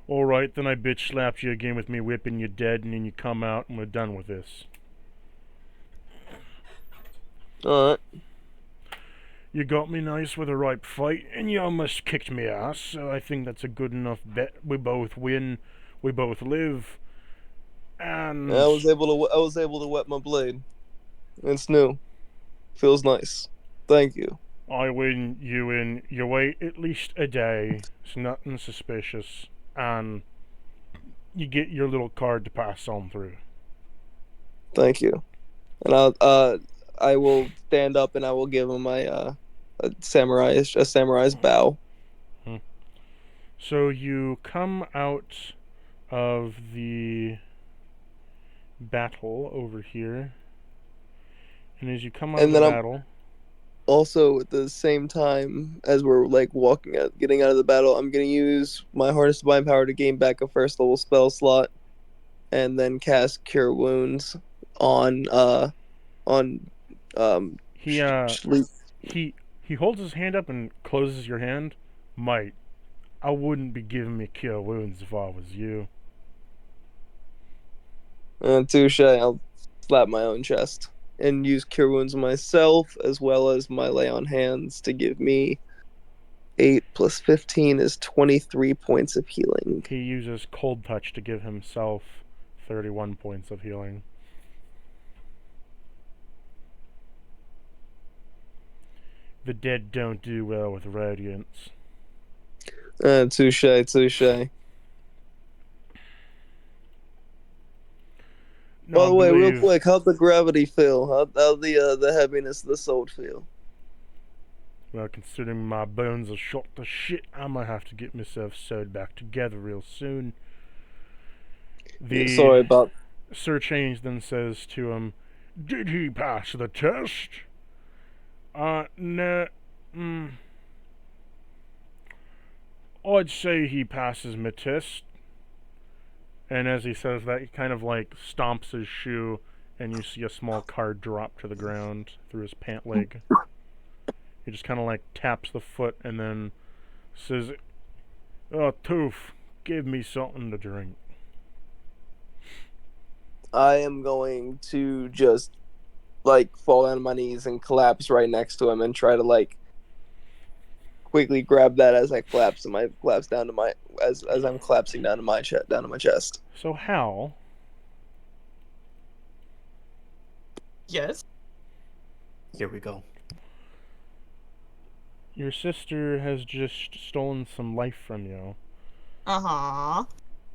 Alright, then I bitch slapped you again with me whipping you dead, and then you come out and we're done with this. Alright. You got me nice with a ripe fight, and you almost kicked me ass, so I think that's a good enough bet. We both win, we both live, and I was able to wet my blade. It's new. Feels nice. Thank you. I win, you win. You wait at least a day. It's nothing suspicious, and you get your little card to pass on through. Thank you. And I will stand up and I will give him a samurai's bow. So you come out of the battle over here, and as you come out And of the then battle, also at the same time as we're like getting out of the battle, I'm gonna use my Harness Divine Power to gain back a first level spell slot, and then cast Cure Wounds on he sleep. he holds his hand up and closes your hand. Might, I wouldn't be giving me cure wounds if I was you. Touche. I'll slap my own chest and use Cure Wounds myself as well as my Lay on Hands to give me 8 plus 15 is 23 points of healing. He uses cold touch to give himself 31 points of healing. The dead don't do well with radiance. Touche. No, By the way, real believe- quick, how'd the gravity feel? How'd the heaviness of the sword feel? Well, considering my bones are shot to shit, I might have to get myself sewed back together real soon. Sorry about. Sir Change then says to him, "Did he pass the test?" No. I'd say he passes my test. And as he says that, he kind of like stomps his shoe, and you see a small card drop to the ground through his pant leg. He just kind of like taps the foot and then says, "Oh, Toof, give me something to drink." I am going to just like fall down on my knees and collapse right next to him and try to like quickly grab that as I collapse down to my as I'm collapsing down to my chest. So Hal, Yes. Here we go. your sister has just stolen some life from you, Uh-huh.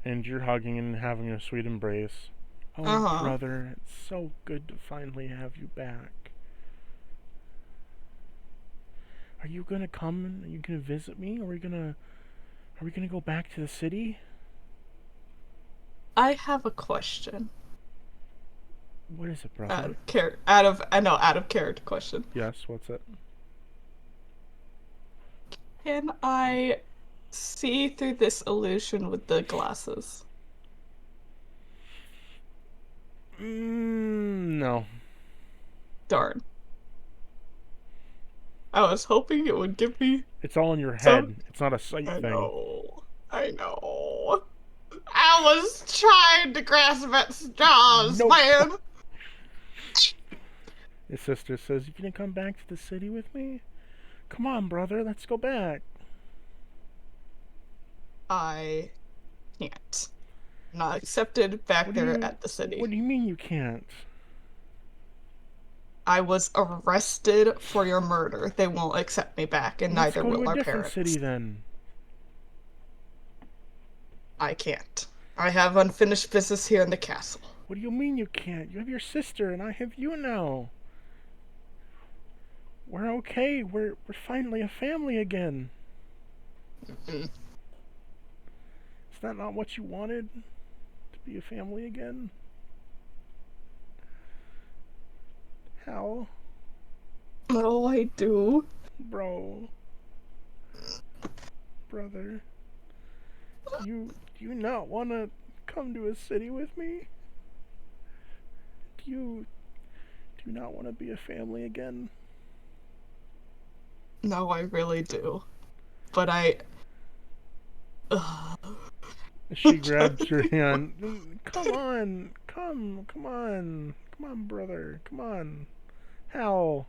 and you're hugging and having a sweet embrace. Oh, Uh-huh. brother, it's so good to finally have you back. Are you gonna come? Are you gonna visit me? Are we gonna go back to the city? I have a question. What is it, Out brother? of character question. Yes, what's it? Can I see through this illusion with the glasses? No. Darn. I was hoping it would give me. It's all in your head. So- It's not a sight I thing. know. I know. I was trying to grasp at straws, Nope. man. His sister says, "You gonna come back to the city with me? Come on, brother, let's go back." I can't. I'm not accepted back What do there you- at the city. What do you mean you can't? I was arrested for your murder. They won't accept me back, and Let's neither go to will a our different parents. city then. I can't. I have unfinished business here in the castle. What do you mean you can't? You have your sister, and I have you now. We're okay. We're finally a family again. Mm-mm. Is that not what you wanted? To be a family again? Hal, Oh, I do. bro, brother, do you not want to come to a city with me? Do you not want to be a family again? No, I really do. But She grabs your hand. Come on, come on, brother, come on. Hal,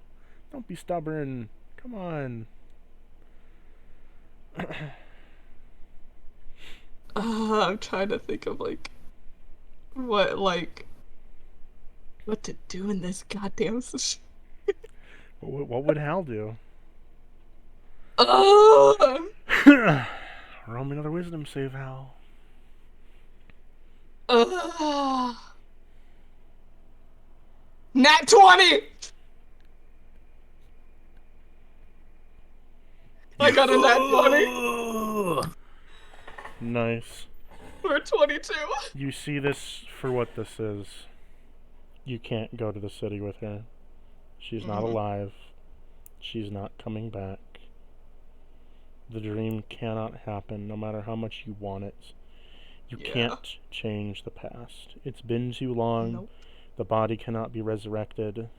don't be stubborn. Come on. I'm trying to think of what what to do in this goddamn situation. What would Hal do? Uh, Roll me another wisdom save, Hal. Nat 20! I got a nat 20 Nice. for 22. You see this for what this is. You can't go to the city with her. She's not alive. She's not coming back. The dream cannot happen no matter how much you want it. You can't change the past. It's been too long. Nope. The body cannot be resurrected.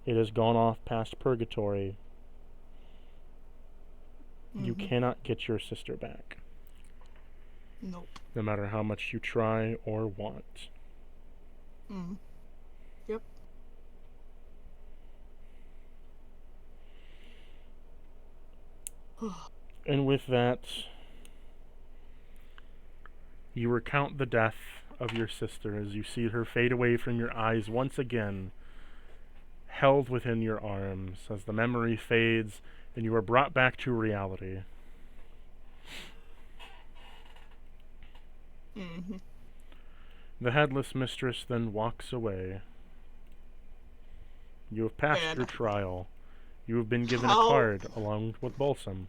It has gone off past purgatory. You cannot get your sister back. Nope. No matter how much you try or want. Yep. And with that, you recount the death of your sister as you see her fade away from your eyes once again, held within your arms as the memory fades and you are brought back to reality. The headless mistress then walks away. You have passed your trial. You have been given a card along with Balsam.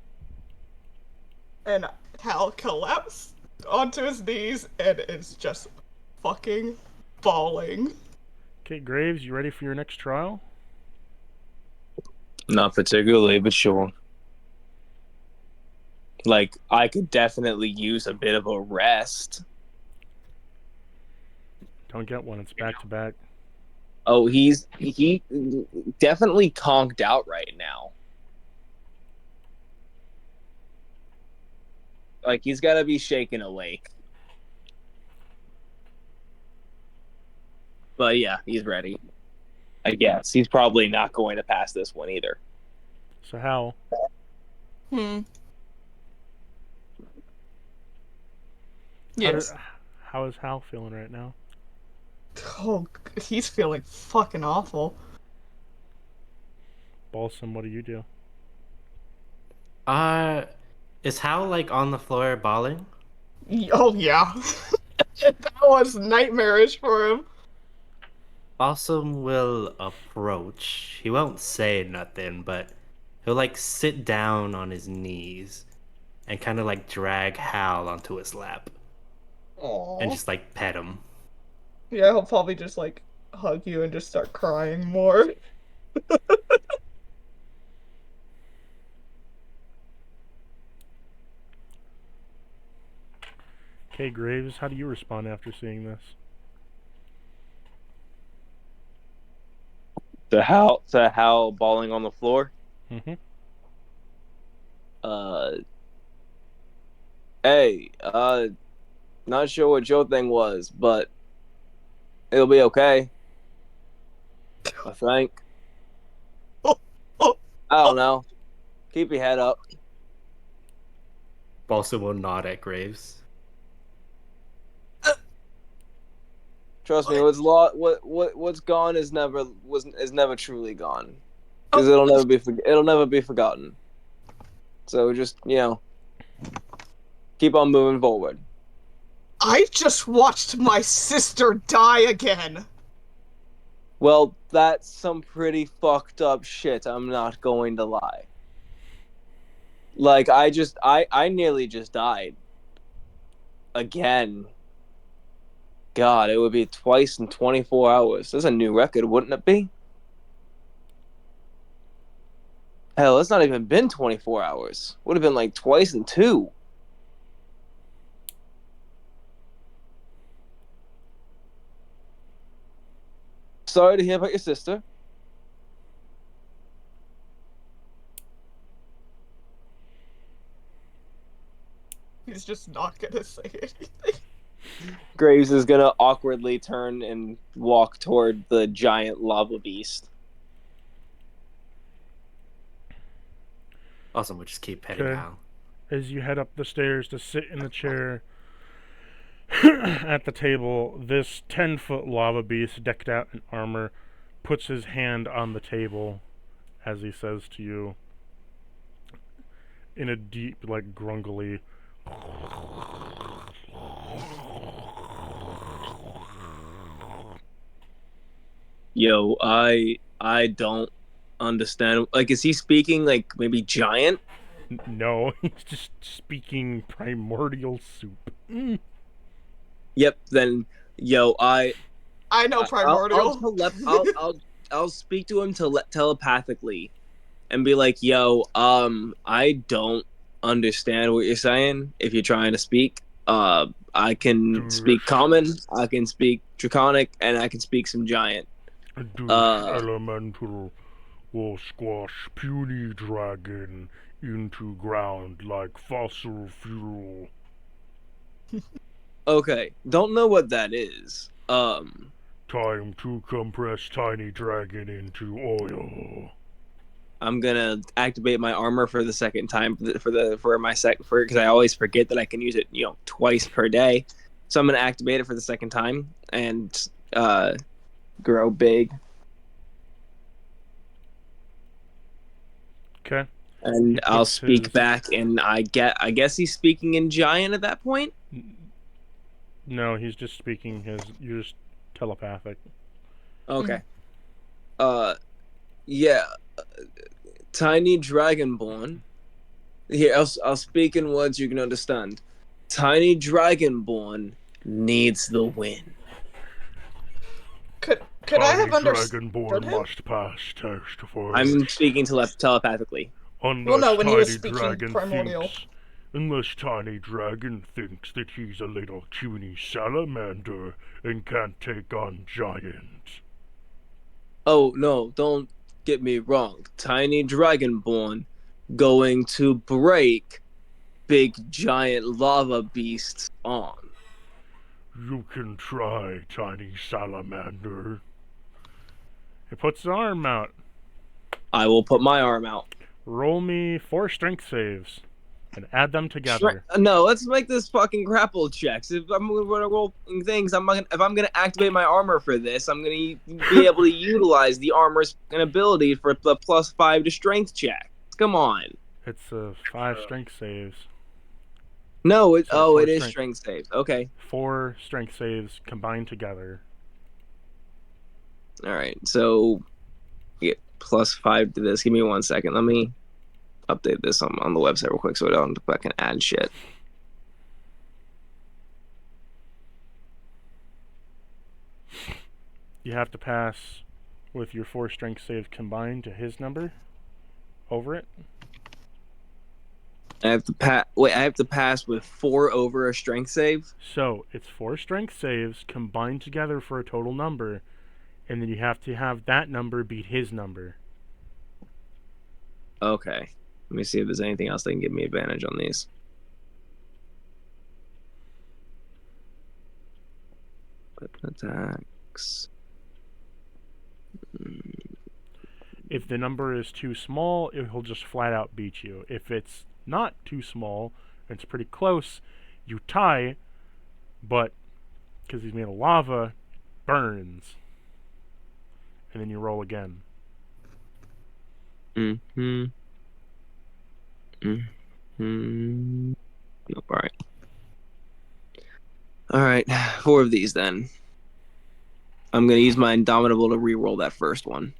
And Hal collapsed onto his knees and is just fucking bawling. Okay, Graves, you ready for your next trial? Not particularly, but sure. Like, I could definitely use a bit of a rest. Don't get one, it's back to back. Oh, he definitely conked out right now. Like, he's got to be shaken awake. But yeah, he's ready. I guess. He's probably not going to pass this one either. So Hal, Yes. how is Hal feeling right now? Oh, he's feeling fucking awful. Balsam, what do you do? Is Hal like on the floor bawling? Oh, yeah. That was nightmarish for him. Balsam will approach. He won't say nothing, but he'll like sit down on his knees and kind of like drag Hal onto his lap Aww. and just like pet him. Yeah, he'll probably just hug you and just start crying more. Okay, Graves, how do you respond after seeing this? To Hal bawling on the floor. Hey, not sure what your thing was, but it'll be okay. I think. I don't know. Keep your head up. Balsam will nod at Graves. Trust me, what's gone is never truly gone, because it'll never be forgotten. So just keep on moving forward. I just watched my sister die again. Well, that's some pretty fucked up shit. I'm not going to lie. Like I nearly just died again. God, it would be twice in 24 hours. That's a new record, wouldn't it be? Hell, it's not even been 24 hours. Would have been like twice in 2. Sorry to hear about your sister. He's just not gonna say anything. Graves is gonna awkwardly turn and walk toward the giant lava beast. Also, we'll just keep heading Okay. out. As you head up the stairs to sit in the chair at the table, this 10-foot lava beast decked out in armor puts his hand on the table as he says to you in a deep, like, grungly, Yo, I don't understand. Like, is he speaking like maybe giant? no, he's just speaking primordial soup. Mm. Yep. Then, yo, I know primordial. I'll speak to him telepathically, and be like, yo, I don't understand what you're saying. If you're trying to speak, I can speak common, I can speak draconic, and I can speak some giant. This Uh, elemental will squash puny dragon into ground like fossil fuel. okay, don't know what that is. Time to compress tiny dragon into oil. I'm gonna activate my armor for the second time because I always forget that I can use it, twice per day. So I'm gonna activate it for the second time and grow big. Okay. And He I'll puts speak his- back, and I guess he's speaking in giant at that point. No, he's just speaking you're just telepathic. Okay. Yeah. Tiny dragonborn. Here, I'll speak in words you can understand. Tiny dragonborn needs the win. Could I have Tiny understood dragonborn him? must pass test for I'm speaking telepathically. Unless Well, no, when he was Tiny speaking Dragon primordial. unless Tiny Dragon thinks that he's a little puny salamander and can't take on giants. Oh no, don't get me wrong. Tiny dragonborn going to break big giant lava beasts on. You can try, Tiny Salamander. He puts his arm out. I will put my arm out. Roll me 4 strength saves and add them together. No, let's make this fucking grapple checks. If I'm gonna roll things, if I'm gonna activate my armor for this, I'm gonna be able to utilize the armor's ability for the +5 to strength check. Come on. It's 5 strength saves. No, it So it is strength. strength saves. Okay. 4 strength saves combined together. All right. So get +5 to this. Give me 1 second. Let me update this on the website real quick so I don't fucking add shit. You have to pass with your 4 strength save combined to his number over it. I have to pass with 4 over a strength save. So it's 4 strength saves combined together for a total number, and then you have to have that number beat his number. Okay. Let me see if there's anything else that can give me advantage on these. Attacks. If the number is too small, he'll just flat out beat you. If it's not too small, it's pretty close, you tie, but because he's made of lava, burns. And then you roll again. Mm-hmm. Mm-hmm. Nope, all right. All right, 4 of these then. I'm going to use my Indomitable to re-roll that first one.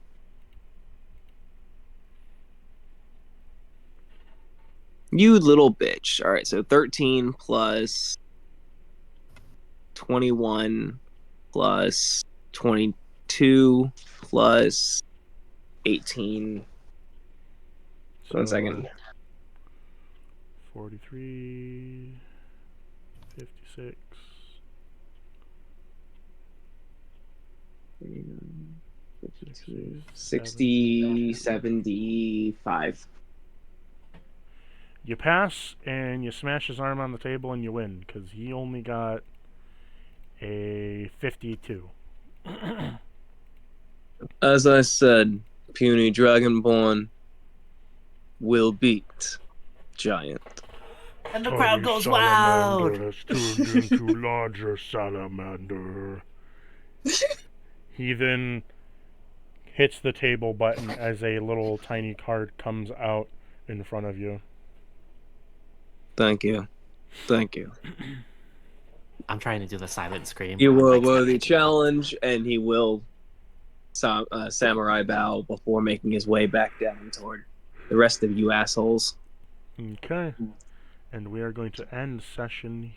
You little bitch. All right, so 13 plus 21 plus 22 plus 18. So, 1 second. 43, 56. 60, 75. You pass, and you smash his arm on the table, and you win, because he only got a 52. As I said, puny Dragonborn will beat Giant. And the crowd Tiny goes wild. salamander has turned into larger salamander. He then hits the table button as a little tiny card comes out in front of you. Thank you. Thank you. I'm trying to do the silent scream. You were a Like, worthy challenge, and he will samurai bow before making his way back down toward the rest of you assholes. Okay. And we are going to end session